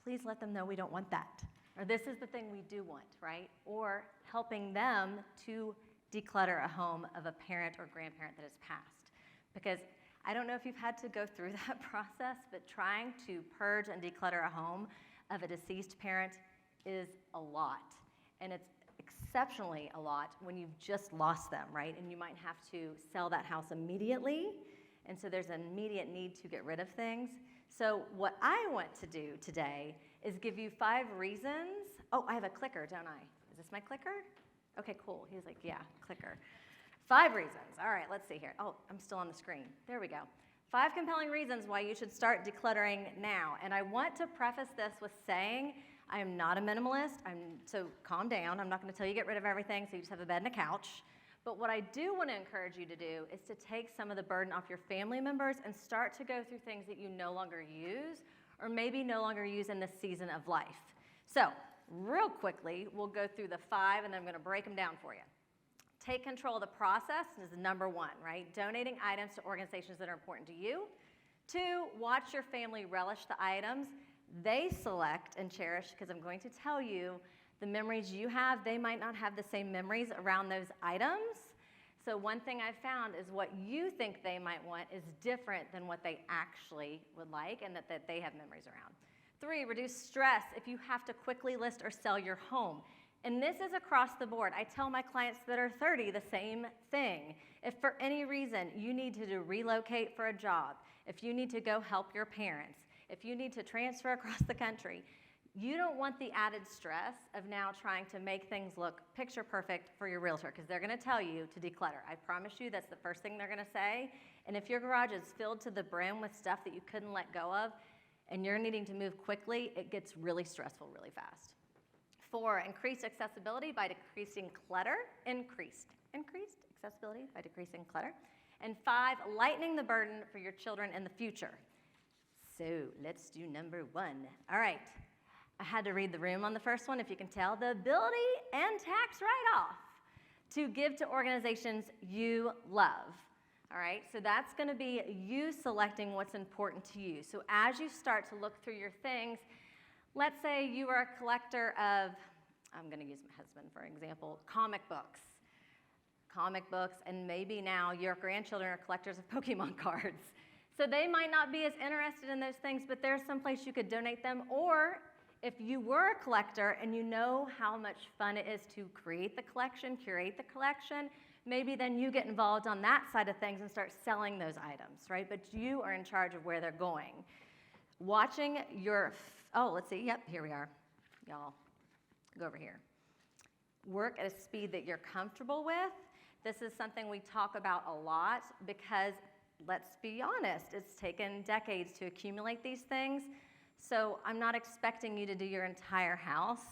please let them know we don't want that. or this is the thing we do want, right? Or helping them to declutter a home of a parent or grandparent that has passed. Because I don't know if you've had to go through that process, but trying to purge and declutter a home of a deceased parent is a lot. And it's exceptionally a lot when you've just lost them, right? And you might have to sell that house immediately. And so there's an immediate need to get rid of things. So what I want to do today is give you 5 reasons. Oh, I have a clicker, don't I? Is this my clicker? Okay, cool. He was like, yeah, clicker. 5 reasons. All right, let's see here. Oh, I'm still on the screen. There we go. 5 compelling reasons why you should start decluttering now. And I want to preface this with saying I am not a minimalist. So calm down. I'm not going to tell you get rid of everything so you just have a bed and a couch. But what I do want to encourage you to do is to take some of the burden off your family members and start to go through things that you no longer use or maybe no longer use in this season of life. So real quickly, we'll go through the 5 and then I'm going to break them down for you. Take control of the process is number 1, right? Donating items to organizations that are important to you. 2, watch your family relish the items they select and cherish, because I'm going to tell you the memories you have, they might not have the same memories around those items. So one thing I've found is what you think they might want is different than what they actually would like and that they have memories around. 3, reduce stress if you have to quickly list or sell your home. And this is across the board. I tell my clients that are 30 the same thing. If for any reason you need to relocate for a job, if you need to go help your parents, if you need to transfer across the country, you don't want the added stress of now trying to make things look picture perfect for your realtor, because they're going to tell you to declutter. I promise you that's the first thing they're going to say. And if your garage is filled to the brim with stuff that you couldn't let go of and you're needing to move quickly, it gets really stressful really fast. 4, increased accessibility by decreasing clutter. Increased accessibility by decreasing clutter. And 5, lightening the burden for your children in the future. So let's do number 1. All right. I had to read the room on the first one, if you can tell. The ability and tax write-off to give to organizations you love. All right, so that's going to be you selecting what's important to you. So as you start to look through your things, let's say you are a collector of, I'm going to use my husband for example, comic books, and maybe now your grandchildren are collectors of Pokemon cards. So they might not be as interested in those things, but there's some place you could donate them. Or if you were a collector and you know how much fun it is to create the collection, curate the collection, maybe then you get involved on that side of things and start selling those items, right? But you are in charge of where they're going. Watching your, let's see, yep, here we are. Y'all, go over here. Work at a speed that you're comfortable with. This is something we talk about a lot because, let's be honest, it's taken decades to accumulate these things. So I'm not expecting you to do your entire house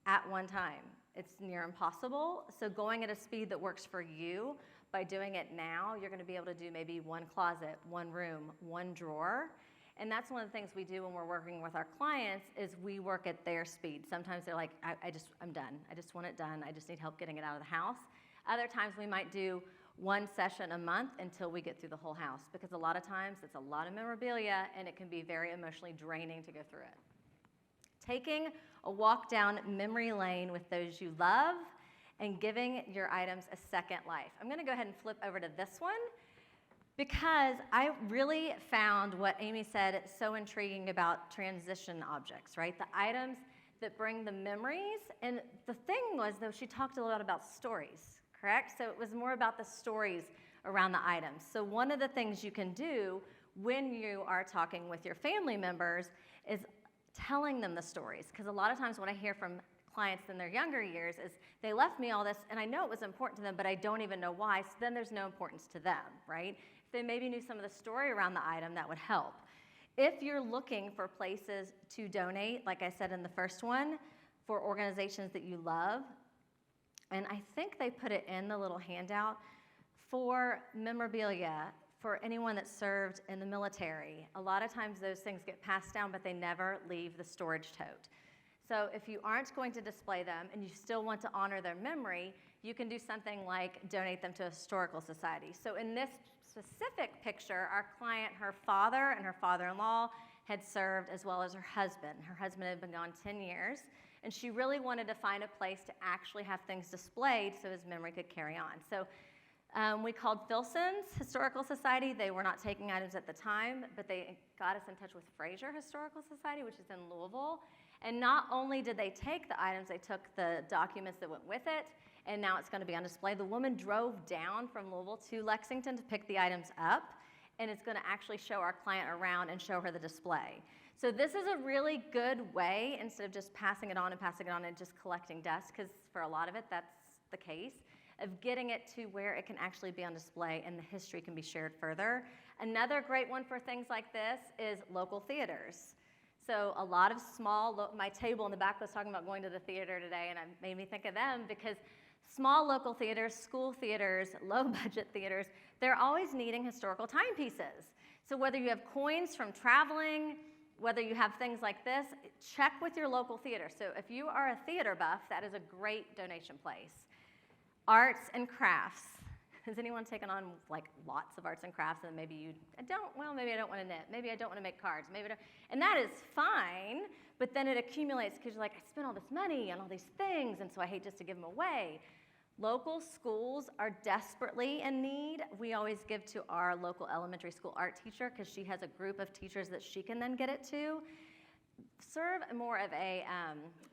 at one time. It's near impossible. So going at a speed that works for you, by doing it now, you're going to be able to do maybe one closet, one room, one drawer. And that's one of the things we do when we're working with our clients is we work at their speed. Sometimes they're like, I'm done. I just want it done. I just need help getting it out of the house. Other times we might do one session a month until we get through the whole house, because a lot of times it's a lot of memorabilia and it can be very emotionally draining to go through it. Taking a walk down memory lane with those you love and giving your items a second life. I'm going to go ahead and flip over to this one because I really found what Amy said so intriguing about transition objects, right? The items that bring the memories. And the thing was, though, she talked a lot about stories, correct? So it was more about the stories around the items. So one of the things you can do when you are talking with your family members is telling them the stories. Because a lot of times what I hear from clients in their younger years is they left me all this and I know it was important to them, but I don't even know why, so then there's no importance to them, right? If they maybe knew some of the story around the item, that would help. If you're looking for places to donate, like I said in the first one, for organizations that you love, and I think they put it in the little handout, for memorabilia, for anyone that served in the military. A lot of times those things get passed down, but they never leave the storage tote. So if you aren't going to display them and you still want to honor their memory, you can do something like donate them to a historical society. So in this specific picture, our client, her father and her father-in-law had served, as well as her husband. Her husband had been gone 10 years, And she really wanted to find a place to actually have things displayed so his memory could carry on. So we called Filson's Historical Society. They were not taking items at the time, but they got us in touch with Fraser Historical Society, which is in Louisville. And not only did they take the items, they took the documents that went with it, and now it's going to be on display. The woman drove down from Louisville to Lexington to pick the items up, and it's going to actually show our client around and show her the display. So this is a really good way, instead of just passing it on and just collecting dust, because for a lot of it, that's the case, of getting it to where it can actually be on display and the history can be shared further. Another great one for things like this is local theaters. So a lot of small, my table in the back was talking about going to the theater today, and it made me think of them because small local theaters, school theaters, low-budget theaters, they're always needing historical timepieces. So whether you have coins from traveling, whether you have things like this, check with your local theater. So if you are a theater buff, that is a great donation place. Arts and crafts. Has anyone taken on like lots of arts and crafts and maybe maybe I don't want to knit, maybe I don't want to make cards, maybe I don't, and that is fine, but then it accumulates because you're like, I spent all this money on all these things, and so I hate just to give them away. Local schools are desperately in need. We always give to our local elementary school art teacher because she has a group of teachers that she can then get it to. Serve more of a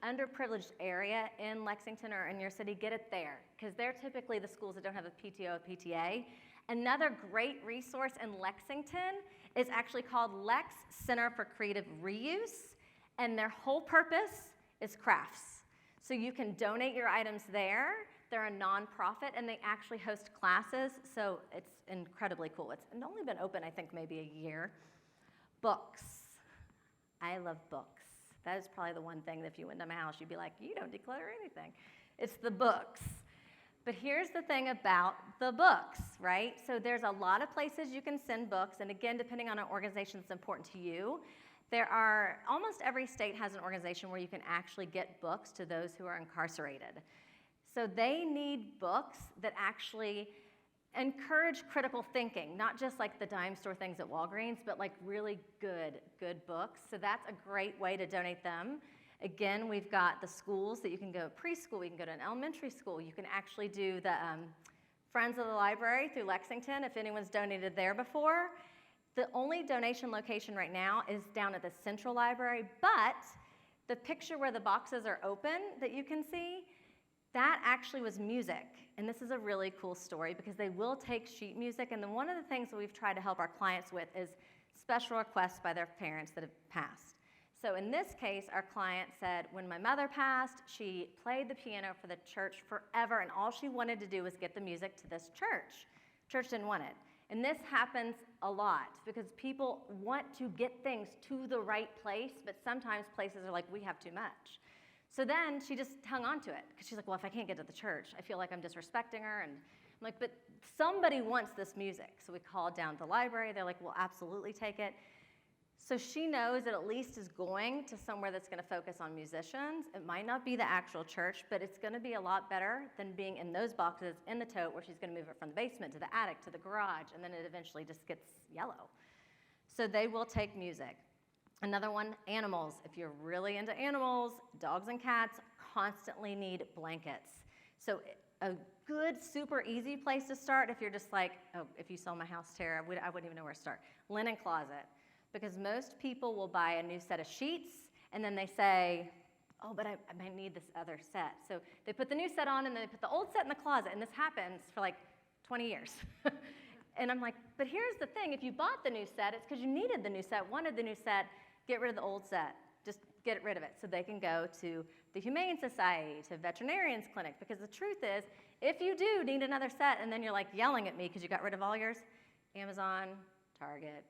underprivileged area in Lexington or in your city, get it there, because they're typically the schools that don't have a PTO or PTA. Another great resource in Lexington is actually called Lex Center for Creative Reuse, and their whole purpose is crafts. So you can donate your items there. They're a nonprofit, and they actually host classes, so it's incredibly cool. It's only been open, I think, maybe a year. Books. I love books. That is probably the one thing that if you went to my house, you'd be like, you don't declutter anything. It's the books. But here's the thing about the books, right? So there's a lot of places you can send books, and again, depending on an organization that's important to you, almost every state has an organization where you can actually get books to those who are incarcerated. So they need books that actually encourage critical thinking, not just like the dime store things at Walgreens, but like really good books. So that's a great way to donate them. Again, we've got the schools that you can go preschool, you can go to an elementary school, you can actually do the Friends of the Library through Lexington if anyone's donated there before. The only donation location right now is down at the Central Library, but the picture where the boxes are open that you can see, that actually was music. And this is a really cool story because they will take sheet music. And then one of the things that we've tried to help our clients with is special requests by their parents that have passed. So in this case, our client said, when my mother passed, she played the piano for the church forever, and all she wanted to do was get the music to this church. Church didn't want it. And this happens a lot because people want to get things to the right place, but sometimes places are like, we have too much. So then she just hung on to it because she's like, well, if I can't get to the church, I feel like I'm disrespecting her. And I'm like, but somebody wants this music. So we called down to the library. They're like, we'll absolutely take it. So she knows it at least is going to somewhere that's going to focus on musicians. It might not be the actual church, but it's going to be a lot better than being in those boxes in the tote where she's going to move it from the basement to the attic to the garage, and then it eventually just gets yellow. So they will take music. Another one, animals. If you're really into animals, dogs and cats constantly need blankets. So a good, super easy place to start if you're just like, oh, if you saw my house, Tara, I wouldn't even know where to start. Linen closet. Because most people will buy a new set of sheets, and then they say, oh, but I might need this other set. So they put the new set on, and then they put the old set in the closet, and this happens for like 20 years. And I'm like, but here's the thing. If you bought the new set, it's because you needed the new set, wanted the new set. Get rid of the old set. Just get rid of it so they can go to the Humane Society, to veterinarian's clinic. Because the truth is, if you do need another set and then you're like yelling at me because you got rid of all yours, Amazon, Target,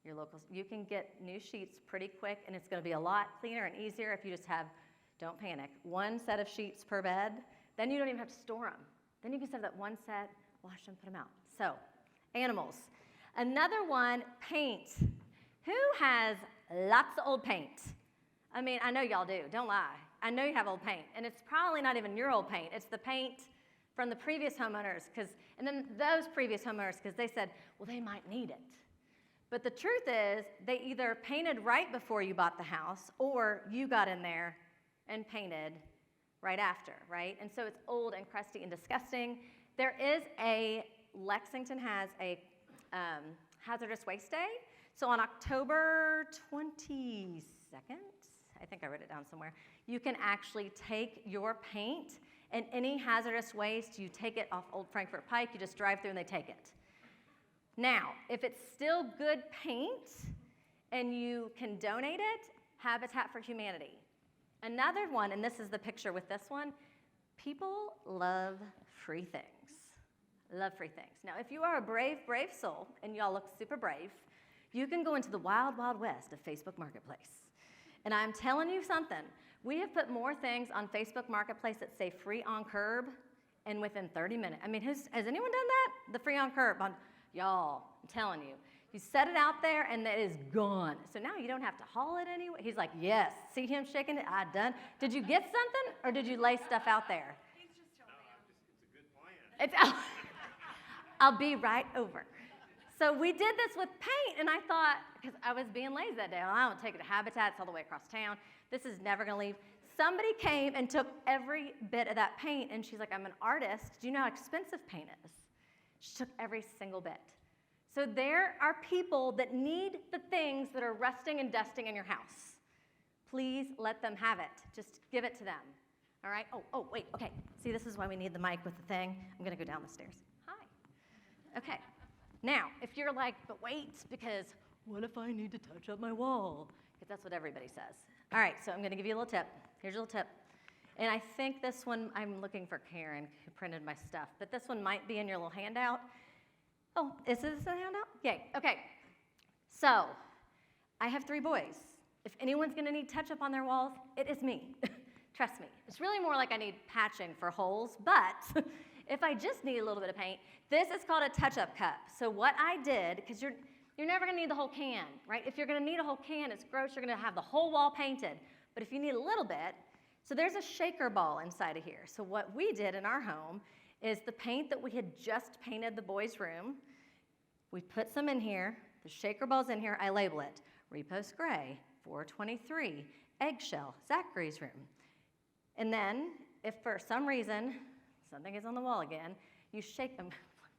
your locals, you can get new sheets pretty quick, and it's going to be a lot cleaner and easier if you just have, don't panic, one set of sheets per bed. Then you don't even have to store them. Then you can just have that one set, wash them, put them out. So, animals. Another one, paint. Who has lots of old paint? I mean, I know y'all do, don't lie. I know you have old paint, and it's probably not even your old paint. It's the paint from the previous homeowners, and then those previous homeowners, because they said, well, they might need it. But the truth is, they either painted right before you bought the house, or you got in there and painted right after, right? And so it's old and crusty and disgusting. There is Lexington has a hazardous waste day. So on October 22nd, I think I wrote it down somewhere, you can actually take your paint and any hazardous waste, you take it off Old Frankfort Pike, you just drive through and they take it. Now, if it's still good paint and you can donate it, Habitat for Humanity. Another one, and this is the picture with this one, people love free things. Love free things. Now, if you are a brave, brave soul, and y'all look super brave, you can go into the wild, wild west of Facebook Marketplace. And I'm telling you something, we have put more things on Facebook Marketplace that say free on curb, and within 30 minutes, I mean, has anyone done that? The free on curb, y'all, I'm telling you. You set it out there, and it is gone. So now you don't have to haul it anyway. He's like, yes. See him shaking it? I done. Did you get something, or did you lay stuff out there? He's just telling me. It's a good plan. I'll be right over. So we did this with paint, and I thought, because I was being lazy that day, I don't take it to Habitat, it's all the way across town. This is never going to leave. Somebody came and took every bit of that paint, and she's like, I'm an artist. Do you know how expensive paint is? She took every single bit. So there are people that need the things that are rusting and dusting in your house. Please let them have it. Just give it to them. All right? Oh, wait, okay. See, this is why we need the mic with the thing. I'm going to go down the stairs. Hi. Okay. Now, if you're like, but wait, because what if I need to touch up my wall? Because that's what everybody says. All right, so I'm going to give you a little tip. Here's your little tip. And I think this one, I'm looking for Karen, who printed my stuff, but this one might be in your little handout. Oh, is this a handout? Yay, okay. So, I have 3 boys. If anyone's gonna need touch-up on their walls, it is me. Trust me. It's really more like I need patching for holes, but if I just need a little bit of paint, this is called a touch-up cup. So what I did, because you're never gonna need the whole can, right? If you're gonna need a whole can, it's gross, you're gonna have the whole wall painted. But if you need a little bit, so there's a shaker ball inside of here. So what we did in our home is the paint that we had just painted the boys' room, we put some in here, the shaker ball's in here, I label it, Repost Gray, 423, Eggshell, Zachary's room. And then, if for some reason, something is on the wall again, you shake them,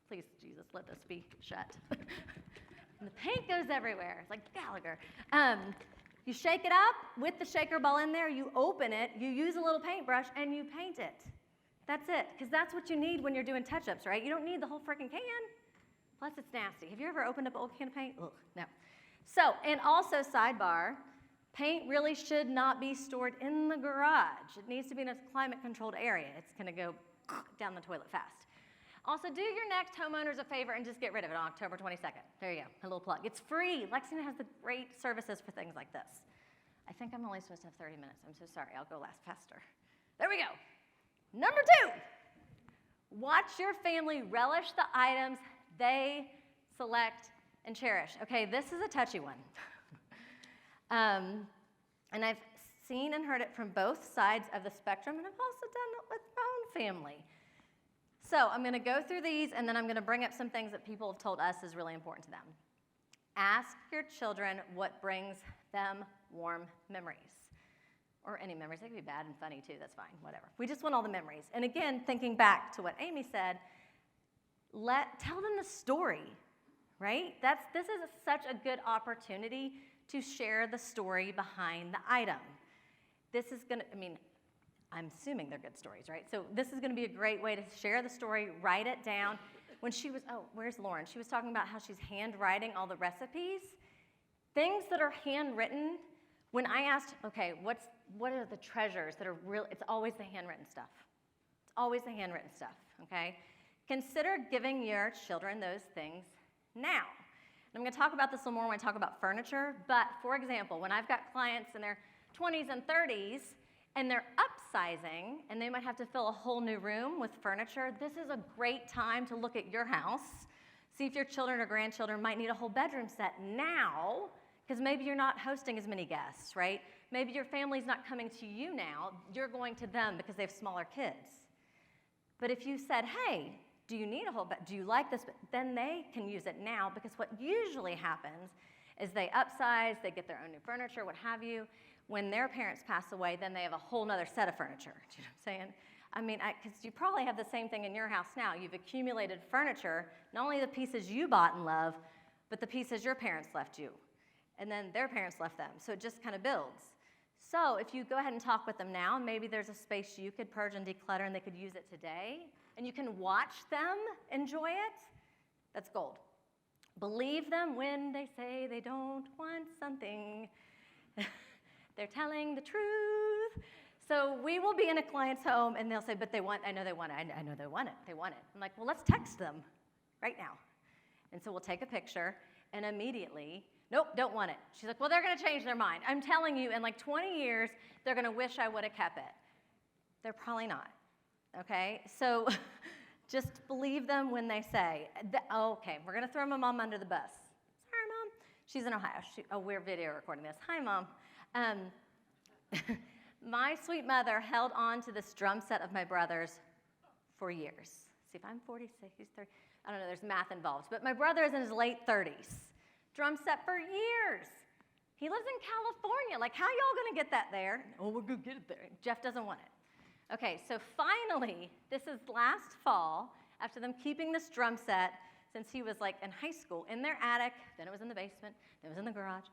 please, Jesus, let this be shut. And the paint goes everywhere, it's like Gallagher. You shake it up with the shaker ball in there, you open it, you use a little paintbrush, and you paint it. That's it, because that's what you need when you're doing touch-ups, right? You don't need the whole freaking can. Plus, it's nasty. Have you ever opened up an old can of paint? Ugh, no. So, and also, sidebar, paint really should not be stored in the garage. It needs to be in a climate-controlled area. It's going to go down the toilet fast. Also, do your next homeowners a favor and just get rid of it on October 22nd. There you go, a little plug. It's free. Lexington has the great services for things like this. I think I'm only supposed to have 30 minutes. I'm so sorry. I'll go last faster. There we go. Number 2, watch your family relish the items they select and cherish. Okay, this is a touchy one. And I've seen and heard it from both sides of the spectrum, and I've also done it with my own family. So I'm going to go through these, and then I'm going to bring up some things that people have told us is really important to them. Ask your children what brings them warm memories. Or any memories. They can be bad and funny, too. That's fine. Whatever. We just want all the memories. And again, thinking back to what Amy said, tell them the story, right? This is such a good opportunity to share the story behind the item. This is going to, I'm assuming they're good stories, right? So this is going to be a great way to share the story, write it down. When she was, where's Lauren? She was talking about how she's handwriting all the recipes. Things that are handwritten, when I asked, okay, what are the treasures that are real, it's always the handwritten stuff. It's always the handwritten stuff, okay? Consider giving your children those things now. And I'm going to talk about this a little more when I talk about furniture, but for example, when I've got clients in their 20s and 30s, and they're upsizing, and they might have to fill a whole new room with furniture, this is a great time to look at your house, see if your children or grandchildren might need a whole bedroom set now, because maybe you're not hosting as many guests, right? Maybe your family's not coming to you now, you're going to them because they have smaller kids. But if you said, hey, do you need a whole bed? Do you like this? Then they can use it now, because what usually happens is they upsize, they get their own new furniture, what have you. when their parents pass away, then they have a whole nother set of furniture. Do you know what I'm saying? I mean, because you probably have the same thing in your house now. You've accumulated furniture, not only the pieces you bought and love, but the pieces your parents left you, and then their parents left them. So it just kind of builds. So if you go ahead and talk with them now, maybe there's a space you could purge and declutter and they could use it today, and you can watch them enjoy it, that's gold. Believe them when they say they don't want something. They're telling the truth. So we will be in a client's home and they'll say, but I know they want it, I know they want it, they want it. I'm like, well, let's text them right now. And so we'll take a picture and immediately, nope, don't want it. She's like, well, they're gonna change their mind. I'm telling you, in like 20 years, they're gonna wish I would have kept it. They're probably not, okay? So just believe them when they say, okay, we're gonna throw my mom under the bus. Sorry, Mom. She's in Ohio. We're video recording this. Hi, Mom. My sweet mother held on to this drum set of my brother's for years. See, if I'm 46, he's 30. I don't know, there's math involved. But my brother is in his late 30s. Drum set for years. He lives in California. Like, how y'all gonna get that there? Oh, we're gonna get it there. Jeff doesn't want it. Okay, so finally, this is last fall, after them keeping this drum set since he was like in high school, in their attic, then it was in the basement, then it was in the garage.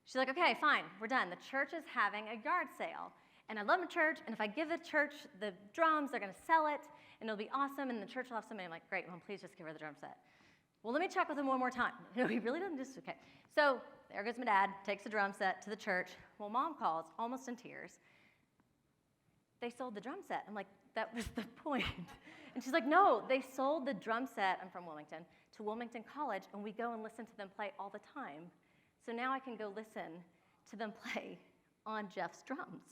She's like, okay, fine, we're done. The church is having a yard sale. And I love the church, and if I give the church the drums, they're gonna sell it, and it'll be awesome, and the church will have somebody. I'm like, great, Mom, please just give her the drum set. Well, let me check with him one more time. No, he really doesn't just, okay. So there goes my dad, takes the drum set to the church. Well, Mom calls, almost in tears. They sold the drum set. I'm like, that was the point. And she's like, no, they sold the drum set, I'm from Wilmington, to Wilmington College, and we go and listen to them play all the time. So now I can go listen to them play on Jeff's drums.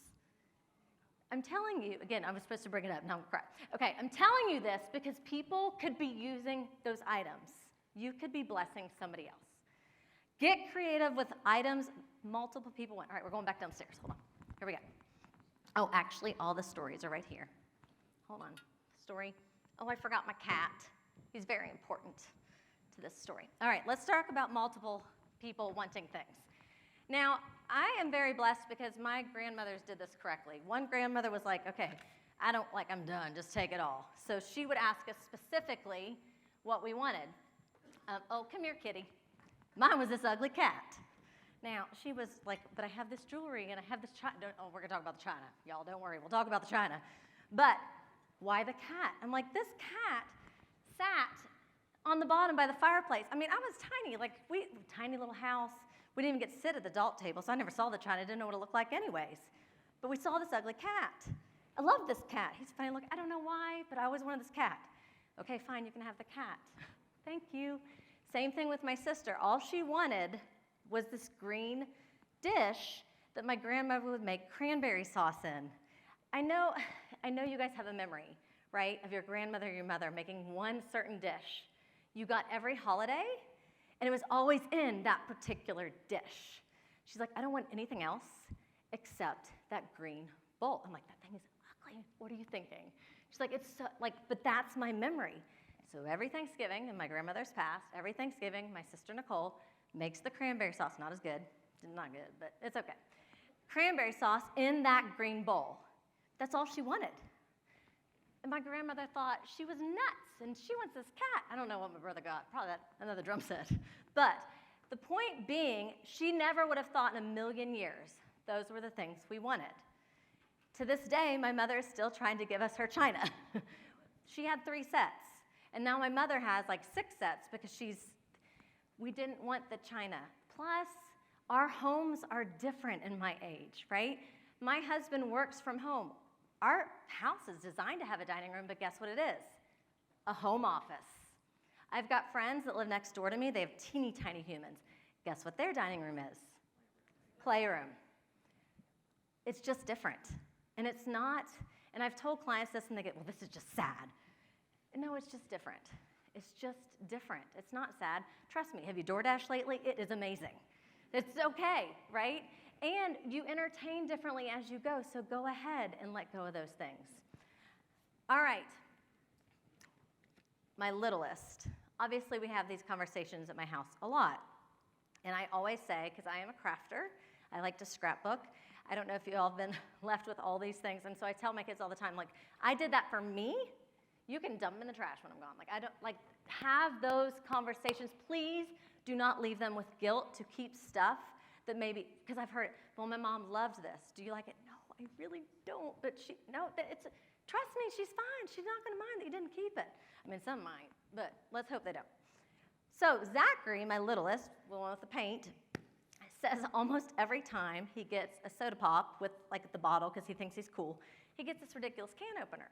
I'm telling you, again, I was supposed to bring it up, now I'm gonna cry. Okay, I'm telling you this because people could be using those items. You could be blessing somebody else. Get creative with items multiple people want. All right, we're going back downstairs, hold on. Here we go. Oh, actually, all the stories are right here. Hold on, story. Oh, I forgot my cat. He's very important to this story. All right, let's talk about multiple people wanting things. Now, I am very blessed because my grandmothers did this correctly. One grandmother was like, okay, I'm done, just take it all. So she would ask us specifically what we wanted. Oh, come here, kitty. Mine was this ugly cat. Now, she was like, but I have this jewelry and I have this china. Oh, we're gonna talk about the china. Y'all, don't worry, we'll talk about the china. But why the cat? I'm like, this cat sat on the bottom by the fireplace. I mean, I was tiny, tiny little house. We didn't even get to sit at the adult table, so I never saw the china. I didn't know what it looked like anyways. But we saw this ugly cat. I love this cat. He's funny. Look, I don't know why, but I always wanted this cat. Okay, fine, you can have the cat. Thank you. Same thing with my sister. All she wanted was this green dish that my grandmother would make cranberry sauce in. I know you guys have a memory, right, of your grandmother or your mother making one certain dish. You got every holiday, and it was always in that particular dish. She's like, I don't want anything else except that green bowl. I'm like, that thing is ugly. What are you thinking? She's like, it's so, but that's my memory. So every Thanksgiving, and my grandmother's passed, every Thanksgiving, my sister Nicole makes the cranberry sauce, not as good, not good, but it's okay. Cranberry sauce in that green bowl. That's all she wanted. And my grandmother thought she was nuts, and she wants this cat. I don't know what my brother got, probably another drum set. But the point being, she never would have thought in a million years those were the things we wanted. To this day, my mother is still trying to give us her china. She had 3 sets, and now my mother has 6 sets because we didn't want the china. Plus, our homes are different in my age, right? My husband works from home. Our house is designed to have a dining room, but guess what it is? A home office. I've got friends that live next door to me. They have teeny tiny humans. Guess what their dining room is? Playroom. It's just different. And it's not, and I've told clients this and they get, well, this is just sad. No, it's just different. It's just different. It's not sad. Trust me, have you DoorDash lately? It is amazing. It's okay, right? And you entertain differently as you go, so go ahead and let go of those things. All right, my littlest. Obviously, we have these conversations at my house a lot. And I always say, because I am a crafter, I like to scrapbook, I don't know if you all have been left with all these things. And so I tell my kids all the time, like, I did that for me. You can dump them in the trash when I'm gone. Like, I don't, like, have those conversations. Please do not leave them with guilt to keep stuff that maybe, because I've heard it, well, my mom loved this. Do you like it? No, I really don't. But trust me, she's fine. She's not going to mind that you didn't keep it. I mean, some might, but let's hope they don't. So Zachary, my littlest, the one with the paint, says almost every time he gets a soda pop with, like, the bottle, because he thinks he's cool, he gets this ridiculous can opener.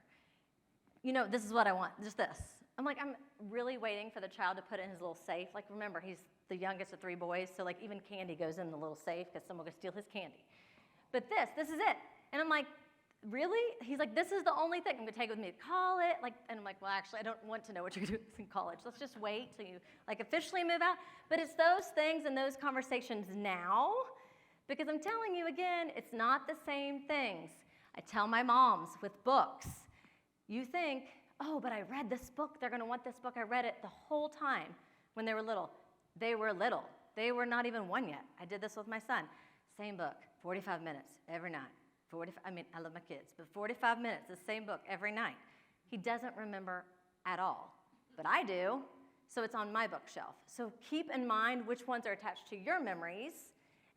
You know, this is what I want, just this. I'm like, I'm really waiting for the child to put it in his little safe. Like, remember, he's the youngest of 3 boys, so, like, even candy goes in the little safe because someone will steal his candy. But this is it. And I'm like, really? He's like, this is the only thing. I'm going to take it with me to college. Like, and I'm like, well, actually, I don't want to know what you're going to do in college. Let's just wait till you, like, officially move out. But it's those things and those conversations now, because I'm telling you again, it's not the same things. I tell my moms with books, you think, oh, but I read this book. They're going to want this book. I read it the whole time when they were little. They were little. They were not even 1 yet. I did this with my son. Same book, 45 minutes every night. I love my kids, but 45 minutes, the same book every night. He doesn't remember at all, but I do, so it's on my bookshelf. So keep in mind which ones are attached to your memories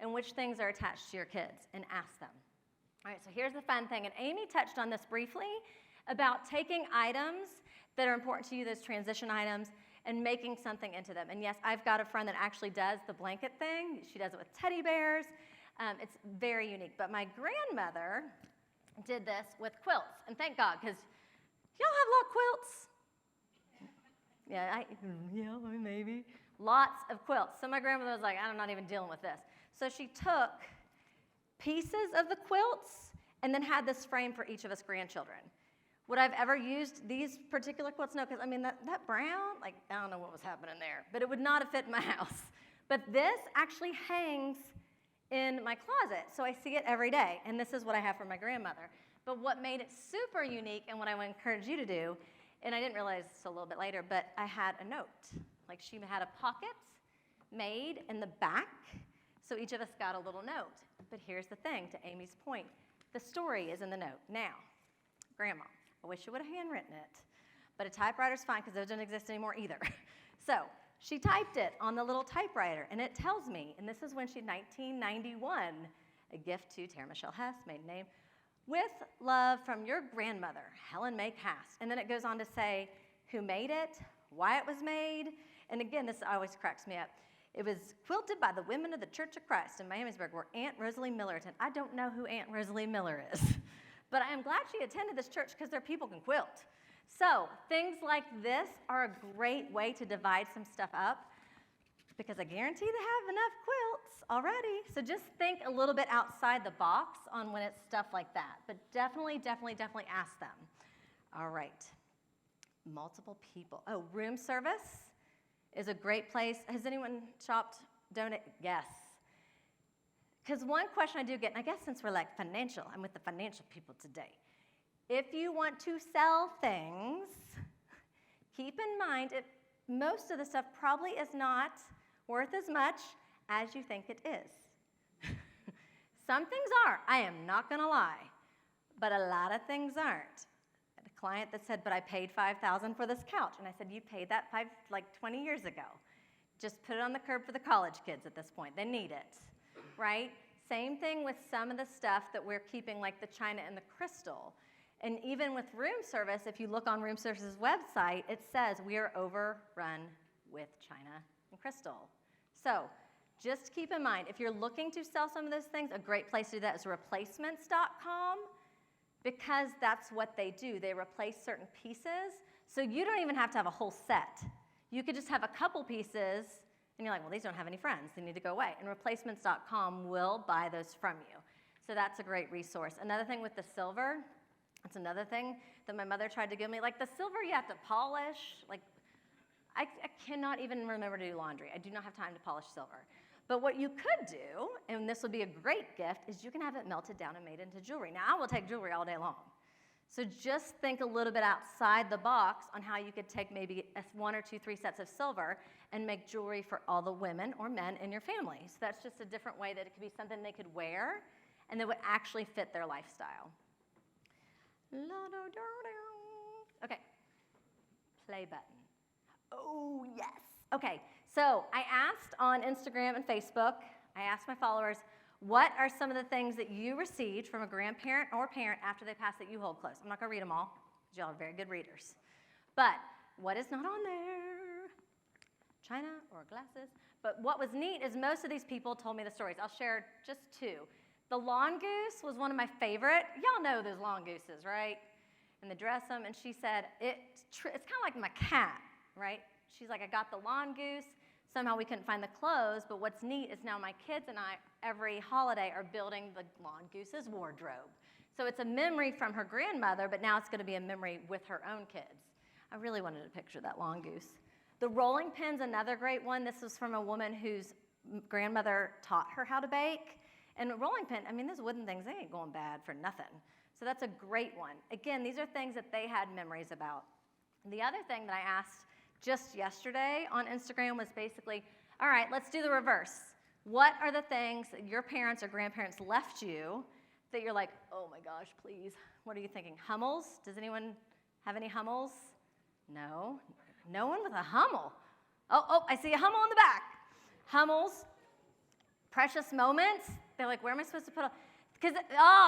and which things are attached to your kids, and ask them. All right, so here's the fun thing, and Amy touched on this briefly, about taking items that are important to you, those transition items, and making something into them. And yes, I've got a friend that actually does the blanket thing. She does it with teddy bears. It's very unique. But my grandmother did this with quilts. And thank God, because y'all have a lot of quilts? Yeah, maybe. Lots of quilts. So my grandmother was like, I'm not even dealing with this. So she took pieces of the quilts and then had this frame for each of us grandchildren. Would I've ever used these particular quilts? No, because, I mean, that brown, like, I don't know what was happening there. But it would not have fit in my house. But this actually hangs in my closet, so I see it every day. And this is what I have for my grandmother. But what made it super unique, and what I would encourage you to do, and I didn't realize this a little bit later, but I had a note. Like, she had a pocket made in the back, so each of us got a little note. But here's the thing, to Amy's point. The story is in the note. Now, Grandma, I wish you would have handwritten it, but a typewriter's fine because those don't exist anymore either. So she typed it on the little typewriter, and it tells me, and this is when she, 1991, a gift to Tara Michelle Hess, maiden name, with love from your grandmother, Helen May Cass. And then it goes on to say who made it, why it was made, and again, this always cracks me up. It was quilted by the women of the Church of Christ in Miamisburg, where Aunt Rosalie Miller attended. I don't know who Aunt Rosalie Miller is. But I am glad she attended this church because their people can quilt. So things like this are a great way to divide some stuff up, because I guarantee they have enough quilts already. So just think a little bit outside the box on when it's stuff like that. But definitely ask them. All right. Multiple people. Oh, room service is a great place. Has anyone shopped, donate? Yes. Because one question I do get, and I guess since we're like financial, I'm with the financial people today. If you want to sell things, keep in mind most of the stuff probably is not worth as much as you think it is. Some things are, I am not going to lie, but a lot of things aren't. I had a client that said, but I paid $5,000 for this couch. And I said, you paid that like 20 years ago. Just put it on the curb for the college kids at this point. They need it. Right? Same thing with some of the stuff that we're keeping, like the china and the crystal. And even with room service, if you look on Room Service's website, it says we are overrun with china and crystal. So just keep in mind, if you're looking to sell some of those things, a great place to do that is replacements.com, because that's what they do. They replace certain pieces, so you don't even have to have a whole set. You could just have a couple pieces, and you're like, well, these don't have any friends. They need to go away. And replacements.com will buy those from you. So that's a great resource. Another thing with the silver, that's another thing that my mother tried to give me. Like the silver you have to polish. Like I cannot even remember to do laundry. I do not have time to polish silver. But what you could do, and this would be a great gift, is you can have it melted down and made into jewelry. Now, I will take jewelry all day long. So just think a little bit outside the box on how you could take maybe 1 or 2, 3 sets of silver and make jewelry for all the women or men in your family. So that's just a different way that it could be something they could wear and that would actually fit their lifestyle. Okay, play button. Oh, yes. Okay, so I asked on Instagram and Facebook, I asked my followers, what are some of the things that you received from a grandparent or parent after they passed that you hold close? I'm not going to read them all, because y'all are very good readers. But what is not on there? China or glasses? But what was neat is most of these people told me the stories. I'll share just two. The lawn goose was one of my favorite. Y'all know those lawn gooses, right? And they dress them, and she said, it's kind of like my cat, right? She's like, I got the lawn goose. Somehow we couldn't find the clothes, but what's neat is now my kids and I, every holiday, are building the lawn goose's wardrobe. So it's a memory from her grandmother, but now it's going to be a memory with her own kids. I really wanted to picture that lawn goose. The rolling pin's another great one. This was from a woman whose grandmother taught her how to bake. And a rolling pin, I mean, those wooden things, they ain't going bad for nothing. So that's a great one. Again, these are things that they had memories about. The other thing that I asked just yesterday on Instagram was basically, all right, let's do the reverse. What are the things that your parents or grandparents left you that you're like, oh my gosh, please, what are you thinking? Hummels? Does anyone have any Hummels? No? No one with a Hummel? Oh, I see a Hummel in the back. Hummels, precious moments. They're like, where am I supposed to put all? Because,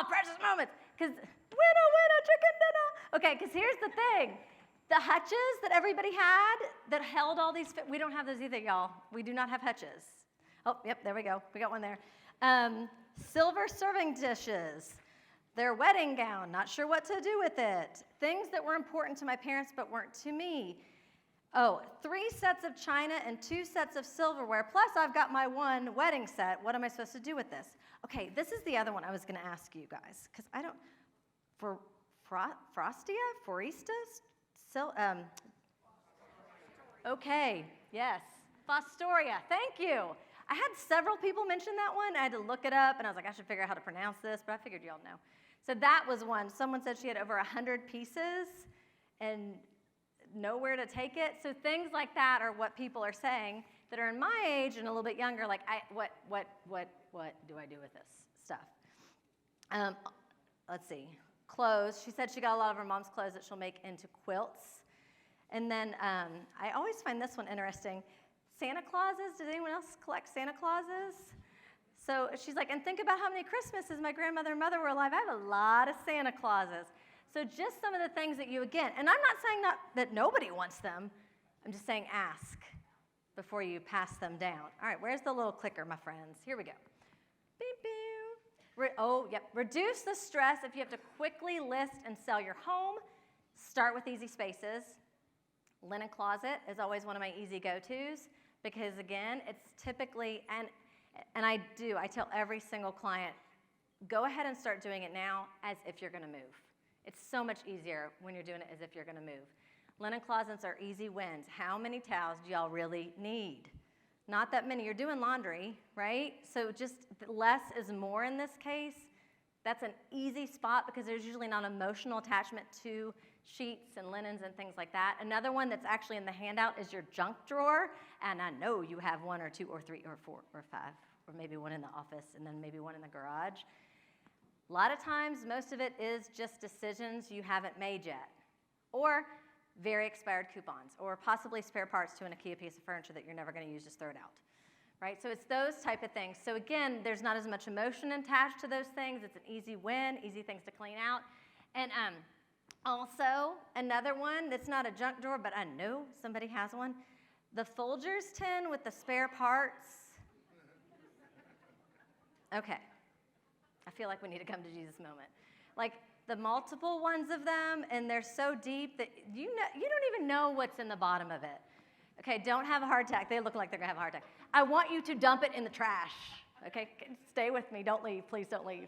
precious moments. Because, winner, chicken dinner. Okay, because here's the thing. The hutches that everybody had that held all these, we don't have those either, y'all. We do not have hutches. Oh, yep, there we go. We got one there. Silver serving dishes. Their wedding gown, not sure what to do with it. Things that were important to my parents but weren't to me. Oh, 3 sets of china and 2 sets of silverware, plus I've got my one wedding set. What am I supposed to do with this? Okay, this is the other one I was going to ask you guys, because I don't, for Frostia? Foristas? Okay, yes. Fostoria, thank you. I had several people mention that one. I had to look it up, and I was like, I should figure out how to pronounce this, but I figured y'all know. So that was one. Someone said she had over 100 pieces and nowhere to take it. So things like that are what people are saying that are in my age and a little bit younger, like, what do I do with this stuff? Let's see. Clothes. She said she got a lot of her mom's clothes that she'll make into quilts. And then I always find this one interesting. Santa Clauses. Does anyone else collect Santa Clauses? So she's like, and think about how many Christmases my grandmother and mother were alive. I have a lot of Santa Clauses. So just some of the things that you, again, and I'm not saying that nobody wants them. I'm just saying ask before you pass them down. All right, where's the little clicker, my friends? Here we go. Beep, beep. Reduce the stress if you have to quickly list and sell your home. Start with easy spaces. Linen closet is always one of my easy go-tos because, again, it's typically, and I tell every single client, go ahead and start doing it now as if you're going to move. It's so much easier when you're doing it as if you're going to move. Linen closets are easy wins. How many towels do y'all really need? Not that many. You're doing laundry, right? So just less is more in this case. That's an easy spot because there's usually not emotional attachment to sheets and linens and things like that. Another one that's actually in the handout is your junk drawer. And I know you have 1 or 2 or 3 or 4 or 5, or maybe one in the office and then maybe one in the garage. A lot of times, most of it is just decisions you haven't made yet, or very expired coupons, or possibly spare parts to an IKEA piece of furniture that you're never going to use, just throw it out, right? So it's those type of things. So again, there's not as much emotion attached to those things. It's an easy win, easy things to clean out. And also, another one that's not a junk drawer, but I know somebody has one, the Folgers tin with the spare parts. Okay. I feel like we need to come to Jesus moment. Like the multiple ones of them, and they're so deep that you don't even know what's in the bottom of it. Okay, don't have a heart attack. They look like they're gonna have a heart attack. I want you to dump it in the trash. Okay, stay with me. Don't leave. Please don't leave.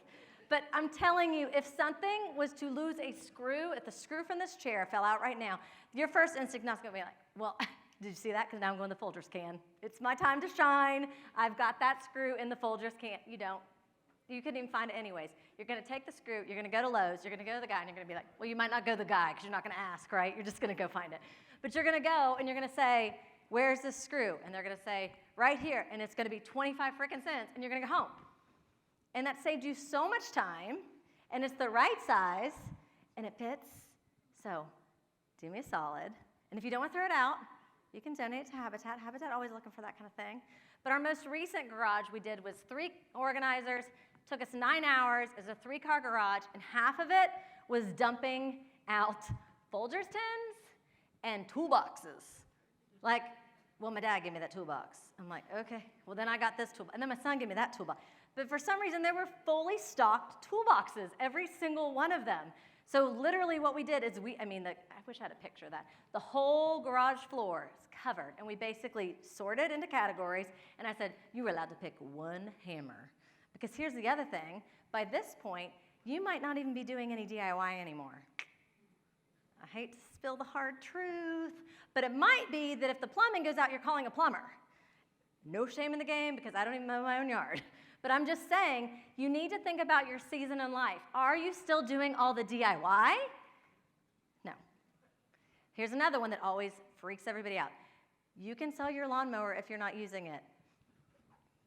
But I'm telling you, if something was to lose a screw, if the screw from this chair fell out right now, your first instinct now is gonna be like, well, did you see that? Because now I'm going to the Folgers can. It's my time to shine. I've got that screw in the Folgers can. You don't. You couldn't even find it anyways. You're going to take the screw, you're going to go to Lowe's, you're going to go to the guy, and you're going to be like, well, you might not go to the guy because you're not going to ask, right? You're just going to go find it. But you're going to go, and you're going to say, where's this screw? And they're going to say, right here, and it's going to be 25 freaking cents, and you're going to go home. And that saved you so much time, and it's the right size, and it fits. So do me a solid. And if you don't want to throw it out, you can donate it to Habitat. Habitat always looking for that kind of thing. But our most recent garage we did was 3 organizers. Took us 9 hours. It was a 3-car garage, and half of it was dumping out Folgers tins and toolboxes. Like, well, my dad gave me that toolbox. I'm like, okay, well, then I got this toolbox. And then my son gave me that toolbox. But for some reason, there were fully stocked toolboxes, every single one of them. So literally what we did is I wish I had a picture of that. The whole garage floor is covered, and we basically sorted into categories, and I said, you were allowed to pick 1 hammer. Because here's the other thing, by this point, you might not even be doing any DIY anymore. I hate to spill the hard truth, but it might be that if the plumbing goes out, you're calling a plumber. No shame in the game because I don't even mow my own yard. But I'm just saying, you need to think about your season in life. Are you still doing all the DIY? No. Here's another one that always freaks everybody out. You can sell your lawnmower if you're not using it.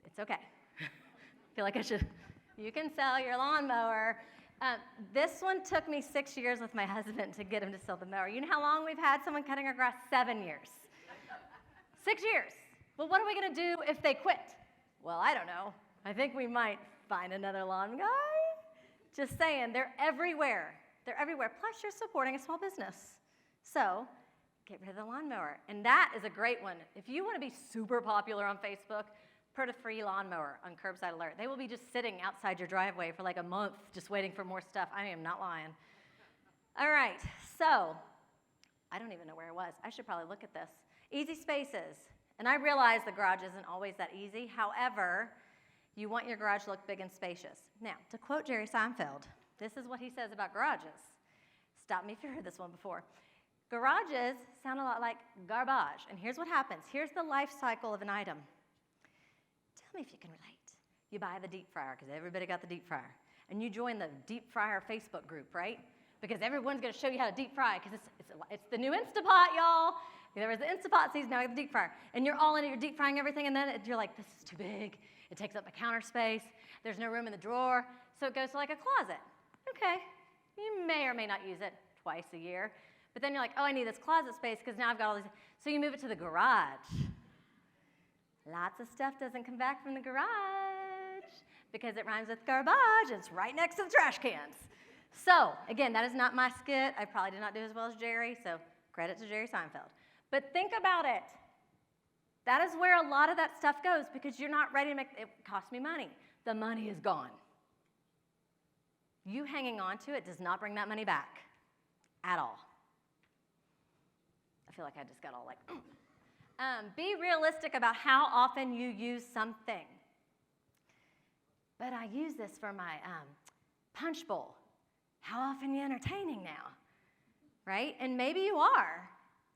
It's okay. I feel like I should. You can sell your lawnmower. This one took me 6 years with my husband to get him to sell the mower. You know how long we've had someone cutting our grass? 7 years. 6 years. Well, what are we going to do if they quit? Well, I don't know. I think we might find another lawn guy. Just saying, they're everywhere. They're everywhere. Plus, you're supporting a small business. So get rid of the lawnmower. And that is a great one. If you want to be super popular on Facebook, put a free lawnmower on Curbside Alert. They will be just sitting outside your driveway for like a month just waiting for more stuff. I am not lying. All right, so I don't even know where I was. I should probably look at this. Easy spaces. And I realize the garage isn't always that easy. However, you want your garage to look big and spacious. Now, to quote Jerry Seinfeld, this is what he says about garages. Stop me if you've heard this one before. Garages sound a lot like garbage. And here's what happens. Here's the life cycle of an item. Tell me if you can relate. You buy the deep fryer, because everybody got the deep fryer. And you join the deep fryer Facebook group, right? Because everyone's going to show you how to deep fry, because it's the new Instapot, y'all. There was the Instapot season, now we have the deep fryer. And you're all into your deep frying everything, and then you're like, this is too big. It takes up my counter space. There's no room in the drawer. So it goes to like a closet. Okay, you may or may not use it twice a year. But then you're like, oh, I need this closet space because now I've got all these. So you move it to the garage. Lots of stuff doesn't come back from the garage because it rhymes with garbage. It's right next to the trash cans. So, again, that is not my skit. I probably did not do as well as Jerry, so credit to Jerry Seinfeld. But think about it. That is where a lot of that stuff goes because you're not ready to make it. Cost me money. The money is gone. You hanging on to it does not bring that money back at all. I feel like I just got all like, be realistic about how often you use something. But I use this for my punch bowl. How often are you entertaining now? Right? And maybe you are.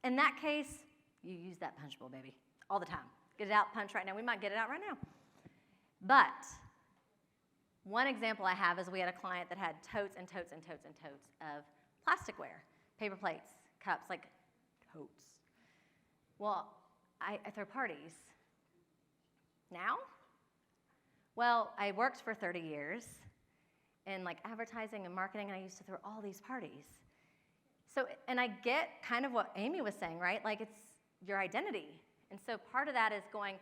In that case, you use that punch bowl, baby, all the time. Get it out, punch right now. We might get it out right now. But one example I have is we had a client that had totes and totes and totes and totes of plasticware, paper plates, cups, like totes. Well, I throw parties. Now? Well, I worked for 30 years in like advertising and marketing, and I used to throw all these parties. So, and I get kind of what Amy was saying, right? Like it's your identity. And so part of that is going,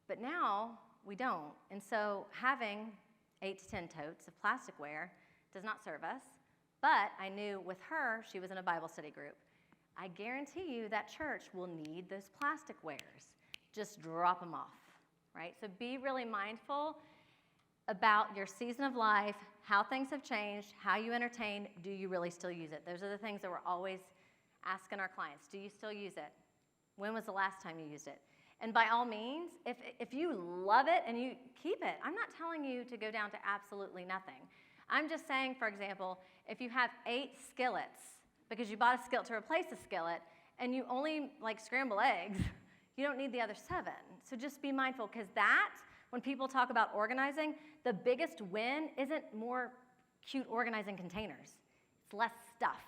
but now we don't. And so having 8 to 10 totes of plasticware does not serve us. But I knew with her, she was in a Bible study group. I guarantee you that church will need those plasticwares. Just drop them off, right? So be really mindful about your season of life, how things have changed, how you entertain, do you really still use it? Those are the things that we're always asking our clients. Do you still use it? When was the last time you used it? And by all means, if you love it and you keep it, I'm not telling you to go down to absolutely nothing. I'm just saying, for example, if you have 8 skillets, because you bought a skillet to replace a skillet, and you only like scramble eggs, you don't need the other 7. So just be mindful, because that, when people talk about organizing, the biggest win isn't more cute organizing containers. It's less stuff.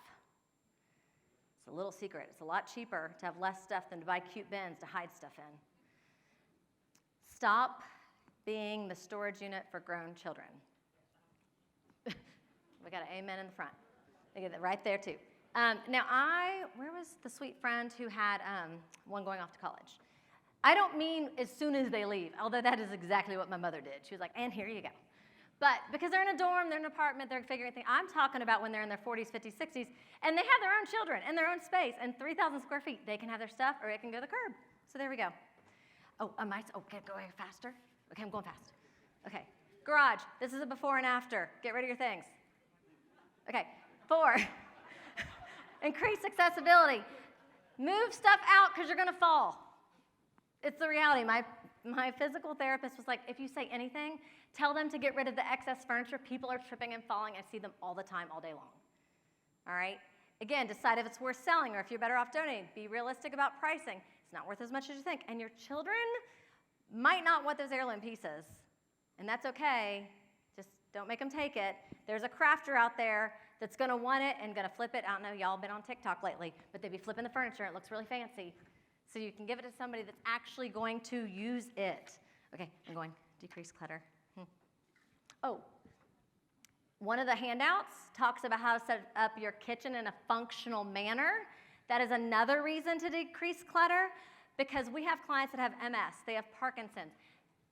It's a little secret. It's a lot cheaper to have less stuff than to buy cute bins to hide stuff in. Stop being the storage unit for grown children. We got an amen in the front. They get that right there too. Where was the sweet friend who had one going off to college? I don't mean as soon as they leave, although that is exactly what my mother did. She was like, and here you go. But because they're in a dorm, they're in an apartment, they're figuring things. I'm talking about when they're in their 40s, 50s, 60s, and they have their own children and their own space, and 3,000 square feet. They can have their stuff, or it can go to the curb. So there we go. Can I go faster? Okay, I'm going fast. Okay, garage. This is a before and after. Get rid of your things. Okay, 4, increase accessibility. Move stuff out because you're going to fall. It's the reality. My physical therapist was like, if you say anything, tell them to get rid of the excess furniture. People are tripping and falling. I see them all the time, all day long. All right? Again, decide if it's worth selling or if you're better off donating. Be realistic about pricing. It's not worth as much as you think. And your children might not want those heirloom pieces. And that's okay. Just don't make them take it. There's a crafter out there that's going to want it and going to flip it. I don't know, y'all been on TikTok lately, but they be flipping the furniture. It looks really fancy. So you can give it to somebody that's actually going to use it. Okay, I'm going. Decrease clutter. One of the handouts talks about how to set up your kitchen in a functional manner. That is another reason to decrease clutter, because we have clients that have MS. They have Parkinson's.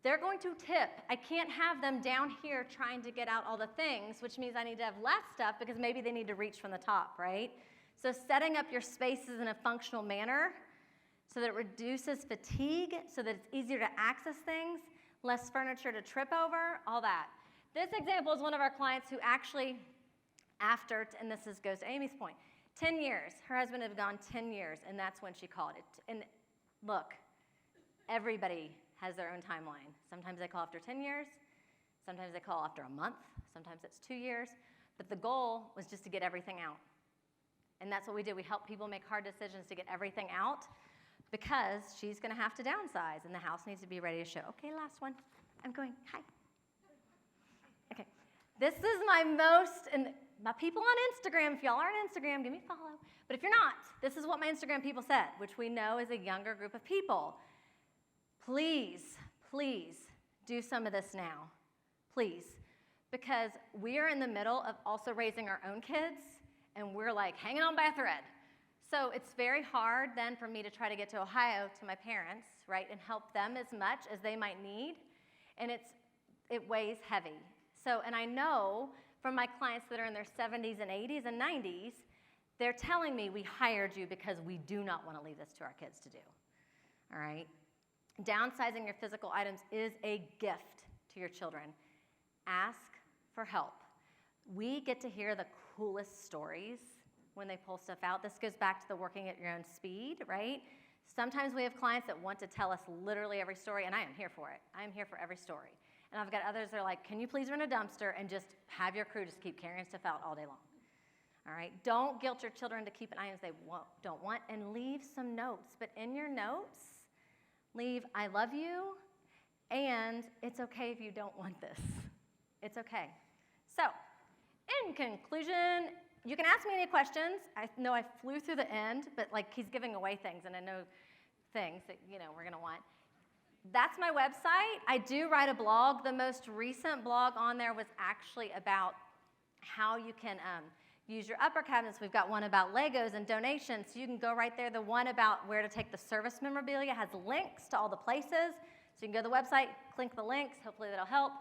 They're going to tip. I can't have them down here trying to get out all the things, which means I need to have less stuff because maybe they need to reach from the top, right? So setting up your spaces in a functional manner so that it reduces fatigue, so that it's easier to access things, less furniture to trip over, all that. This example is one of our clients who actually, and this goes to Amy's point, 10 years. Her husband had gone 10 years, and that's when she called it. And look, everybody has their own timeline. Sometimes they call after 10 years. Sometimes they call after a month. Sometimes it's 2 years. But the goal was just to get everything out. And that's what we do. We help people make hard decisions to get everything out, because she's going to have to downsize, and the house needs to be ready to show. Okay, last one. I'm going. Hi. Okay. This is my people on Instagram. If y'all are on Instagram, give me a follow. But if you're not, this is what my Instagram people said, which we know is a younger group of people. Please, please do some of this now. Please. Because we are in the middle of also raising our own kids, and we're like hanging on by a thread. So it's very hard then for me to try to get to Ohio to my parents, right, and help them as much as they might need. And it weighs heavy. So, and I know from my clients that are in their 70s and 80s and 90s, they're telling me we hired you because we do not want to leave this to our kids to do. All right? Downsizing your physical items is a gift to your children. Ask for help. We get to hear the coolest stories when they pull stuff out. This goes back to the working at your own speed, right? Sometimes we have clients that want to tell us literally every story, and I am here for it. I am here for every story. And I've got others that are like, can you please rent a dumpster and just have your crew just keep carrying stuff out all day long? All right? Don't guilt your children to keep an items they don't want, and leave some notes. But in your notes, leave, I love you, and it's okay if you don't want this. It's okay. So, in conclusion, you can ask me any questions. I know I flew through the end, but like he's giving away things, and I know things that we're gonna want. That's my website. I do write a blog. The most recent blog on there was actually about how you can use your upper cabinets. We've got one about Legos and donations, so you can go right there. The one about where to take the service memorabilia has links to all the places, so you can go to the website, click the links. Hopefully that'll help.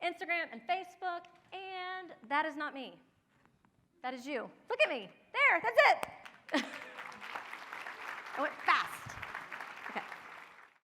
Instagram and Facebook, and that is not me. That is you. Look at me. There, that's it. I went fast.